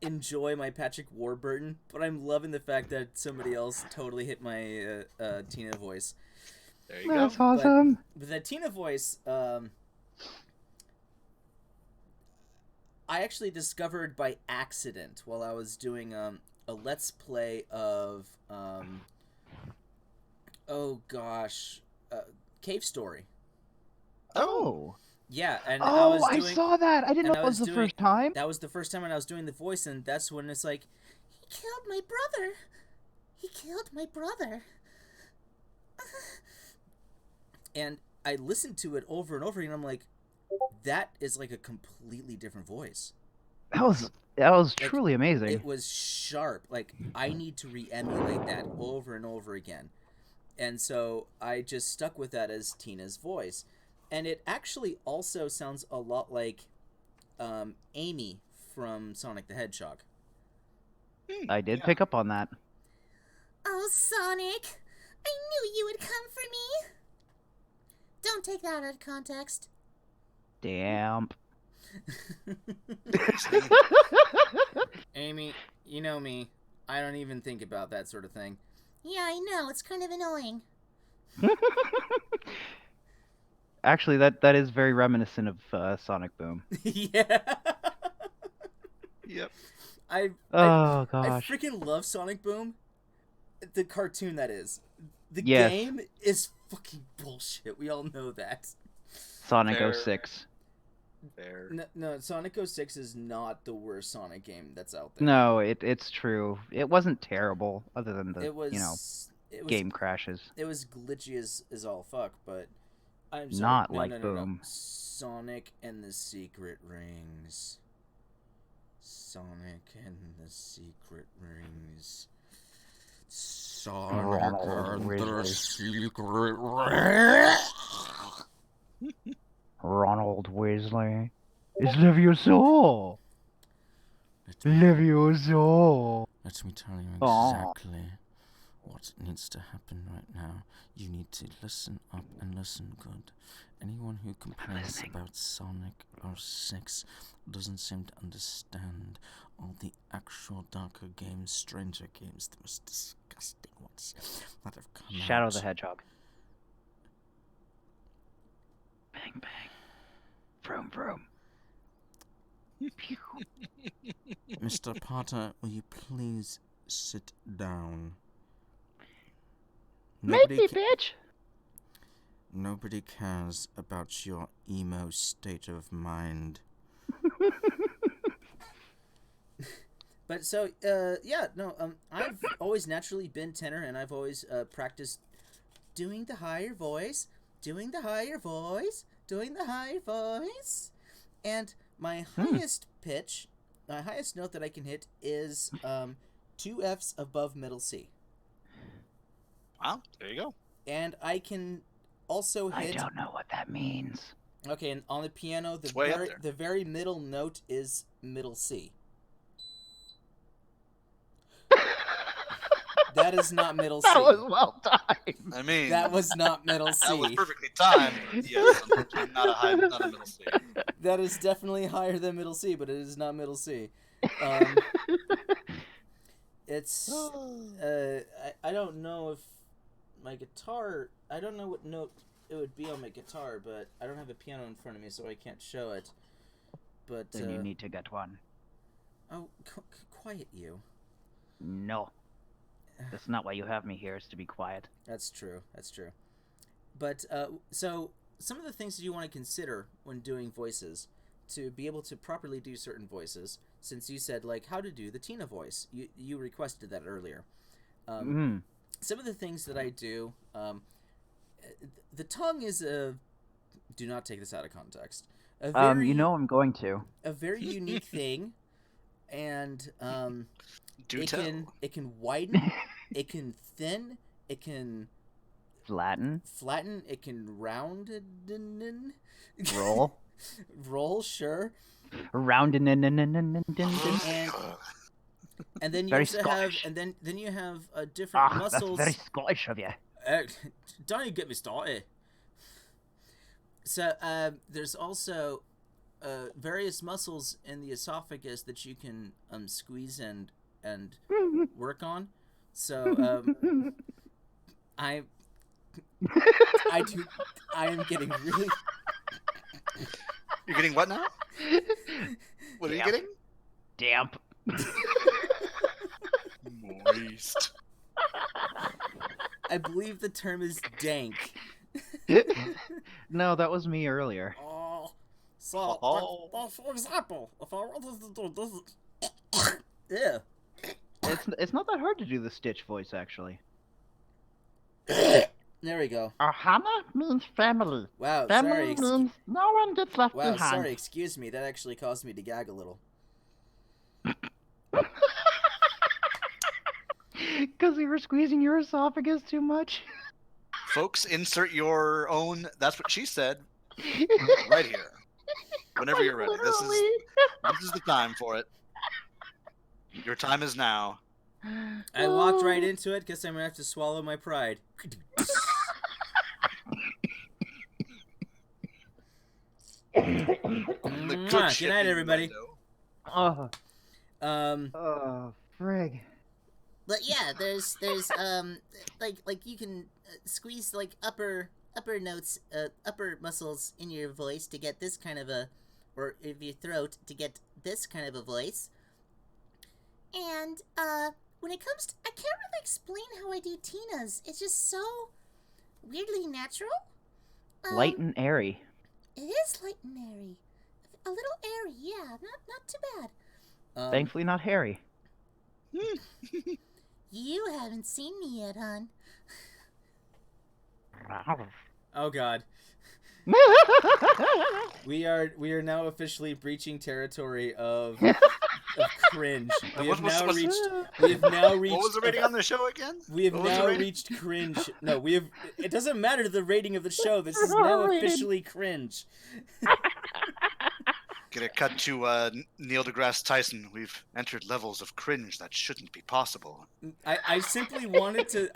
enjoy my Patrick Warburton, but I'm loving the fact that somebody else totally hit my Tina voice. There you That's go. awesome. But the Tina voice, I actually discovered by accident while I was doing a Let's Play of Cave Story. Oh. Yeah, and Oh, I saw that. I didn't know and I that was was the doing- first time. that was the first time when I was doing the voice, and that's when it's like, He killed my brother. He killed my brother. and I listened to it over and over again. And I'm like, that is like a completely different voice. That was Like, truly amazing. It was sharp. Like, I need to re-emulate that over and over again. And so I just stuck with that as Tina's voice. And it actually also sounds a lot like Amy from Sonic the Hedgehog. I did pick up on that. Oh, Sonic. I knew you would come for me. Don't take that out of context. Damn. Amy, you know me. I don't even think about that sort of thing. Yeah, I know. It's kind of annoying. Actually, that is very reminiscent of Sonic Boom. Yeah. Yep. I Oh gosh. freaking love Sonic Boom. The cartoon, that is. The Yes. game is fucking bullshit. We all know that. Sonic Fair. 06. There. No, Sonic 06 is not the worst Sonic game that's out there. No, it's true. It wasn't terrible, other than the It was, it was game crashes. It was glitchy as all fuck, but I'm sorry. Not No, like no. Boom. Sonic and the Secret Rings. Sonic and the Secret Rings. Sonic and the Secret Rings. Ronald Weasley. It's Leviosa. Leviosa. Let me tell you Aw. exactly what needs to happen right now. You need to listen up and listen good. Anyone who complains about Sonic 06 doesn't seem to understand all the actual darker games, stranger games, the most disgusting ones that have come out. Shadow the Hedgehog. Bang, bang. Vroom, vroom. Pew. Mr. Potter, will you please sit down? Maybe, bitch! Nobody cares about your emo state of mind. But so, I've always naturally been tenor, and I've always practiced doing the higher voice, doing the higher voice, doing the higher voice. And my highest pitch, my highest note that I can hit is 2 Fs above middle C. Wow, there you go. And I can also hit... I don't know what that means. Okay, and on the piano, the very middle note is middle C. That is not middle C. That was well timed. I mean, that was not middle C. That was perfectly timed. Yes, unfortunately, not a middle C. That is definitely higher than middle C, but it is not middle C. It's I don't know if my guitar. I don't know what note it would be on my guitar, but I don't have a piano in front of me, so I can't show it. But then you need to get one. Oh, quiet you. No. That's not why you have me here, is to be quiet. That's true. That's true. But, so, some of the things that you want to consider when doing voices, to be able to properly do certain voices, since you said, like, how to do the Tina voice. You requested that earlier. Some of the things that I do, the tongue is a... Do not take this out of context. You know I'm going to. A very unique thing, and, it can widen, it can thin, it can flatten, it can round, roll, sure, round, and then you very also Scottish. have, and then you have different muscles. That's very Scottish of you. Don't even get me started. So there's also various muscles in the esophagus that you can squeeze and work on. So I am getting really... You're getting what now? What are you getting? Damp. Moist. I believe the term is dank. No, that was me earlier. For example, if I wanted to do this... Yeah. It's not that hard to do the Stitch voice, actually. There we go. Ohana means family. Wow, Family means no one gets left behind. Wow, sorry, excuse me. That actually caused me to gag a little. Because you were squeezing your esophagus too much? Folks, insert your own, that's what she said, right here. Whenever you're ready. This is the time for it. Your time is now. I walked right into it. Guess I'm going to have to swallow my pride. Good night, everybody. Oh, frig. But yeah, there's like you can squeeze like upper notes, upper muscles in your voice to get this kind of a, or in your throat to get this kind of a voice. And when it comes to, I can't really explain how I do Tina's. It's just so weirdly natural. Light and airy. It is light and airy. A little airy, yeah. Not too bad. Thankfully not hairy. You haven't seen me yet, hon. Oh God. We are now officially breaching territory of cringe. We have now reached. What was the rating on the show again? We have now reached cringe. No, we have. It doesn't matter the rating of the show. This is now officially cringe. Gonna cut to Neil deGrasse Tyson. We've entered levels of cringe that shouldn't be possible. I simply wanted to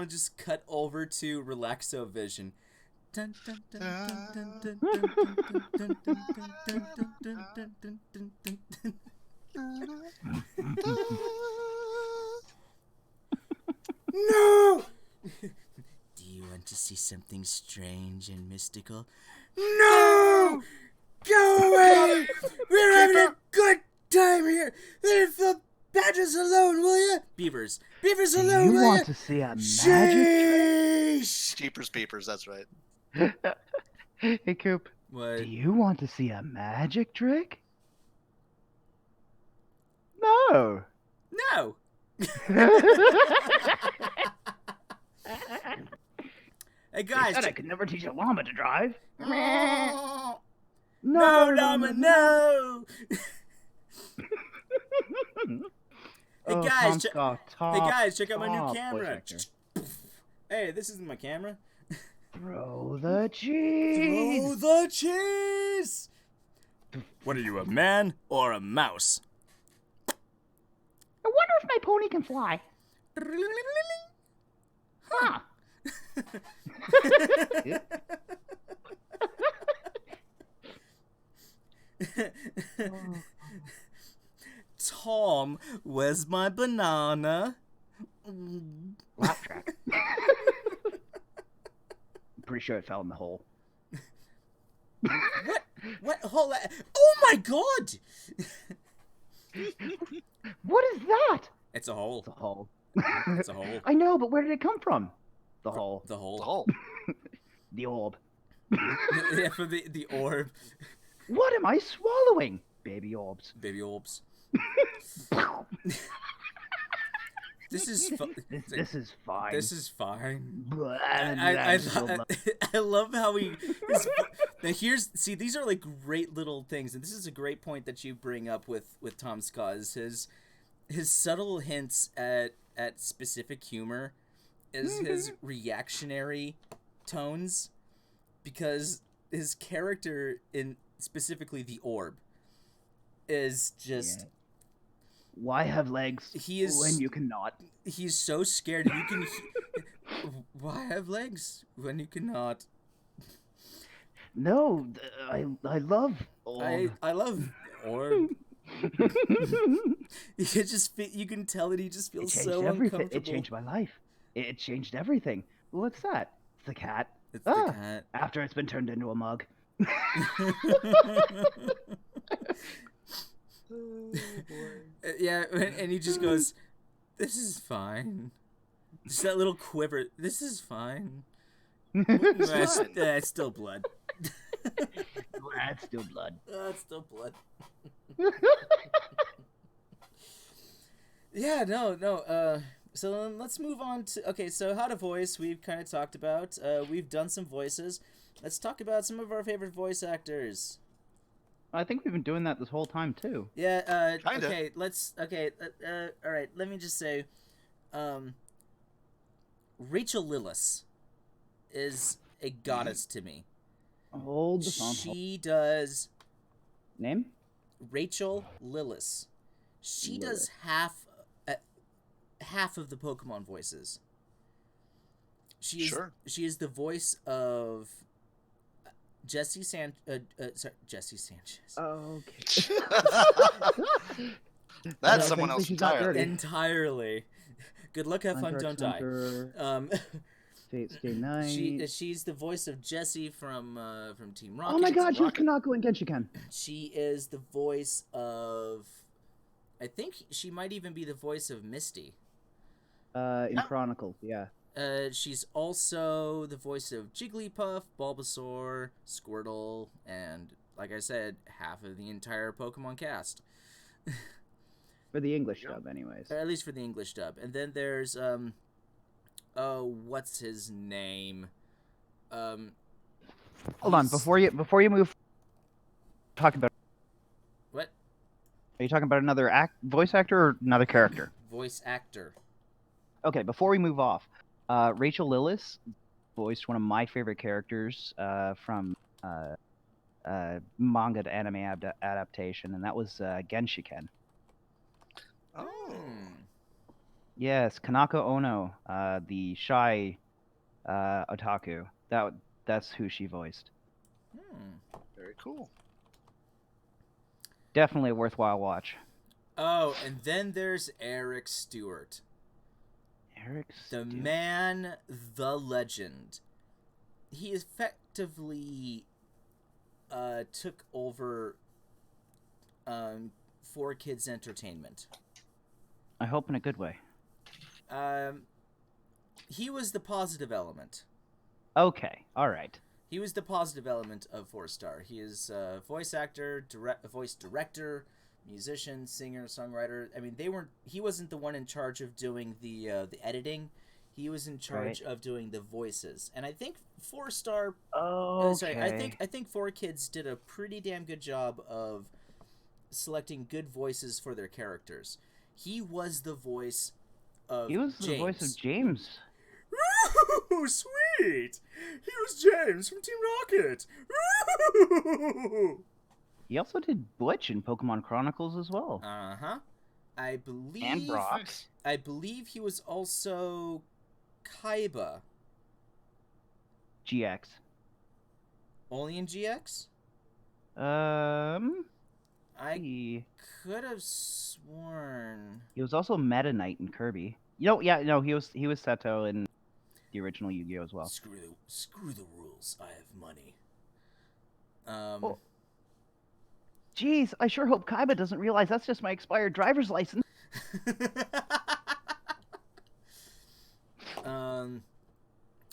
just cut over to Relaxo Vision. Dun, dun, dun, dun, dun, dun, dun, dun, dun, dun, dun, dun, dun, dun, dun, dun, dun. No! Do you want to see something strange and mystical? No! Go away! We're having a good time here! Leave the badgers alone, will you? Beavers. Beavers alone, You will want ya? to see a magic Sheesh! Jeepers Beepers, that's right. trick? Hey, Coop. What? Do you want to see a magic trick? No. No! Hey guys, I could never teach a llama to drive. no, llama, llama, no! Hey Oh, guys, Tom's got hey guys, check out my new top camera. voice Hey, this isn't my camera. Throw the cheese. Throw the cheese! What are you, a man or a mouse? I wonder if my pony can fly. Huh. Tom, where's my banana? Laugh track. I'm pretty sure it fell in the hole. What hole? Oh my god! What is that? It's a hole. It's a hole. It's a hole. I know, but where did it come from? The hole. The hole. The hole. The orb. Yeah, for the orb. What am I swallowing? Baby orbs. Baby orbs. This is This is fine. This is fine. I I love how he. Now see, these are like great little things, and this is a great point that you bring up with Tom Scott. Is his subtle hints at specific humor, is his reactionary tones, because his character in specifically the orb is just. Yeah. Why have legs He is when you cannot? He's so scared. You can. Why have legs when you cannot? No, I love orb. I love orb. You can tell that he just feels so uncomfortable. It changed my life. It changed everything. What's that? It's the cat. It's the cat. After it's been turned into a mug. Yeah, and he just goes, "This is fine." Just that little quiver. This is fine. It's still blood. That's still blood. It's still blood. Yeah, no. So then let's move on to... Okay, so how to voice, we've kind of talked about. We've done some voices. Let's talk about some of our favorite voice actors. I think we've been doing that this whole time, too. Yeah, Kinda. okay, let's... Okay, alright, let me just say... Rachel Lillis is a goddess to me. Hold the phone. She does... Name? Rachel Lillis. She does half of the Pokemon voices. She is the voice of Jesse Jesse Sanchez. Okay. That's someone else she's not entirely. dirty. Entirely. Good luck, have fun, don't die. Stay nice. She's the voice of Jessie from Team Rocket. Oh my god, she was Kanako and Genshiken. She is the voice of... I think she might even be the voice of Misty. In Chronicles, yeah. She's also the voice of Jigglypuff, Bulbasaur, Squirtle, and, like I said, half of the entire Pokemon cast. For the English dub, anyways. At least for the English dub. And then there's, what's his name? Hold on, before you move, talk about... What? Are you talking about another voice actor or another character? Voice actor. Okay, before we move off, Rachel Lillis voiced one of my favorite characters from manga to anime adaptation, and that was Genshiken. Oh. Yes, Kanako Ono, the shy otaku. That's who she voiced. Very cool. Definitely a worthwhile watch. Oh, and then there's Eric Stewart. Eric The Stewart. man, the legend. He effectively took over 4Kids Entertainment. I hope in a good way. He was the positive element. Okay, all right. He was the positive element of 4-Star. He is a voice actor, voice director, musician, singer, songwriter. I mean, he wasn't the one in charge of doing the editing. He was in charge of doing the voices. And I think 4-Star Okay. I think 4Kids did a pretty damn good job of selecting good voices for their characters. He was the voice of James. The voice of James. Ooh, sweet! He was James from Team Rocket! Ooh! He also did Butch in Pokemon Chronicles as well. Uh-huh. I believe... And Brock. Nice. I believe he was also Kaiba. GX. Only in GX? I He could have sworn... was also Meta Knight in Kirby. He was Seto in the original Yu-Gi-Oh as well. Screw the rules. I have money. Oh. Jeez, I sure hope Kaiba doesn't realize that's just my expired driver's license.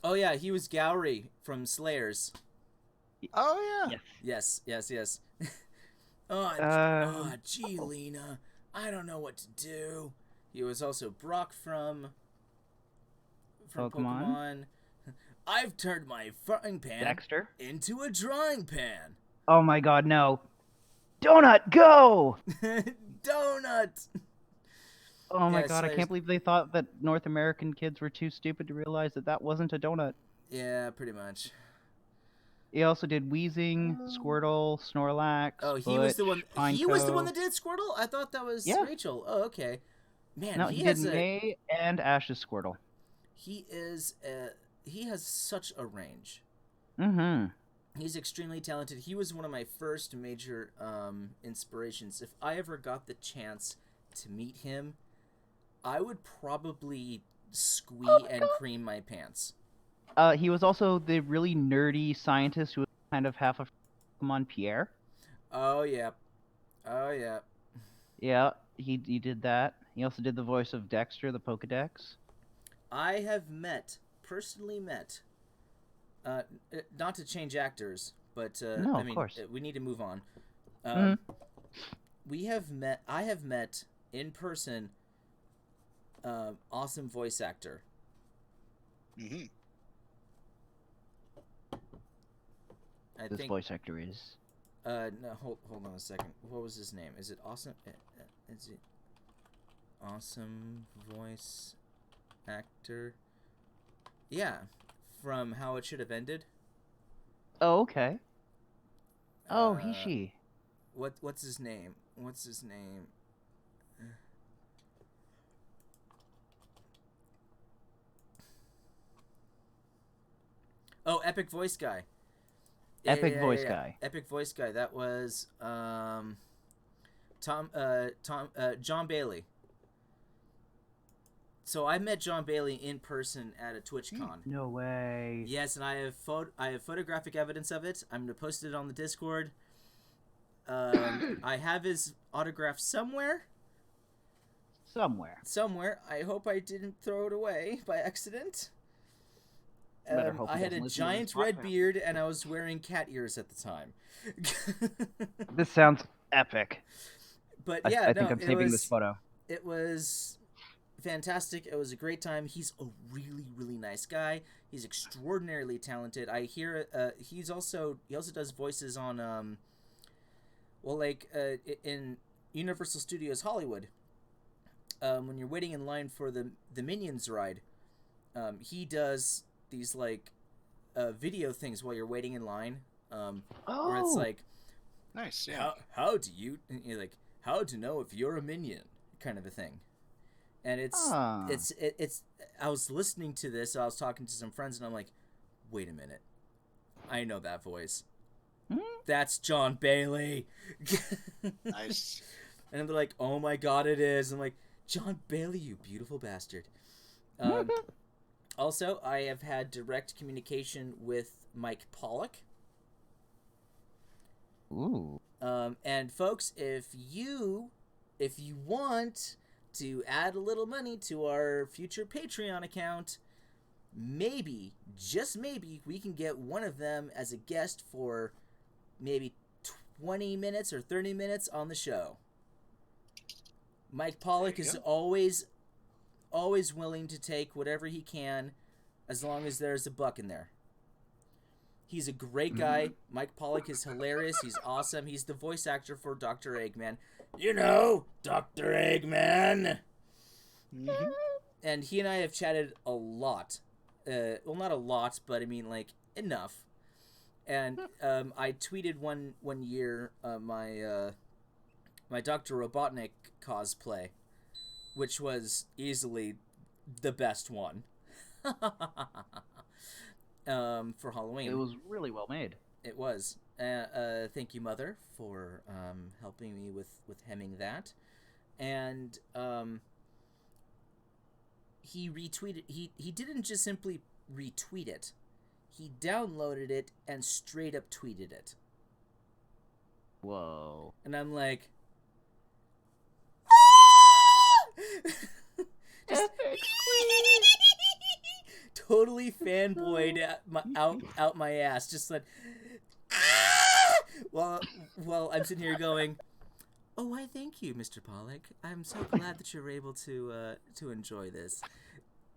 Oh yeah, he was Gowry from Slayers. Oh, yeah. Yes. Yes. Gee, Lena, I don't know what to do. He was also Brock from Pokemon. I've turned my frying pan Dexter. into a drawing pan. Oh my god, no. Donut, go! Donut! Oh my Yeah, god, I Slayers- can't believe they thought that North American kids were too stupid to realize that wasn't a donut. Yeah, pretty much. He also did Wheezing, Squirtle, Snorlax. Oh, he was the one. Butch, He was the Pineco. one that did Squirtle. I thought that was Yeah. Rachel. Oh, okay. Man, No, he he has did May and Ash's Squirtle. he has such a range. Mm-hmm. He's extremely talented. He was one of my first major inspirations. If I ever got the chance to meet him, I would probably squee and cream my pants. He was also the really nerdy scientist who was kind of half a Pokemon Pierre. Oh yeah. Oh yeah. Yeah, he did that. He also did the voice of Dexter, the Pokedex. I have personally met, not to change actors, but No, I of mean, course. we need to move on. Mhm. I have met in person, awesome voice actor. Mm-hmm. This voice actor is. No, hold on a second. What was his name? Is it awesome? Is it awesome voice actor? Yeah, from How It Should Have Ended. Oh, okay. Oh, Uh, she. What's his name? What's his name? Oh, Epic Voice Guy. Epic Voice Guy. Epic Voice Guy. That was John Bailey. So I met John Bailey in person at a TwitchCon. No way. Yes, and I have photographic evidence of it. I'm gonna post it on the Discord. I have his autograph somewhere. Somewhere. I hope I didn't throw it away by accident. Better hope he I had a doesn't listen to giant this red podcast. beard, and I was wearing cat ears at the time. This sounds epic. But I yeah, think I'm saving this photo. It was fantastic. It was a great time. He's a really, really nice guy. He's extraordinarily talented. I hear he also does voices on in Universal Studios Hollywood. When you're waiting in line for the Minions ride, he does these video things while you're waiting in line. where it's like, nice. Yeah. how do you like how to know if you're a minion kind of a thing, and it's I was listening to this. I was talking to some friends, and I'm like, wait a minute, I know that voice. That's John Bailey. Nice. And they're like, oh my god, it is. I'm like, John Bailey, you beautiful bastard. Also, I have had direct communication with Mike Pollock. Ooh. And folks, if you want to add a little money to our future Patreon account, maybe, just maybe, we can get one of them as a guest for maybe 20 minutes or 30 minutes on the show. Mike Pollock is always willing to take whatever he can, as long as there's a buck in there. He's a great guy. Mike Pollock is hilarious. He's awesome. He's the voice actor for Dr. Eggman. You know, Dr. Eggman. And he and I have chatted a lot. Well, not a lot, but I mean, like, enough. And I tweeted one year my Dr. Robotnik cosplay, which was easily the best one. For Halloween. It was really well made. It was. Thank you, Mother, for helping me with hemming that. And he retweeted. He didn't just simply retweet it. He downloaded it and straight up tweeted it. Whoa. And I'm like, totally fanboyed out my ass, just like, well, I'm sitting here going, oh, why, thank you, Mr. Pollock. I'm so glad that you're able to enjoy this.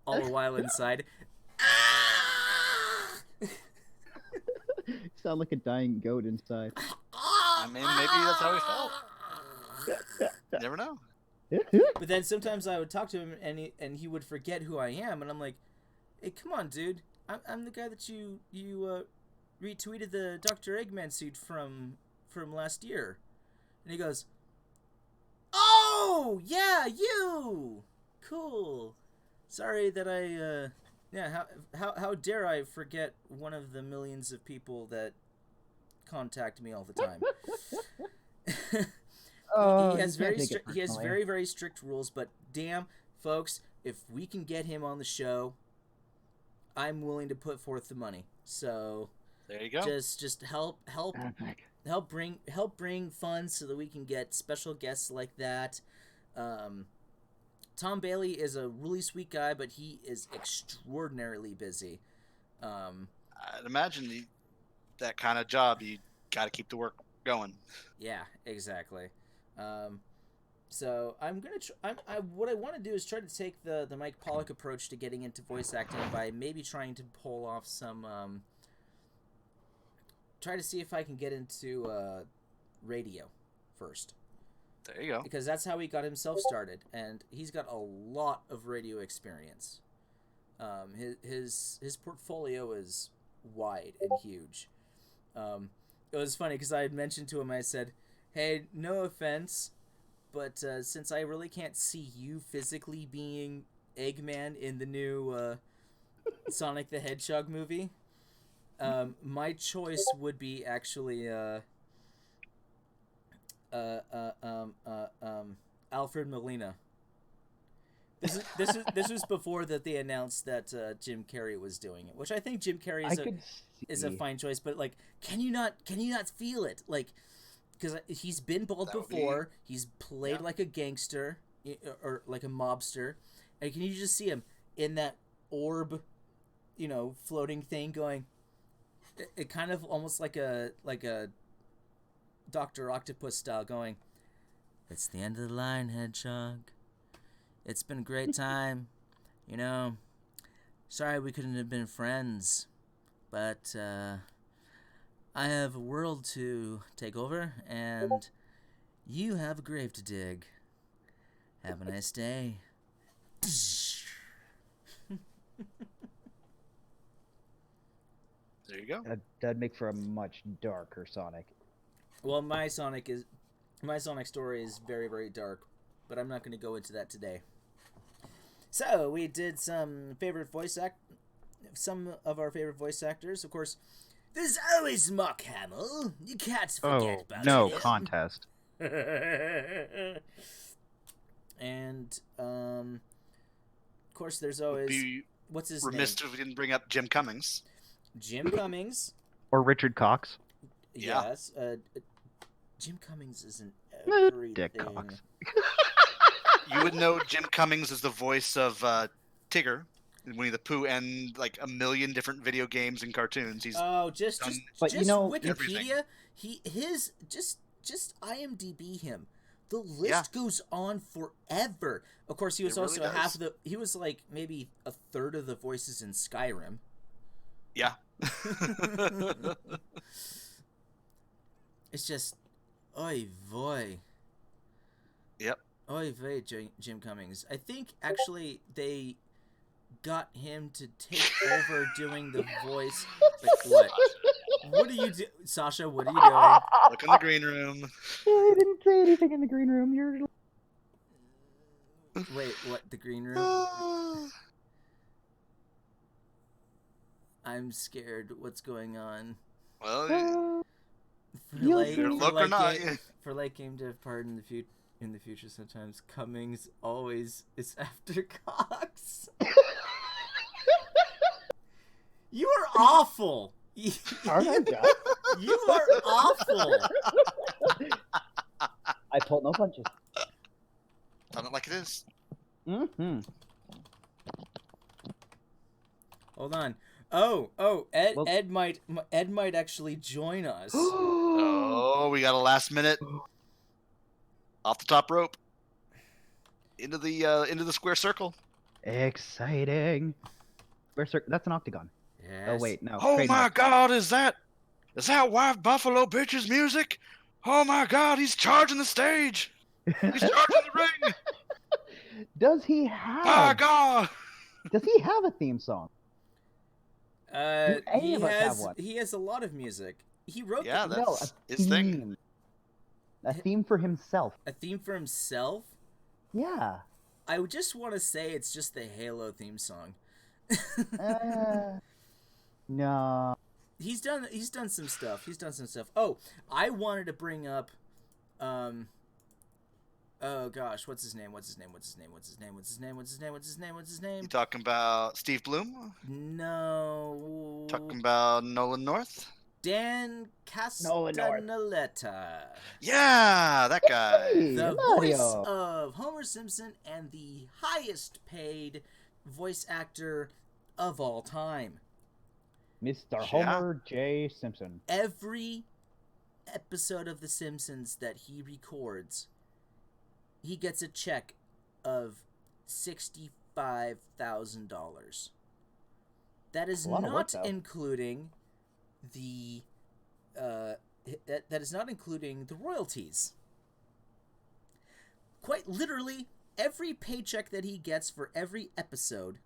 All the while inside, You sound like a dying goat inside. I mean, maybe that's how he felt. You never know. But then sometimes I would talk to him, and he would forget who I am, and I'm like, hey, come on, dude. I'm the guy that you retweeted the Dr. Eggman suit from last year. And he goes, oh, yeah, you! Cool. Sorry that I, how dare I forget one of the millions of people that contact me all the time. He has very, very strict rules, but damn, folks, if we can get him on the show, I'm willing to put forth the money. So there you go. Just help bring funds so that we can get special guests like that. Tom Bailey is a really sweet guy, but he is extraordinarily busy. I'd imagine that kind of job, you got to keep the work going. Yeah, exactly. So I'm gonna what I want to do is try to take the Mike Pollock approach to getting into voice acting by maybe trying to pull off some try to see if I can get into radio first. There you go. Because that's how he got himself started, and he's got a lot of radio experience. His portfolio is wide and huge. It was funny because I had mentioned to him, I said, hey, no offense, but since I really can't see you physically being Eggman in the new Sonic the Hedgehog movie, my choice would be actually Alfred Molina. This was before that they announced that Jim Carrey was doing it, which I think Jim Carrey is a fine choice. But like, can you not feel it? Like, because he's been bald before, he's played like a gangster or like a mobster, and can you just see him in that orb, floating thing going? It kind of almost like a Dr. Octopus style going, it's the end of the line, Hedgehog. It's been a great time. Sorry we couldn't have been friends, but I have a world to take over, and you have a grave to dig. Have a nice day. There you go. That'd make for a much darker Sonic. Well, my Sonic story is very, very dark, but I'm not going to go into that today. So we did some of our favorite voice actors. Of course, there's always Mark Hamill. You can't forget about no him. contest. And of course, there's always what's his remiss name? if we didn't bring up Jim Cummings. Jim Cummings. Or Richard Cox. Yeah. Yes. Jim Cummings isn't Dick everything. Cox. You would know Jim Cummings is the voice of Tigger in Winnie the Pooh and like a million different video games and cartoons. He's Just But just you know, Wikipedia. Just IMDb him. The list goes on forever. Of course, he was It really also half does. of the. He was like maybe a third of the voices in Skyrim. yeah. It's just, oy vey. Yep. Oy vey, Jim Cummings. I think actually they got him to take over doing the voice. Like, what? What are you doing, Sasha? What are you doing? Look in the green room. I didn't say anything in the green room. You're. Wait, what? The green room? I'm scared. What's going on? Well, For You'll late, see. for Look or late not, game, yeah. for late game to have part in the future sometimes Cummings always is after Cox. You are awful. You are awful. I pulled no punches. Tell it like it is. Mm-hmm. Hold on. Oh, Ed Well- Ed might actually join us. Oh, we got a last minute off the top rope into the square circle. Exciting. That's an octagon. Yes. Oh wait, no. Oh my trademark. God, is that Wild Buffalo Bitch's music? Oh my God, he's charging the stage. He's charging the ring. Does he My have? God. Does he have a theme song? Do any He of us have has one? he has a lot of music. He wrote Yeah, the, No, that's a his thing. theme. A theme for himself. a theme for himself. Yeah. I would just want to say it's just the Halo theme song. No. He's done some stuff. Oh, I wanted to bring up oh gosh, what's his name? You talking about Steve Bloom? No. Talking about Nolan North? Dan Nolan North. Castellaneta. Yeah, that guy. Hey, The Mario. voice of Homer Simpson and the highest paid voice actor of all time. Mr. Yeah. Homer J. Simpson. Every episode of The Simpsons that he records, he gets a check of $65,000. That is A lot of work, not though. including the that is not including the royalties. Quite literally, every paycheck that he gets for every episode,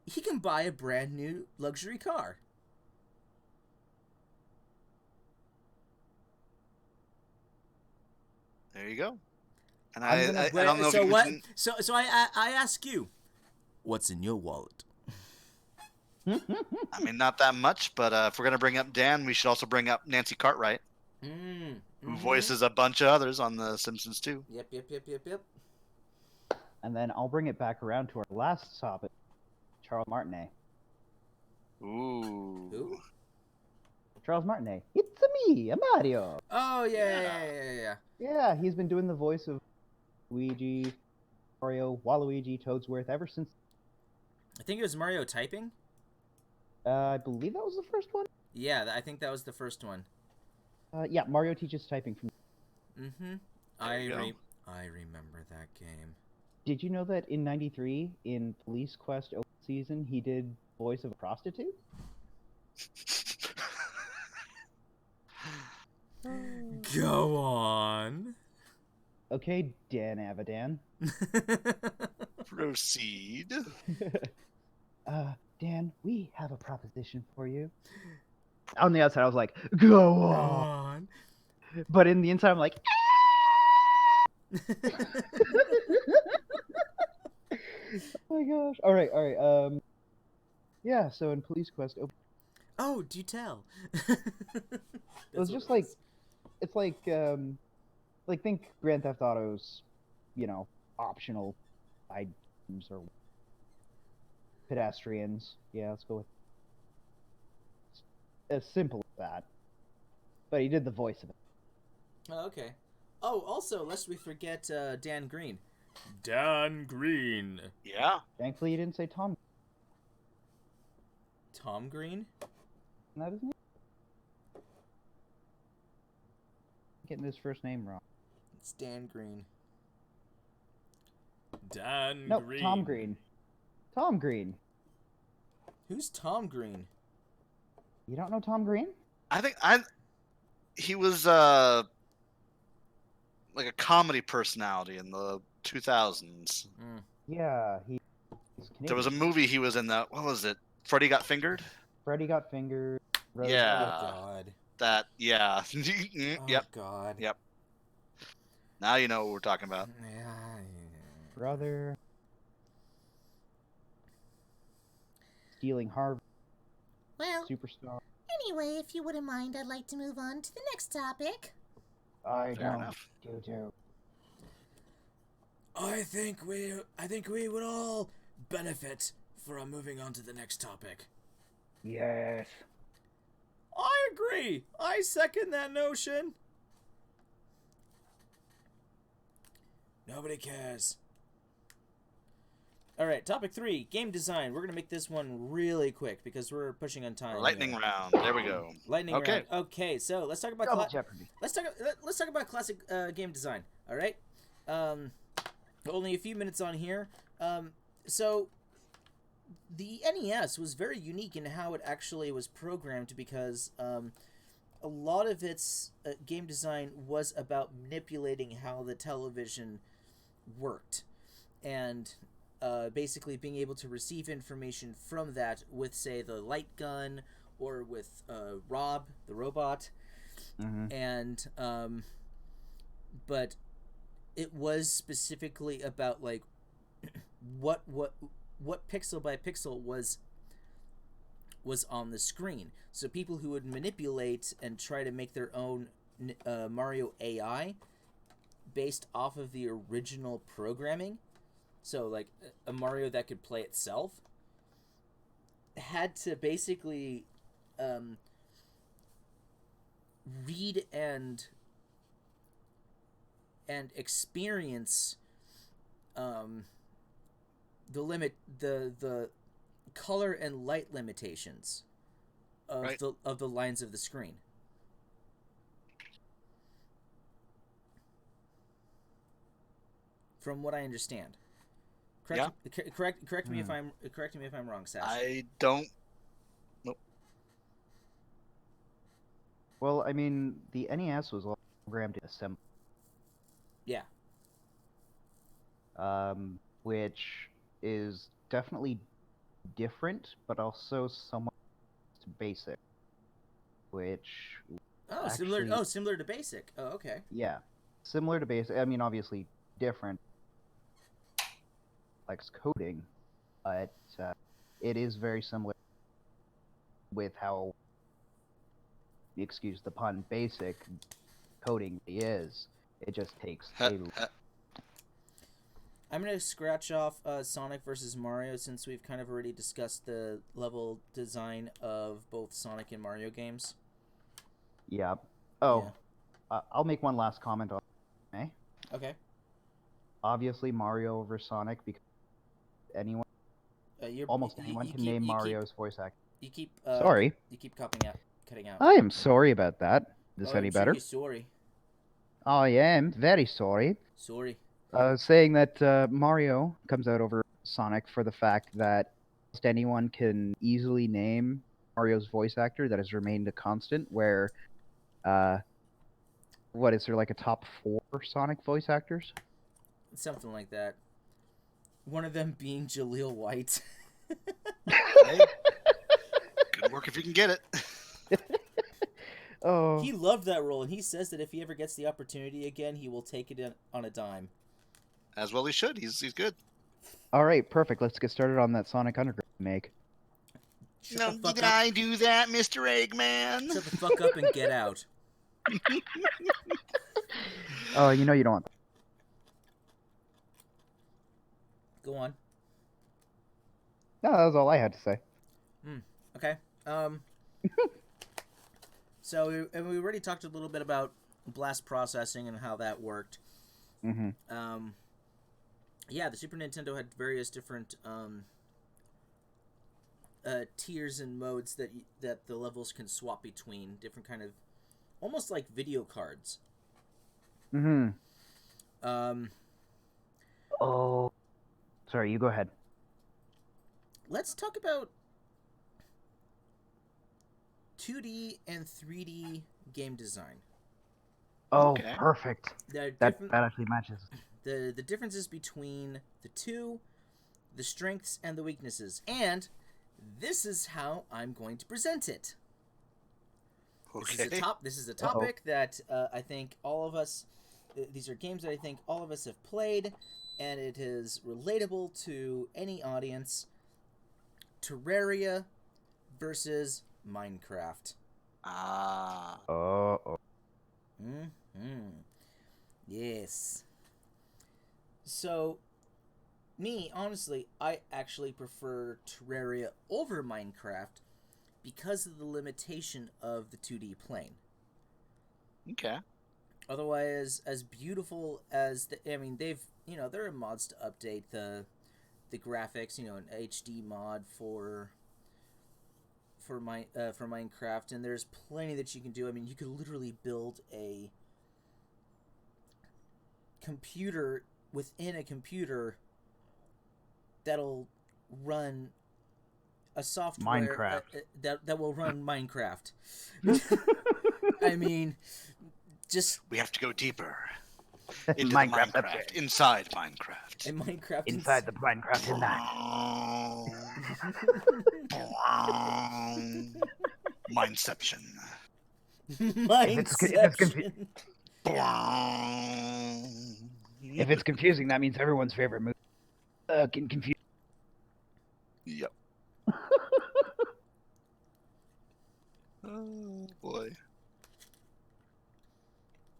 he can buy a brand new luxury car. There you go. And I'm gonna- I don't know so if you what? can- So I ask you, what's in your wallet? I mean, not that much, but if we're gonna bring up Dan, we should also bring up Nancy Cartwright, who voices a bunch of others on The Simpsons too. Yep. And then I'll bring it back around to our last topic, Charles Martinet. Ooh. Who? Charles Martinet. It's me, Mario. Oh yeah. Yeah, he's been doing the voice of Luigi, Mario, Waluigi, Toadsworth ever since. I think it was Mario typing. I believe that was the first one. Yeah, I think that was the first one. Yeah, Mario teaches typing from. Mm-hmm. There you go. I remember that game. Did you know that in '93, in Police Quest open season, he did voice of a prostitute? Go on. Okay, Dan Avidan. Proceed. Dan Dan, we have a proposition for you. On the outside, I was like, go on. But in the inside, I'm like, oh my gosh. All right. Yeah. So in Police Quest, Oh, do tell. it's just like, it's like think Grand Theft Auto's, optional items or pedestrians. Yeah, let's go with as simple as that. But he did the voice of it. Oh, okay. Oh, also, lest we forget Dan Green. Dan Green. Yeah. Thankfully, you didn't say Tom. Tom Green? Isn't that his name? Getting his first name wrong. It's Dan Green. Dan No, Green. Tom Green. Tom Green. Who's Tom Green? You don't know Tom Green? He was like a comedy personality in the 2000s. Yeah, he's Canadian. There was a movie he was in that. What was it? Freddy Got Fingered. Freddy Got Fingered. Rose Yeah. Oh, God. That. Yeah. Oh, Yep. God. Yep. Now you know what we're talking about. Yeah. Brother. Stealing Harvey. Well, Superstar. anyway, if you wouldn't mind, I'd like to move on to the next topic. I Fair don't enough. do. I think we would all benefit from moving on to the next topic. Yes. I agree. I second that notion. Nobody cares. All right, topic 3, game design. We're going to make this one really quick because we're pushing on time. Lightning here. round. There we go. Lightning Okay. round. Okay, so let's talk about Double Jeopardy. let's talk about classic game design. All right. Only a few minutes on here. So the NES was very unique in how it actually was programmed because a lot of its game design was about manipulating how the television worked and basically being able to receive information from that with, say, the light gun or with Rob, the robot. Mm-hmm. And but it was specifically about like what pixel by pixel was on the screen. So people who would manipulate and try to make their own Mario AI based off of the original programming, so like a Mario that could play itself, had to basically read and experience the color and light limitations of the lines of the screen. From what I understand. Correct me if I'm wrong, Sash. I don't. Nope. Well, I mean, the NES was all programmed in assembly. Yeah. Which is definitely different, but also somewhat basic. Which similar to basic. Oh, okay. Yeah, similar to basic. I mean, obviously different, like coding, but it is very similar with how, excuse the pun, basic coding is. It just takes I'm going to scratch off Sonic versus Mario since we've kind of already discussed the level design of both Sonic and Mario games. Yeah. Oh, yeah. I'll make one last comment on it. Okay. Obviously, Mario over Sonic, because anyone, almost anyone can name Mario's voice actor. You keep. Sorry. You keep cutting out. I am sorry about that. Is this any better? Sorry. I am very sorry. Sorry. Saying that Mario comes out over Sonic for the fact that almost anyone can easily name Mario's voice actor. That has remained a constant. Where, what is there, like a top 4 Sonic voice actors? Something like that. One of them being Jaleel White. Hey, good work if you can get it. Oh. He loved that role, and he says that if he ever gets the opportunity again, he will take it on a dime. As well he should. He's good. All right, perfect. Let's get started on that Sonic Underground remake. Shut No, the fuck did up. I do that, Mr. Eggman? Shut the fuck up and get out. Oh, you know you don't want. Go on. No, that was all I had to say. Okay. So we already talked a little bit about blast processing and how that worked. Mm-hmm. Yeah, the Super Nintendo had various different tiers and modes that the levels can swap between, different kind of, almost like video cards. Mm-hmm. Um, Oh. Sorry, you go ahead. let's talk about 2D and 3D game design. Oh, Okay. perfect. That That actually matches. the differences between the two, the strengths and the weaknesses, and this is how I'm going to present it. Okay. This is a topic that I think all of us. These are games that I think all of us have played, and it is relatable to any audience. Terraria versus Minecraft. Ah. Oh. Yes. So, me, honestly, I actually prefer Terraria over Minecraft because of the limitation of the 2D plane. Okay. Otherwise, as beautiful as there are mods to update the graphics, an HD mod for Minecraft, and there's plenty that you can do. I mean, you could literally build a computer within a computer that'll run a software Minecraft. that will run Minecraft. I mean, just We have to go deeper into Minecraft, the that's Minecraft, right. inside Minecraft. in Minecraft Inside the Minecraft in that. Mindception. Mindception. If it's confusing, that means everyone's favorite movie. Fucking confused. Yep. Oh boy.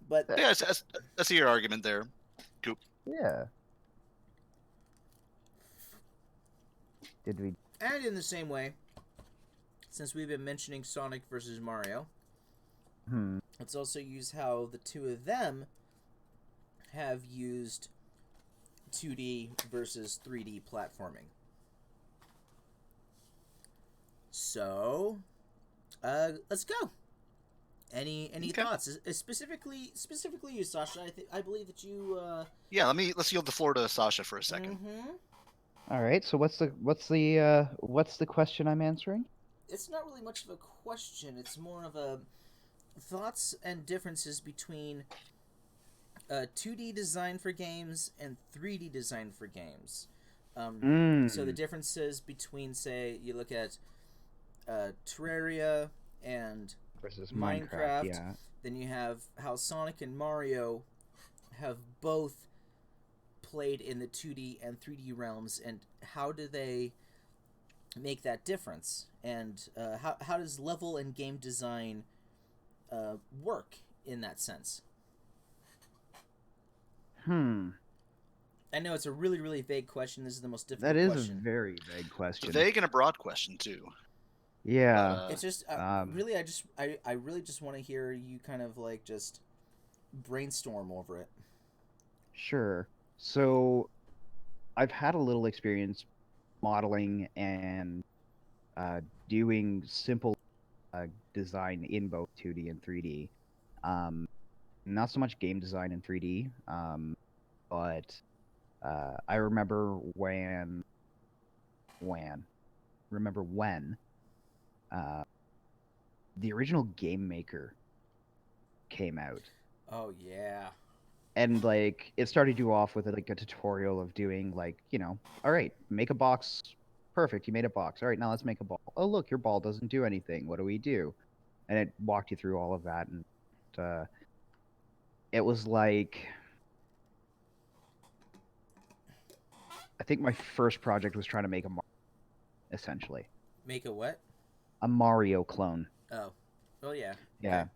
But Yeah, I see your argument there. Yeah. Did we? and in the same way, since we've been mentioning Sonic versus Mario, let's also use how the two of them have used 2D versus 3D platforming. So, let's go. Any thoughts? Specifically you, Sasha. I believe that you. Yeah, let's yield the floor to Sasha for a second. All right. So what's the question I'm answering? It's not really much of a question. It's more of a thoughts and differences between 2D design for games and 3D design for games. So the differences between, say, you look at Terraria and Versus Minecraft, yeah. then you have how Sonic and Mario have both played in the 2D and 3D realms, and how do they make that difference? And how does level and game design work in that sense? I know it's a really, really vague question. This is the most difficult question. That is a very vague question. It's a vague and a broad question too. Yeah. It's just really, I really just want to hear you kind of like just brainstorm over it. Sure. So, I've had a little experience modeling and doing simple design in both 2D and 3D. Not so much game design in 3D, but I remember when the original Game Maker came out. Oh yeah. And like it started you off with like a tutorial of doing like, all right, make a box Perfect. You made a box. All right, now let's make a ball. Oh, look, your ball doesn't do anything. What do we do? And it walked you through all of that, and it was like, I think my first project was trying to make a Mario, essentially. Make a what? A Mario clone. Oh. Oh yeah. Yeah. Okay.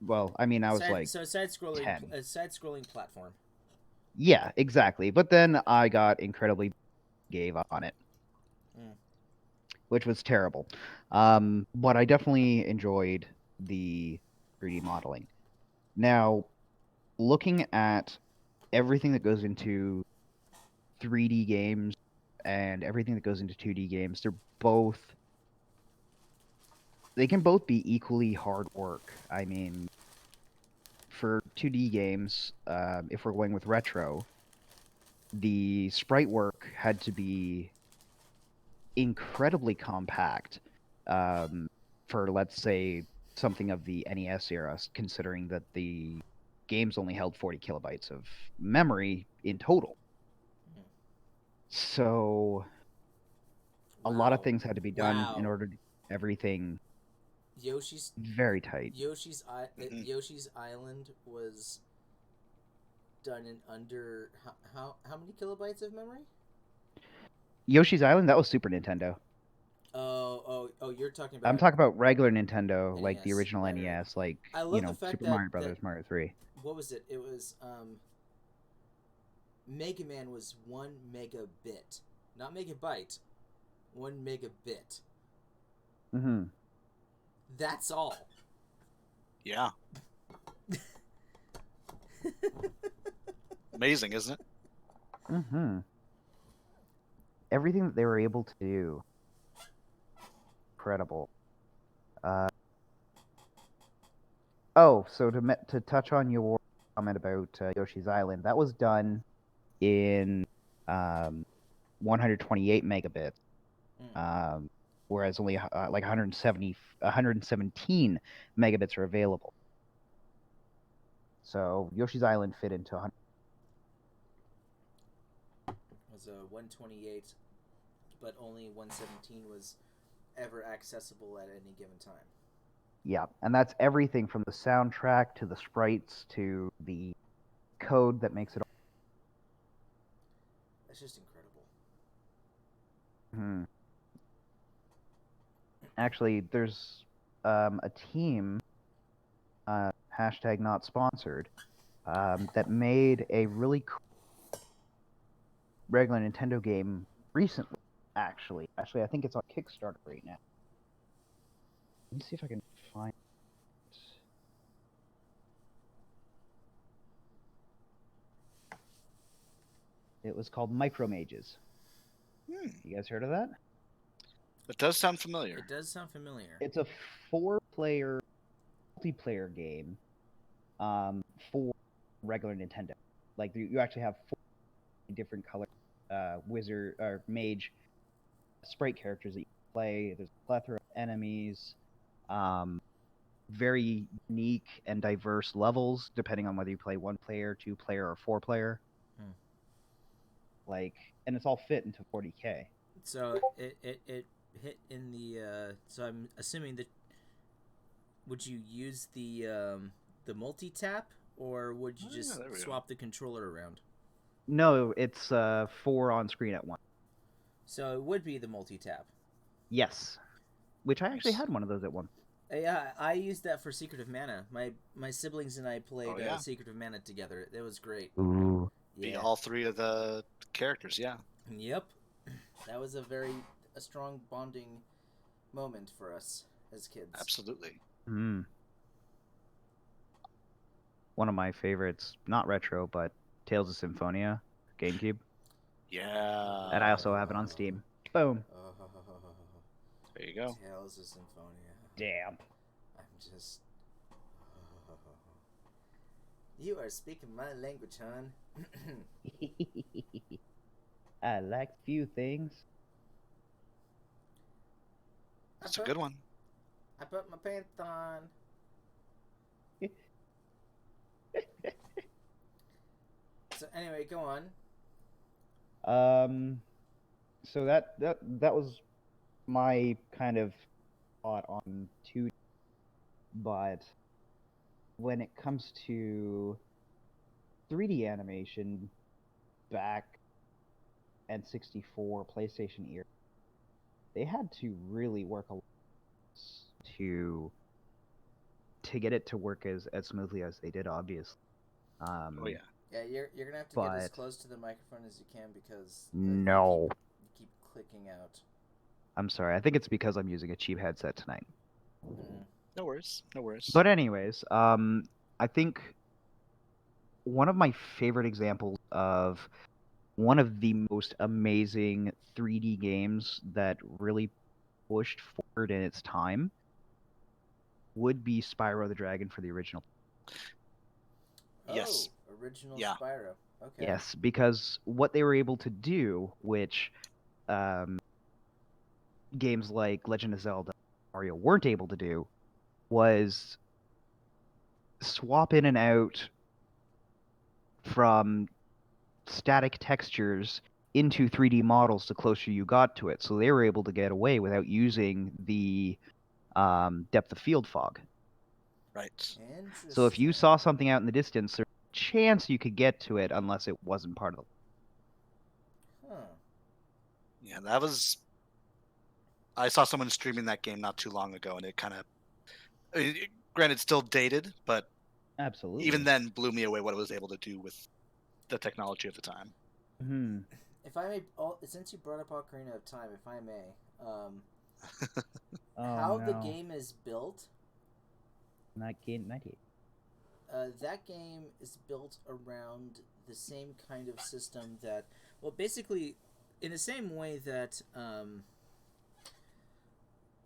Well, I mean, I was like side scrolling 10. side scrolling platform. Yeah, exactly. But then I got incredibly gave up on it, which was terrible. But I definitely enjoyed the 3D modeling. Now, looking at everything that goes into 3D games and everything that goes into 2D games, they can both be equally hard work. I mean, for 2D games, if we're going with retro, the sprite work had to be incredibly compact for, let's say, something of the NES era, considering that the games only held 40 kilobytes of memory in total. So a lot of things had to be done in order to everything very tight. Yoshi's Island was done in under how many kilobytes of memory? Yoshi's Island, that was Super Nintendo. Oh, you're talking about. I'm talking about regular Nintendo, NES, like the original right. NES, like I love the fact Super that, Mario Brothers, Mario 3. What was it? It was Mega Man was 1 megabit, not megabyte, 1 megabit. Mm-hmm. That's all. Yeah. Amazing, isn't it? Mm-hmm. Everything that they were able to do, incredible. So to touch on your comment about Yoshi's Island, that was done in 128 megabits, whereas only like 117 megabits are available. So Yoshi's Island fit into 100. Was a 128, but only 117 was ever accessible at any given time. Yeah, and that's everything from the soundtrack to the sprites to the code that makes it all. That's just incredible. Hmm. Actually, there's a team, hashtag not sponsored, that made a really cool regular Nintendo game recently. Actually, I think it's on Kickstarter right now. Let me see if I can find it. It was called Micro Mages. You guys heard of that? It does sound familiar. It does sound familiar. It's a 4-player multiplayer game for regular Nintendo. Like you actually have 4 different color wizard or mage sprite characters that you can play. There's a plethora of enemies, very unique and diverse levels depending on whether you play 1-player, 2-player, or 4-player. Like, and it's all fit into 40K. So it hit in the. So I'm assuming that. Would you use the multi-tap, or would you just swap the controller around? No, it's 4 on screen at once. So it would be the multi-tap. Yes, which I actually had one of those at one. Yeah, I used that for Secret of Mana. My siblings and I played Secret of Mana together. It was great. Ooh. Yeah. Be all 3 of the characters, yeah. Yep. That was a strong bonding moment for us as kids. Absolutely. One of my favorites, not retro, but Tales of Symphonia, GameCube. Yeah. And I also have it on Steam. Boom. There you go. Tales of Symphonia. Damn. I'm just... You are speaking my language, hon. I like few things. That's a good one. I put my pants on. So anyway, go on. So that was my kind of thought on 2D, but when it comes to 3D animation, back N64, PlayStation era, they had to really work a lot to get it to work as smoothly as they did, obviously. Oh yeah. Yeah, you're gonna have to get as But- close to the microphone as you can because No. you keep clicking out. I'm sorry. I think it's because I'm using a cheap headset tonight. No worries. No worries. But anyways, I think one of my favorite examples of one of the most amazing 3D games that really pushed forward in its time would be Spyro the Dragon for the original. Yes. Oh, original Yeah. Spyro. Okay. Yes, because what they were able to do, which games like Legend of Zelda, Mario weren't able to do, was swap in and out from static textures into 3D models the closer you got to it. So they were able to get away without using the depth of field fog. Right. Interesting. So if you saw something out in the distance, there's a chance you could get to it unless it wasn't part of the. Huh. Yeah, that was. I saw someone streaming that game not too long ago, and it kind of, granted, still dated, but Absolutely. even then blew me away what it was able to do with the technology of the time. Hmm. If I may, since you brought up Ocarina of Time, if I may, Oh, how the no. game is built. Not game 98. That game is built around the same kind of system that, well, basically, in the same way that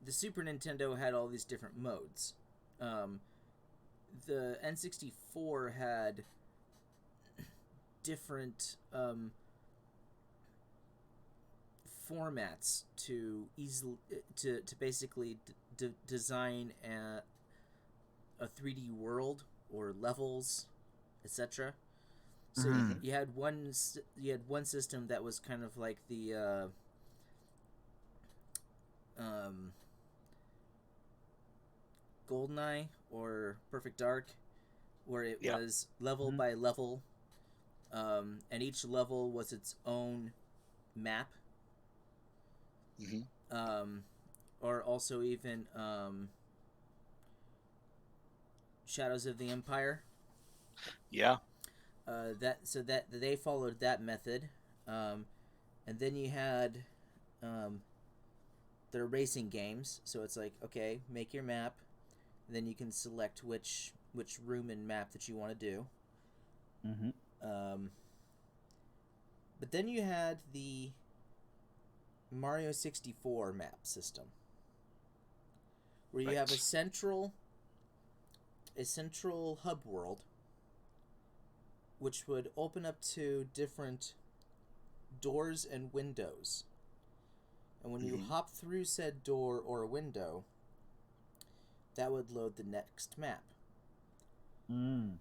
the Super Nintendo had all these different modes. The N64 had different formats to basically design a 3D world or levels, etc. So you had one system that was kind of like the GoldenEye or Perfect Dark, where it was level by level, and each level was its own map. Or also even Shadows of the Empire. Yeah. That they followed that method, and then you had their racing games. So it's like, okay, make your map, and then you can select which room and map that you want to do. But then you had the Mario 64 map system, where you have a central hub world, which would open up to different doors and windows. And when you hop through said door or window, that would load the next map. And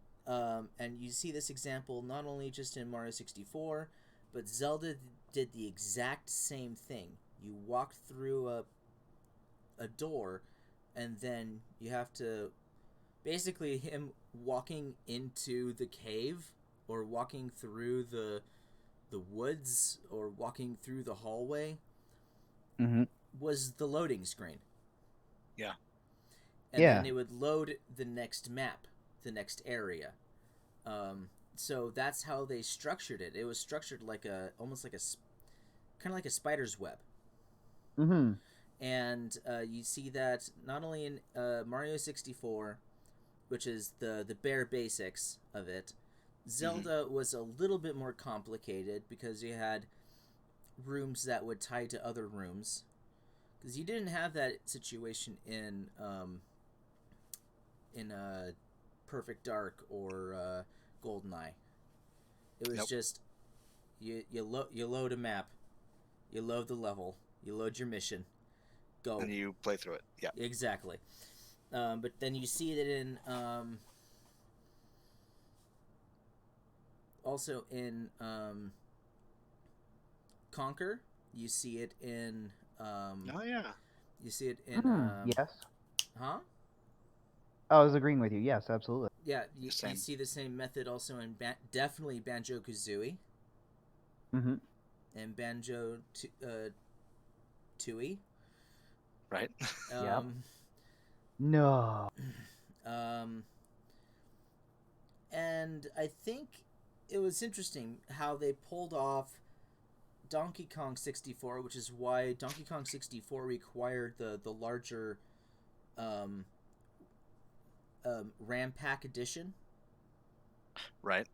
you see this example not only just in Mario 64, but Zelda did the exact same thing. You walk through a door, and then you have to... Basically, him walking into the cave, or walking through the woods, or walking through the hallway, was the loading screen. Yeah. And then it would load the next map, the next area. So that's how they structured it. It was structured like almost like kind of like a spider's web. And you see that not only in Mario 64, which is the bare basics of it. Zelda was a little bit more complicated because you had rooms that would tie to other rooms. Because you didn't have that situation in Perfect Dark or GoldenEye. It was just you load a map, you load the level, you load your mission, go. And you play through it. Yeah. Exactly. But then you see it in also in Conquer, You see it in Oh yeah. you see it in Yes. huh? I was agreeing with you. Yes, absolutely. Yeah, you Same. see the same method also in definitely Banjo Kazooie Mm-hmm. and Banjo Tooie. Right. Yep. Um, No. um, and I think it was interesting how they pulled off Donkey Kong 64, which is why Donkey Kong 64 required the larger um, RAM pack edition. Right.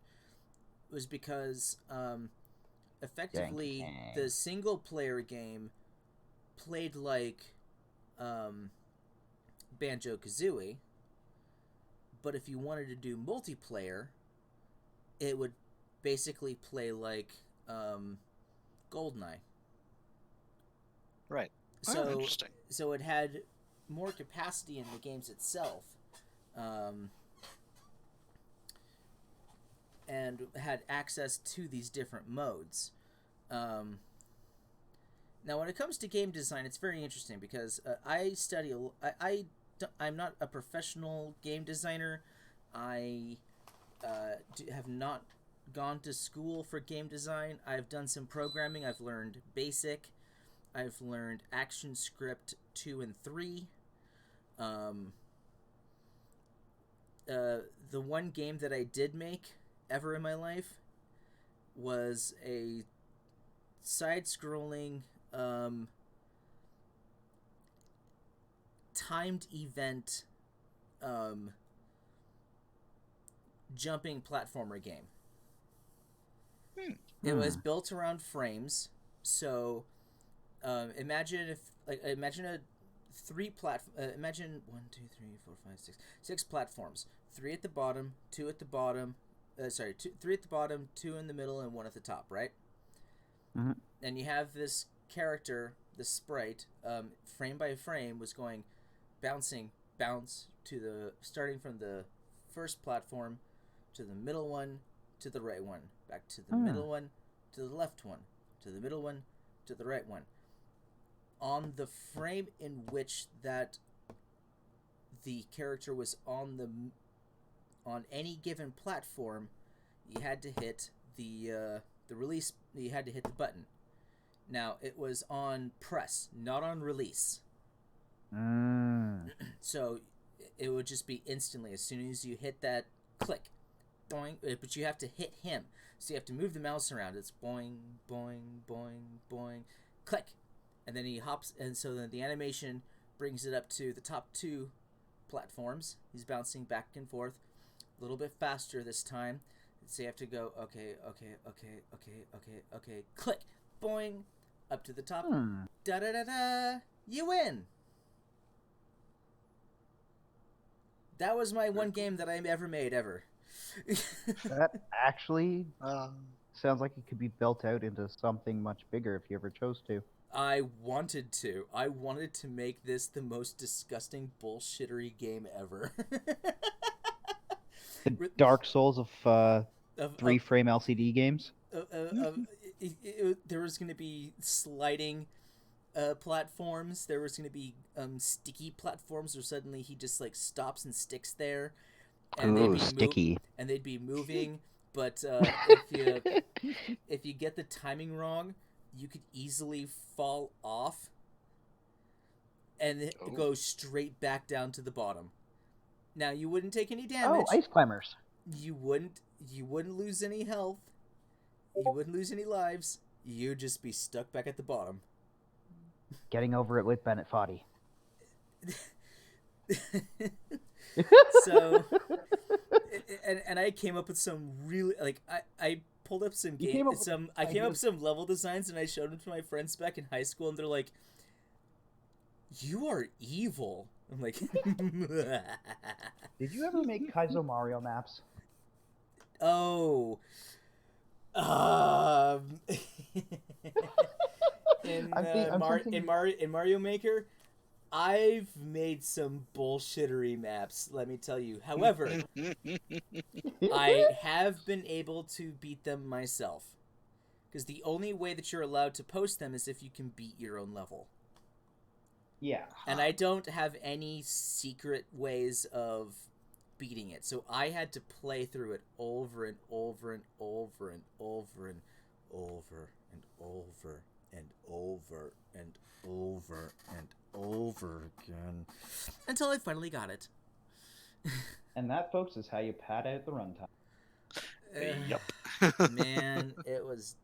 Was because effectively Donkey Kong. the single player game played like Banjo Kazooie, but if you wanted to do multiplayer, it would basically play like GoldenEye. Right. So Interesting. so it had more capacity in the games itself, and had access to these different modes. Now, when it comes to game design, it's very interesting because I study. I'm not a professional game designer. I have not gone to school for game design. I've done some programming. I've learned BASIC. I've learned ActionScript 2 and 3. The one game that I did make ever in my life was a side-scrolling timed event jumping platformer game. It was built around frames, so imagine a imagine 1, 2, 3, 4, 5, 6 platforms. 3 at the bottom, 2 at the bottom. 3 at the bottom, 2 in the middle, and 1 at the top. Right. Mm-hmm. And you have this character, this sprite, frame by frame, was going bounce to the starting from the first platform to the middle one to the right one, back to the middle one to the left one, to the middle one to the right one. On the frame in which that the character was on any given platform, you had to hit the release. You had to hit the button. Now it was on press, not on release. So it would just be instantly as soon as you hit that click, boing. But you have to hit him, so you have to move the mouse around. It's boing, boing, boing, boing, click, and then he hops, and so then the animation brings it up to the top 2 platforms. He's bouncing back and forth, a little bit faster this time. So you have to go, okay, click, boing, up to the top, da-da-da-da, you win! That was my one game that I ever made, ever. That actually sounds like it could be built out into something much bigger if you ever chose to. I wanted to. I wanted to make this the most disgusting bullshittery game ever. The Dark Souls of 3-frame LCD games. There was going to be sliding platforms. There was going to be sticky platforms where suddenly he just like stops and sticks there, and Ooh, sticky. and they'd be moving. But if you get the timing wrong, you could easily fall off and go straight back down to the bottom. Now you wouldn't take any damage. Oh, ice climbers. You wouldn't lose any health. You wouldn't lose any lives. You'd just be stuck back at the bottom. Getting over it with Bennett Foddy. So, and I came up with some really I pulled up some I came up with some level designs and I showed them to my friends back in high school and they're like, "You are evil." I'm like, Did you ever make Kaizo Mario maps? oh, in Mario Maker, I've made some bullshittery maps, let me tell you. However, I have been able to beat them myself. Because the only way that you're allowed to post them is if you can beat your own level. Yeah. And I don't have any secret ways of beating it. So I had to play through it over and over and over and over and over and over and over and over and over again until I finally got it. And that, folks, is how you pad out the runtime. Yep. Man, it was.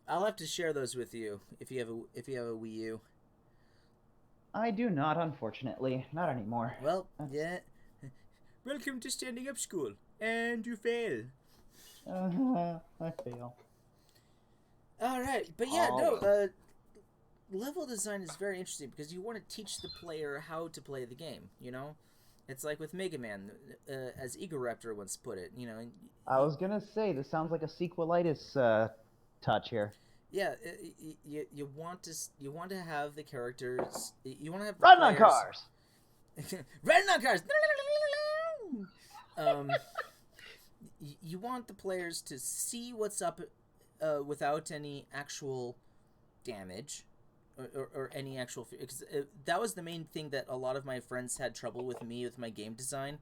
I'll have to share those with you if you have a Wii U. I do not, unfortunately. Not anymore. Well, yeah. Welcome to standing up school, and you fail. I fail. All right, but yeah, level design is very interesting because you want to teach the player how to play the game. You know, it's like with Mega Man, as Egoraptor once put it. You know, I was gonna say, this sounds like a sequelitis touch here. yeah, you want to have the characters. You want to have the Run on players, cars! Riding on cars. You want the players to see what's up without any actual damage or any actual... Because that was the main thing that a lot of my friends had trouble with me with my game design,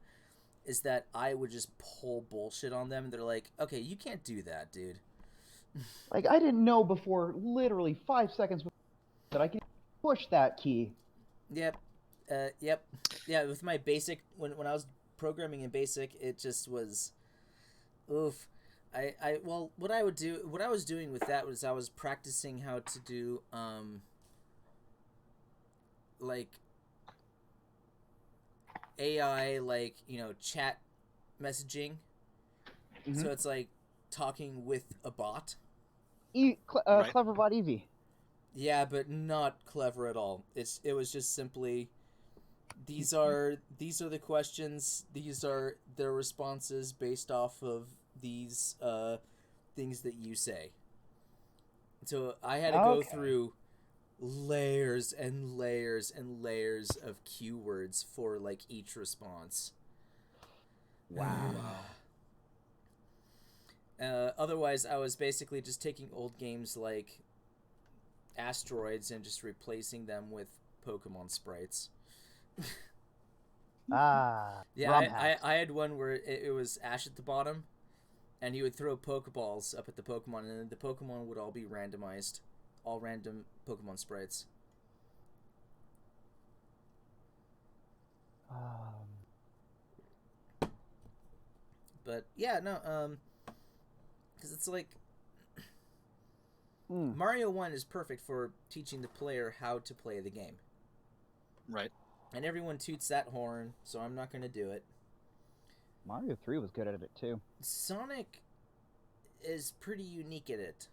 is that I would just pull bullshit on them. They're like, okay, you can't do that, dude. Like, I didn't know before literally 5 seconds that I could push that key. Yep. Yep. Yeah, with my basic... When I was programming in basic, it just was... Oof. Well, what I was doing with that was I was practicing how to do, like, AI, like, chat messaging. Mm-hmm. So it's like talking with a bot. Right. Cleverbot Eevee. Yeah, but not clever at all. It was just simply, these are the questions, these are their responses based off of these things that you say. So I had to go through layers and layers and layers of keywords for like each response. Wow. Otherwise, I was basically just taking old games like Asteroids and just replacing them with Pokemon sprites. Yeah, I had one where it was Ash at the bottom, and he would throw Pokeballs up at the Pokemon, and then the Pokemon would all be randomized. All random Pokemon sprites. But, yeah, no, because it's like... Mario 1 is perfect for teaching the player how to play the game. Right. And everyone toots that horn, so I'm not going to do it. Mario 3 was good at it, too. Sonic is pretty unique at it.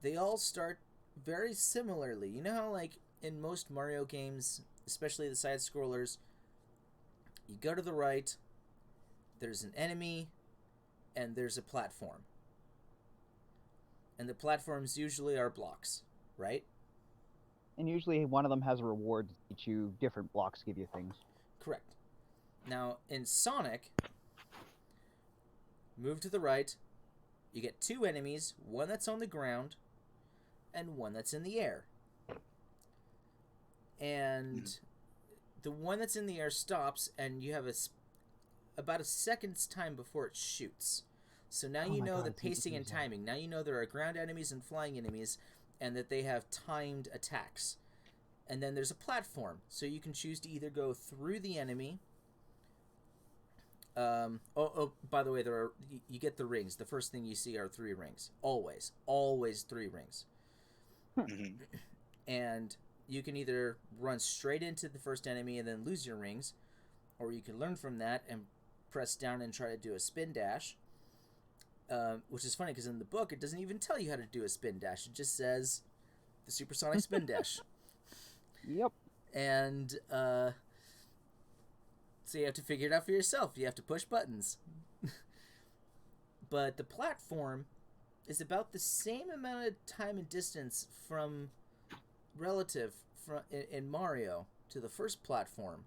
They all start very similarly. You know how, like, in most Mario games, especially the side-scrollers, you go to the right, there's an enemy, and there's a platform. And the platforms usually are blocks, right? And usually one of them has a reward to teach you different blocks give you things. Correct. Now, in Sonic, move to the right, you get two enemies, one that's on the ground, and one that's in the air. And the one that's in the air stops, and you have about a second's time before it shoots. So now you know the pacing and timing. Now you know there are ground enemies and flying enemies, and that they have timed attacks. And then there's a platform, so you can choose to either go through the enemy. By the way, you get the rings. The first thing you see are 3 rings. Always 3 rings. And you can either run straight into the first enemy and then lose your rings, or you can learn from that and press down and try to do a spin dash. Which is funny because in the book it doesn't even tell you how to do a spin dash. It just says the supersonic spin dash. Yep. And so you have to figure it out for yourself. You have to push buttons. But the platform is about the same amount of time and distance from in Mario to the first platform.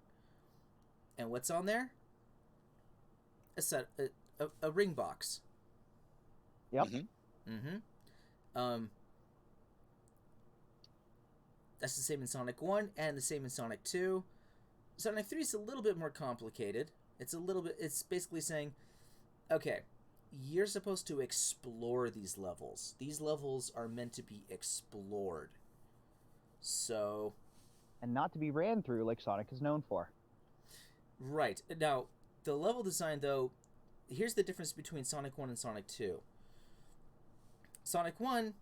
And what's on there? A ring box. Yep. That's the same in Sonic 1 and the same in Sonic 2. Sonic 3 is a little bit more complicated. It's basically saying, okay, you're supposed to explore these levels. These levels are meant to be explored. So... And not to be ran through like Sonic is known for. Right. Now, the level design, though, here's the difference between Sonic 1 and Sonic 2. Sonic 1,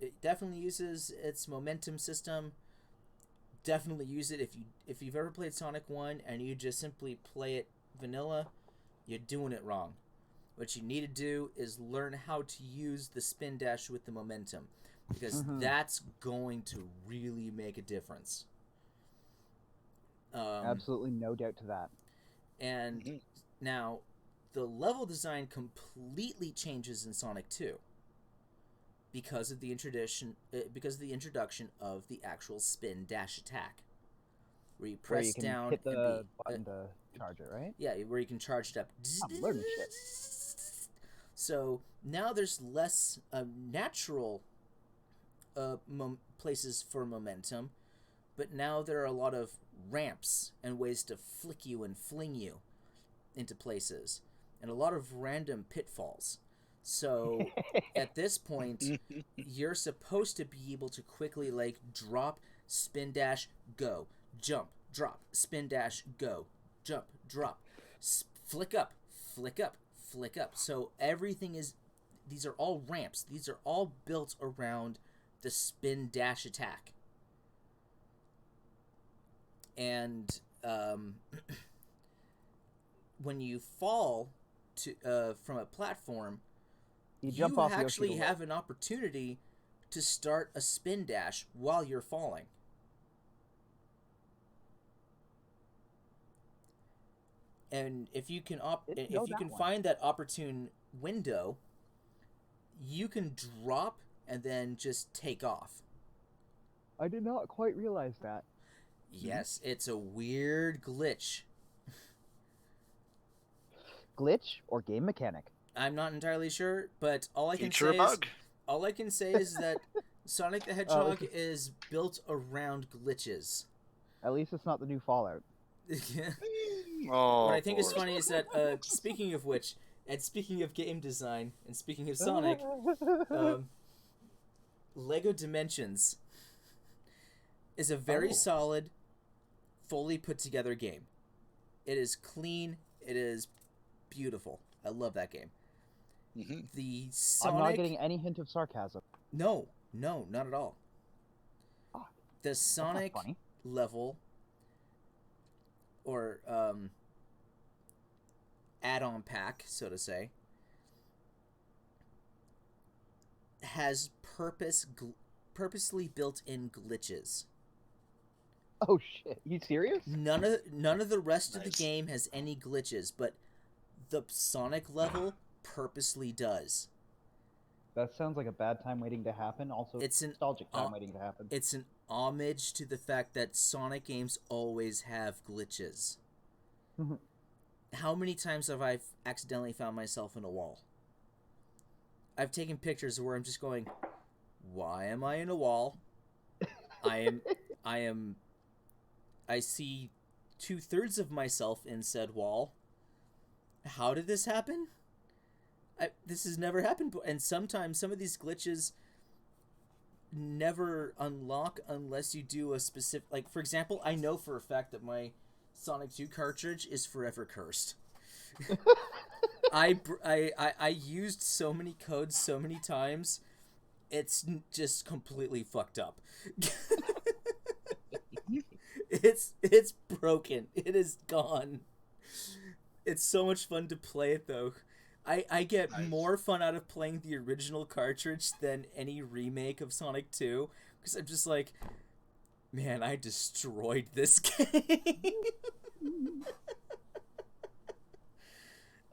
it definitely uses its momentum system. Definitely use it. If you've ever played Sonic 1 and you just simply play it vanilla, you're doing it wrong. What you need to do is learn how to use the spin dash with the momentum, because that's going to really make a difference. Absolutely no doubt to that. And now, the level design completely changes in Sonic 2 because of the introduction of the actual spin dash attack, where you press down hit the and button to charge it, right? Yeah, where you can charge it up. I'm learning shit. So now there's less natural places for momentum, but now there are a lot of ramps and ways to flick you and fling you into places, and a lot of random pitfalls. So at this point, you're supposed to be able to quickly, like, drop, spin dash, go, jump, drop, spin dash, go, jump, drop, flick up, flick up, flick up. So these are all ramps. These are all built around the spin dash attack. And when you fall from a platform, you actually have an opportunity to start a spin dash while you're falling. And if you can find that opportune window, you can drop and then just take off. I did not quite realize that. Yes, it's a weird glitch. Glitch or game mechanic? I'm not entirely sure, but all I can say is that Sonic the Hedgehog is built around glitches. At least it's not the new Fallout. What I think is funny is that, speaking of which, and speaking of game design, and speaking of Sonic, Lego Dimensions is a very solid, fully put together game. It is clean. It is beautiful. I love that game. The Sonic... I'm not getting any hint of sarcasm. No, not at all. The Sonic level, or add-on pack, so to say, has purposely built-in glitches. Oh shit! You serious? None of the rest of the game has any glitches, but the Sonic level purposely does. That sounds like a bad time waiting to happen. Also, it's an nostalgic time waiting to happen. It's an homage to the fact that Sonic games always have glitches. How many times have I accidentally found myself in a wall? I've taken pictures where I'm just going, why am I in a wall? I see 2/3 of myself in said wall. How did this happen? This has never happened before. And sometimes some of these glitches never unlock unless you do a specific... Like, for example, I know for a fact that my Sonic 2 cartridge is forever cursed. I used so many codes so many times, it's just completely fucked up. It's broken. It is gone. It's so much fun to play it, though. I get more fun out of playing the original cartridge than any remake of Sonic 2, because I'm just like, man, I destroyed this game.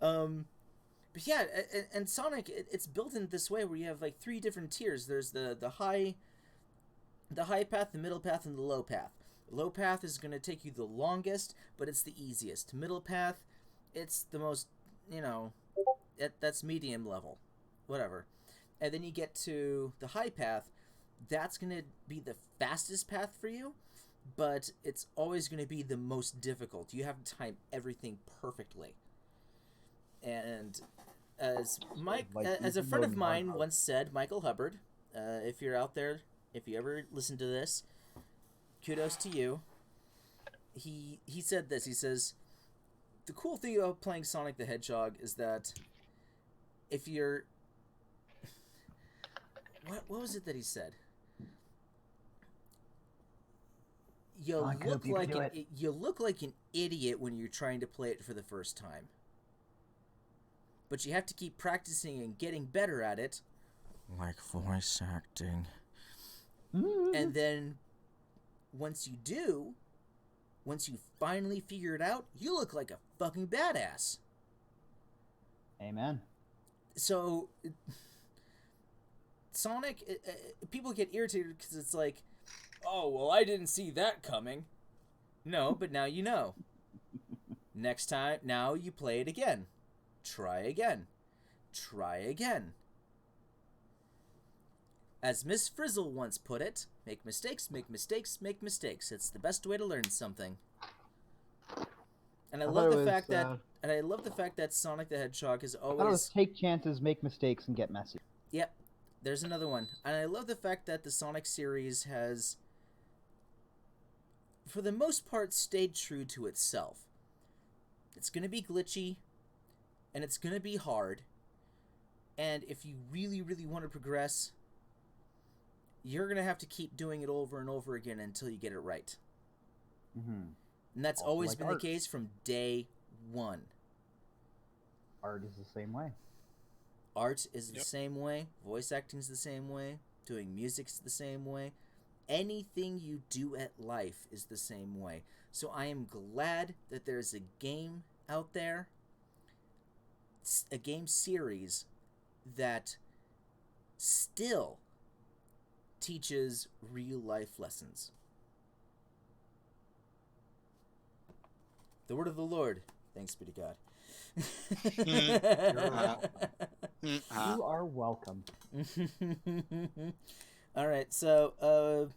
But yeah, and Sonic, it's built in this way where you have like 3 different tiers. There's the high path, the middle path, and the low path. The low path is going to take you the longest, but it's the easiest. Middle path, it's the most, that's medium level. whatever. And then you get to the high path. That's going to be the fastest path for you, but it's always going to be the most difficult. You have to time everything perfectly. And as a friend of mine once said, Michael Hubbard, if you're out there, if you ever listen to this, kudos to you. He said this. He says, the cool thing about playing Sonic the Hedgehog is that if you're... What was it that he said? You look like an idiot when you're trying to play it for the first time. But you have to keep practicing and getting better at it. Like voice acting. And then once you finally figure it out, you look like a fucking badass. Amen. So Sonic, people get irritated because it's like, oh, well, I didn't see that coming. No, but now you know. Next time, now you play it again. Try again. Try again. As Miss Frizzle once put it, make mistakes, make mistakes, make mistakes. It's the best way to learn something. And I love the fact that Sonic the Hedgehog is always... I thought it was take chances, make mistakes, and get messy. Yep. There's another one. And I love the fact that the Sonic series has, for the most part, stayed true to itself. It's going to be glitchy, and it's going to be hard. And if you really, really want to progress, you're going to have to keep doing it over and over again until you get it right. Mm-hmm. And that's Also always like been art. the case from day one. Art is the same way. Art is the same way. Voice acting is the same way. Doing music's the same way. Anything you do at life is the same way. So I am glad that there's a game out there, a game series that still teaches real life lessons. The word of the Lord. Thanks be to God. You are welcome. All right, so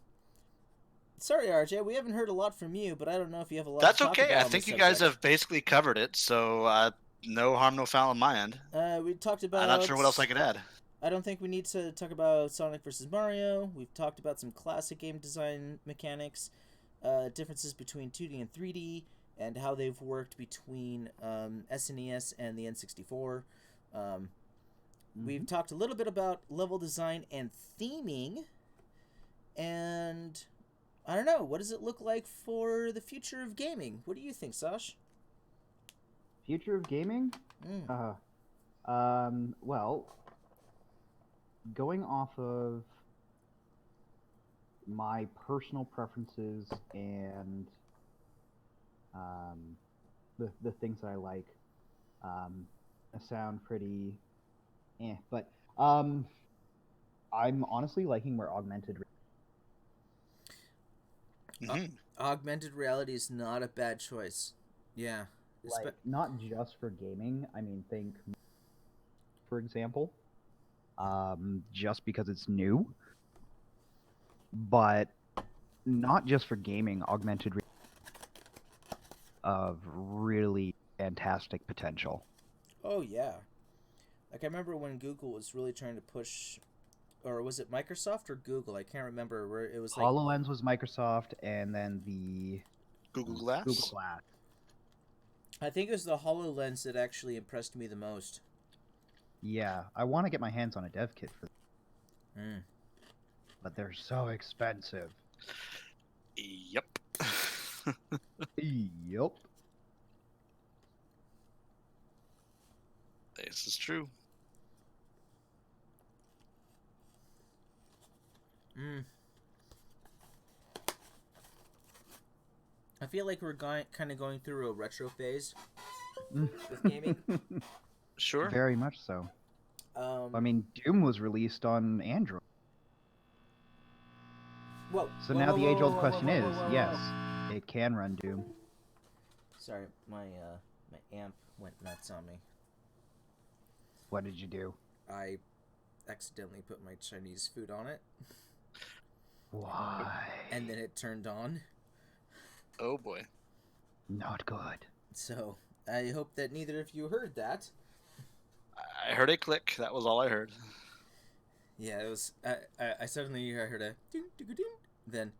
sorry, RJ, we haven't heard a lot from you, but I don't know if you have a lot. That's to talk okay. about I on think this you guys subject. have basically covered it, so no harm, no foul on my end. We talked about. I'm not sure what else I could add. I don't think we need to talk about Sonic vs. Mario. We've talked about some classic game design mechanics, differences between 2D and 3D, and how they've worked between SNES and the N64. We've talked a little bit about level design and theming, and I don't know, what does it look like for the future of gaming? What do you think, Sash? Future of gaming? Well, going off of my personal preferences and the things that I like, I sound pretty but I'm honestly liking where augmented reality is not a bad choice. Yeah. like not just for gaming. I mean, think, for example, just because it's new, but not just for gaming. Augmented reality of really fantastic potential. Oh yeah. Like I remember when Google was really trying to push, or was it Microsoft or Google? I can't remember, where it was like HoloLens was Microsoft, and then the Google Glass. Google Glass. I think it was the HoloLens that actually impressed me the most. Yeah, I want to get my hands on a dev kit for them. But they're so expensive. Yep. Yep. This is true. I feel like we're kind of going through a retro phase with gaming. Sure. Very much so. I mean, Doom was released on Android. So now the age-old question is, yes, it can run Doom. Sorry, my amp went nuts on me. What did you do? I accidentally put my Chinese food on it, Why? and then it turned on. Oh boy. Not good. So I hope that neither of you heard that. I heard a click. That was all I heard. Yeah, it was. I suddenly heard a ding, ding, ding, then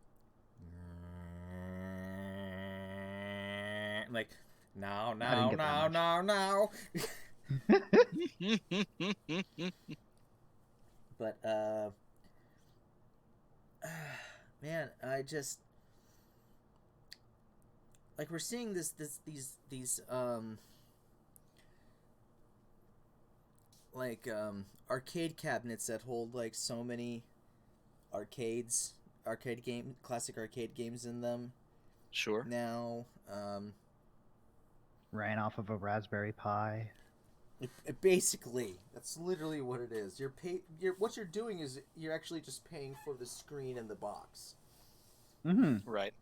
like now. But man, I just like we're seeing these like arcade cabinets that hold like so many classic arcade games in them. Sure. Now, Ran off of a Raspberry Pi. it basically, that's literally what it is. What you're doing is you're actually just paying for the screen and the box. Mm-hmm. Right.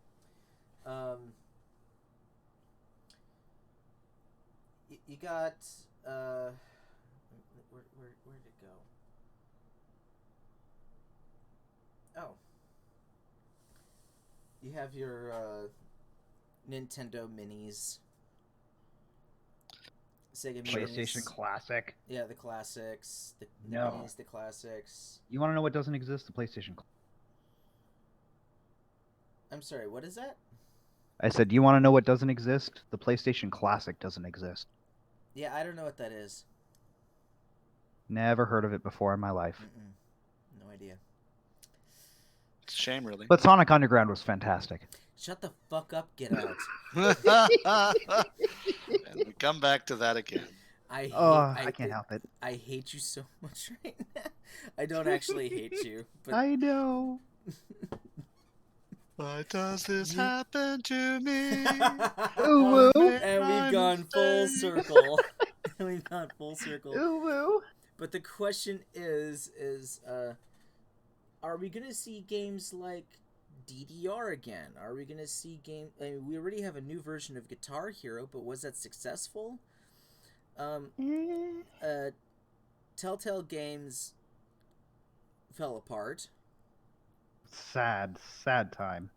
You got where'd it go? Oh, you have your Nintendo Minis, Sega Minis, PlayStation Classic. yeah, the classics, the No. Minis, the classics. You want to know what doesn't exist? The PlayStation. I'm sorry, what is that? I said, you want to know what doesn't exist? The PlayStation Classic doesn't exist. Yeah, I don't know what that is. Never heard of it before in my life. No idea. It's a shame, really. But Sonic Underground was fantastic. Shut the fuck up, get out. And we come back to that again. I can't help it. I hate you so much right now. I don't actually hate you, but I know. Why does this happen to me? Ooh, woo. And we've gone full circle. We've gone full circle. Ooh, woo. But the question is, are we gonna see games like DDR again? Are we gonna see I mean, we already have a new version of Guitar Hero, but was that successful? Telltale Games fell apart. Sad time.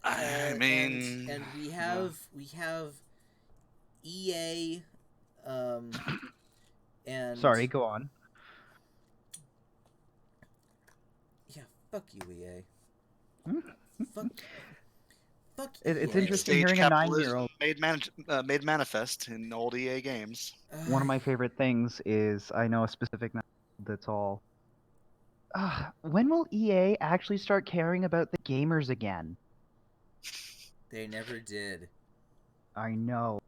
I mean, and we have EA, and Sorry, go on. yeah, fuck you, EA. Fuck It's EA. interesting stage hearing a capitalism 9-year-old. made manifest in old EA games. One of my favorite things is I know a specific that's all. When will EA actually start caring about the gamers again? They never did. I know.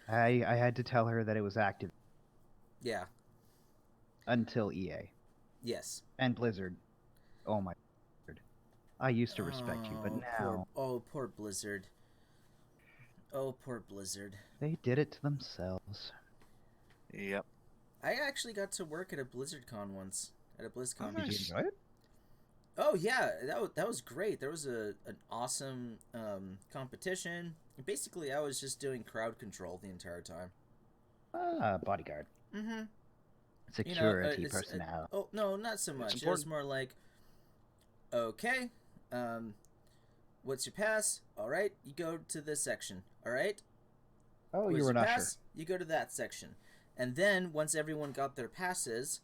I had to tell her that it was active Yeah. until EA Yes. and Blizzard. Oh my God. I used to respect you, but now Poor Blizzard. Oh, poor Blizzard. they did it to themselves. Yep. I actually got to work at a BlizzardCon once. At a BlizzCon. Oh, Did you enjoy it? Oh yeah, that was great. There was an awesome competition. Basically, I was just doing crowd control the entire time. Bodyguard. Mm-hmm. Security personnel. Oh no, not so much. It was more like, okay, what's your pass? All right, you go to this section. All right. Oh, What's you were your not pass? sure. You go to that section, and then once everyone got their passes,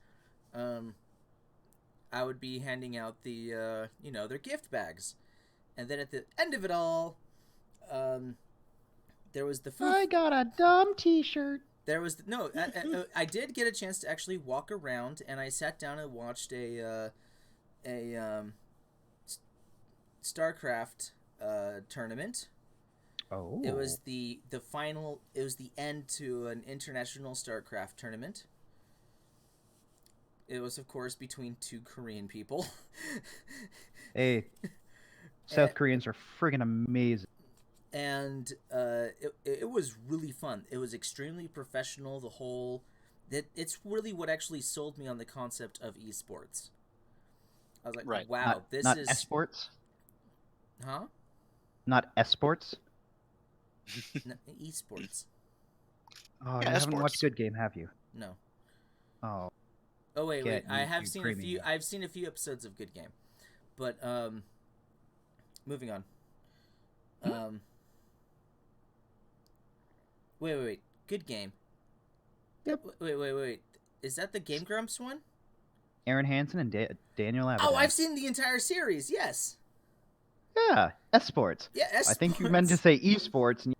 I would be handing out the their gift bags, and then at the end of it all, there was the food. I got a dumb T-shirt. There was I did get a chance to actually walk around, and I sat down and watched a StarCraft tournament. Oh. It was the final. It was the end to an international StarCraft tournament. It was, of course, between two Korean people. Hey, South Koreans are friggin' amazing. And it was really fun. It was extremely professional. The whole, it's really what actually sold me on the concept of esports. I was like, Right. wow, Not is esports. huh? Not esports. No, esports. Oh, Yeah, you haven't esports. watched Good Game, have you? No. Oh, Oh wait. get I have YouTube seen Premium. I've seen a few episodes of Good Game, but moving on. Wait. Good Game. Yep. Wait. Is that the Game Grumps one? Aaron Hansen and Daniel Avedon. Oh, I've seen the entire series. Yes. Yeah, esports. Yeah, I think you meant to say esports, and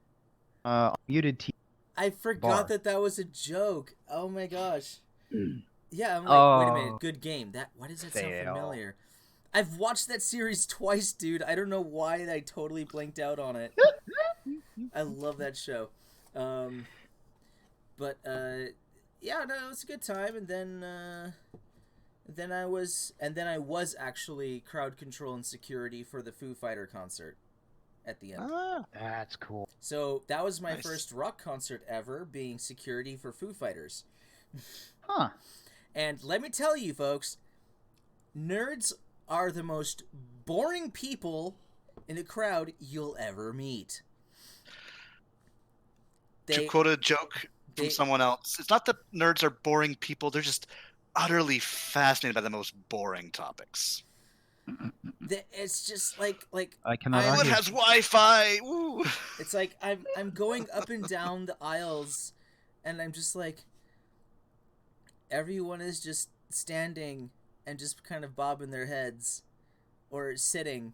muted T. I forgot bar. that was a joke. Oh my gosh. Yeah, I'm like, wait a minute, Oh. Good Game. Why does that sound Fail. familiar? I've watched that series twice, dude. I don't know why I totally blanked out on it. I love that show. But yeah, no, it was a good time. And then I was actually crowd control and security for the Foo Fighter concert at the end. Ah, that's cool. So that was my Nice. first rock concert ever, being security for Foo Fighters. Huh. And let me tell you, folks, nerds are the most boring people in a crowd you'll ever meet. To quote a joke from someone else, it's not that nerds are boring people, they're just utterly fascinated by the most boring topics. It's just like I cannot Oh, it argue. has Wi-Fi! Woo! it's like I'm going up and down the aisles, and I'm just like, everyone is just standing and just kind of bobbing their heads, or sitting,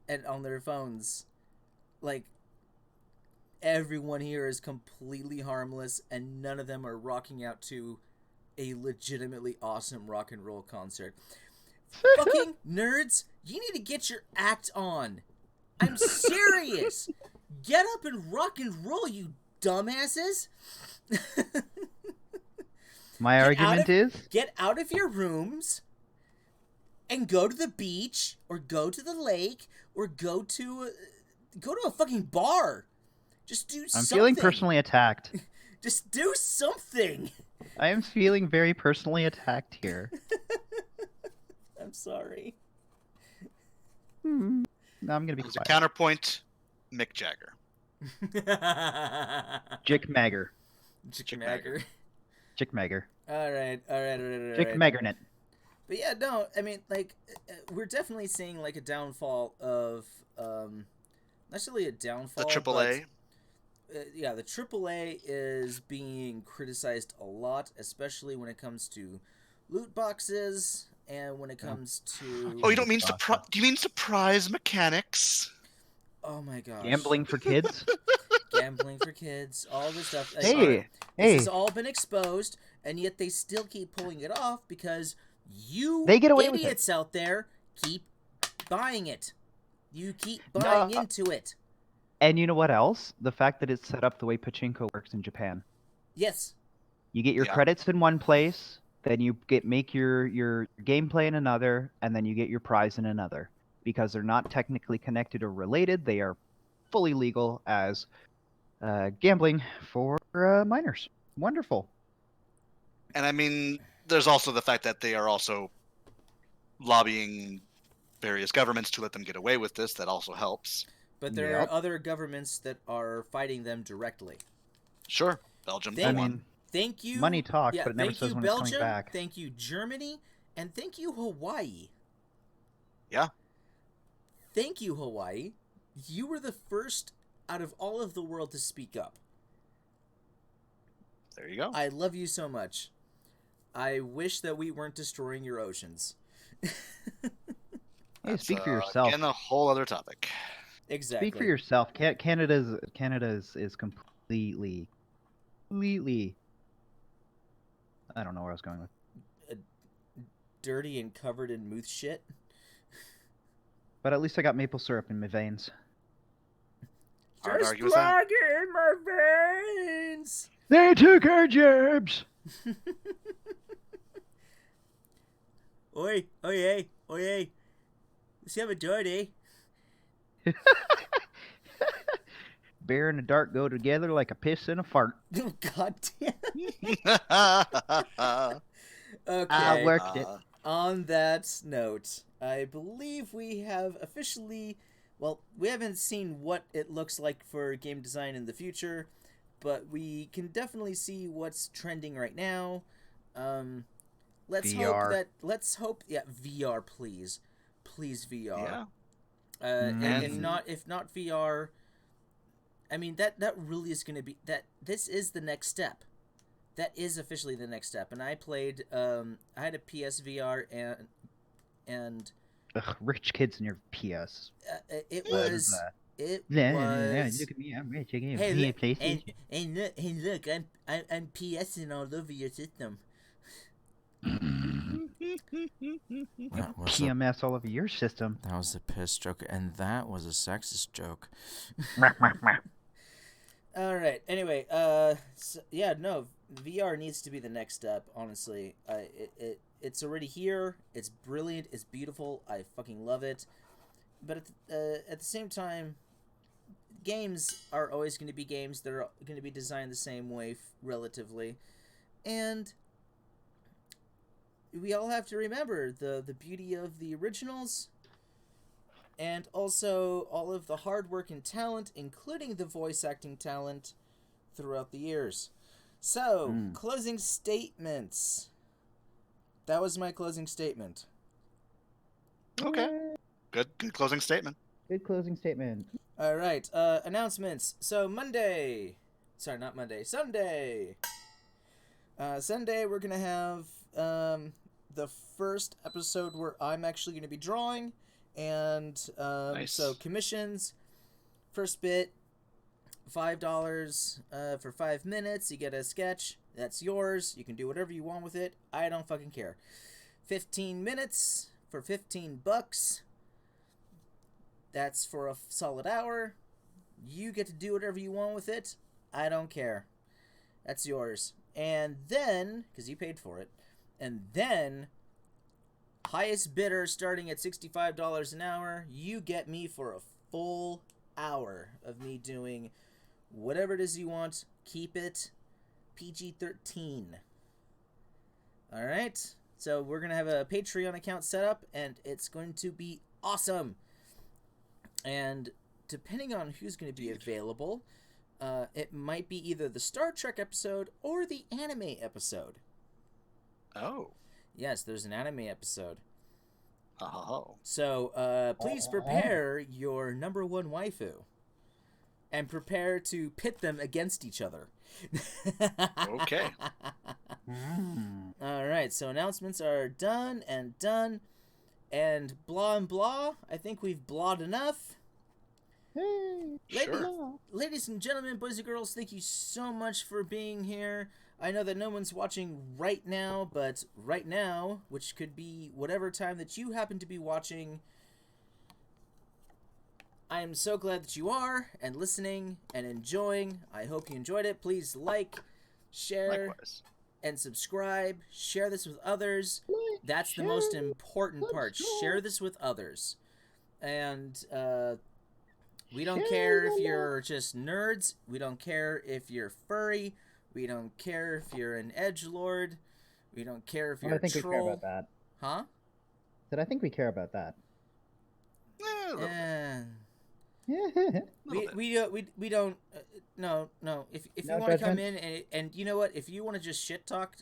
and on their phones, like. Everyone here is completely harmless, and none of them are rocking out to a legitimately awesome rock and roll concert. Fucking nerds, you need to get your act on. I'm serious. Get up and rock and roll, you dumbasses. My argument is Get out of your rooms and go to the beach, or go to the lake, or go to a fucking bar. Just do something. I'm feeling personally attacked. Just do something. I am feeling very personally attacked here. I'm sorry. No, I'm gonna be As a quiet. counterpoint, Mick Jagger. Jick Magger. Jickmagger. Jick Magger. All right. Jick Maggernet. But yeah, no, I mean, like, we're definitely seeing like a downfall of, not necessarily a downfall. The AAA. Yeah, the AAA is being criticized a lot, especially when it comes to loot boxes and when it comes to. Oh, you don't mean surprise? Do you mean surprise mechanics? Oh my gosh. Gambling for kids. Gambling for kids, all this stuff. Like, Hey. this has all been exposed, and yet they still keep pulling it off because you They get away with it. idiots out there keep buying it. You keep buying into it. And you know what else? The fact that it's set up the way pachinko works in Japan. Yes. You get your Yeah. credits in one place, then you make your gameplay in another, and then you get your prize in another. Because they're not technically connected or related, they are fully legal as gambling for minors. Wonderful. And I mean, there's also the fact that they are also lobbying various governments to let them get away with this. That also helps. But there Yep. are other governments that are fighting them directly. Sure, Belgium. Thank, for one. mean, thank you. money talks, yeah, but it never thank says you, when Belgium, it's coming back. Thank you, Germany, and thank you, Hawaii. Yeah. Thank you, Hawaii. You were the first out of all of the world to speak up. There you go. I love you so much. I wish that we weren't destroying your oceans. Hey, speak for yourself. Again, a whole other topic. Exactly. Speak for yourself. Canada is completely. I don't know where I was going with. Dirty and covered in moose shit. But at least I got maple syrup in my veins. Hard to argue with that. in my veins. They took our jobs. Oi, oye, oye. Let's have a dirty. Bear and a dart go together like a piss and a fart. Oh, God damn. Okay. I worked it. On that note, I believe we have officially, well, we haven't seen what it looks like for game design in the future, but we can definitely see what's trending right now. let's VR. hope that VR, please VR. Yeah. And if not VR, I mean that really is going to be that. This is the next step. That is officially the next step. And I played. I had a PSVR and Ugh, rich kids in your PS. it What was. is that? It Yeah, was. look at me, I'm rich. I can Hey, play look, PlayStation. and look, I'm PSing all over your system. That was a, PMS all over your system. that was a piss joke, and that was a sexist joke. All right. Anyway, yeah, no, VR needs to be the next step. Honestly, it's already here. It's brilliant. It's beautiful. I fucking love it. But at the same time, games are always going to be games. They're going to be designed the same way, relatively, and we all have to remember the beauty of the originals. And also all of the hard work and talent, including the voice acting talent, throughout the years. So, closing statements. That was my closing statement. Okay. Good closing statement. Good closing statement. All right, announcements. So Monday, sorry, not Monday, Sunday. Sunday we're gonna have the first episode where I'm actually gonna be drawing. And Nice. so commissions, first bit, $5 for 5 minutes. You get a sketch. That's yours. You can do whatever you want with it. I don't fucking care. 15 minutes for $15. That's for a solid hour. You get to do whatever you want with it. I don't care. That's yours. And then, because you paid for it, and then highest bidder starting at $65 an hour, you get me for a full hour of me doing whatever it is you want. Keep it PG-13. All right? So we're going to have a Patreon account set up, and it's going to be awesome. And depending on who's going to be available, it might be either the Star Trek episode or the anime episode. Oh. Yes, there's an anime episode. Oh. So, please prepare your number one waifu. And prepare to pit them against each other. Okay. Alright, so announcements are done. And blah and blah. I think we've blawed enough. Hey, Sure. Ladies and gentlemen, boys and girls, thank you so much for being here. I know that no one's watching right now, but right now, which could be whatever time that you happen to be watching, I am so glad that you are, and listening, and enjoying. I hope you enjoyed it. Please like, share, Likewise. and subscribe. Share this with others. That's the most important part. Share this with others. And, we don't care if you're just nerds. We don't care if you're furry. We don't care if you're an edgelord. We don't care if you're I think a we care troll. about that. Huh? I think we care about that. A little bit. We don't no if No you want to come judgment? in and you know what, if you want to just shit talk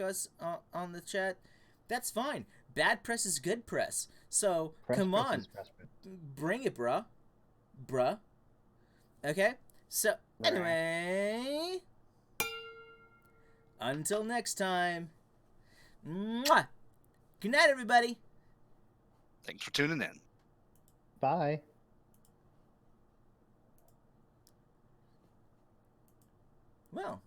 us on the chat, that's fine. Bad press is good press. So come on, bring it, bruh. Okay, so anyway, until next time, mwah! Good night, everybody. Thanks for tuning in. Bye. Well,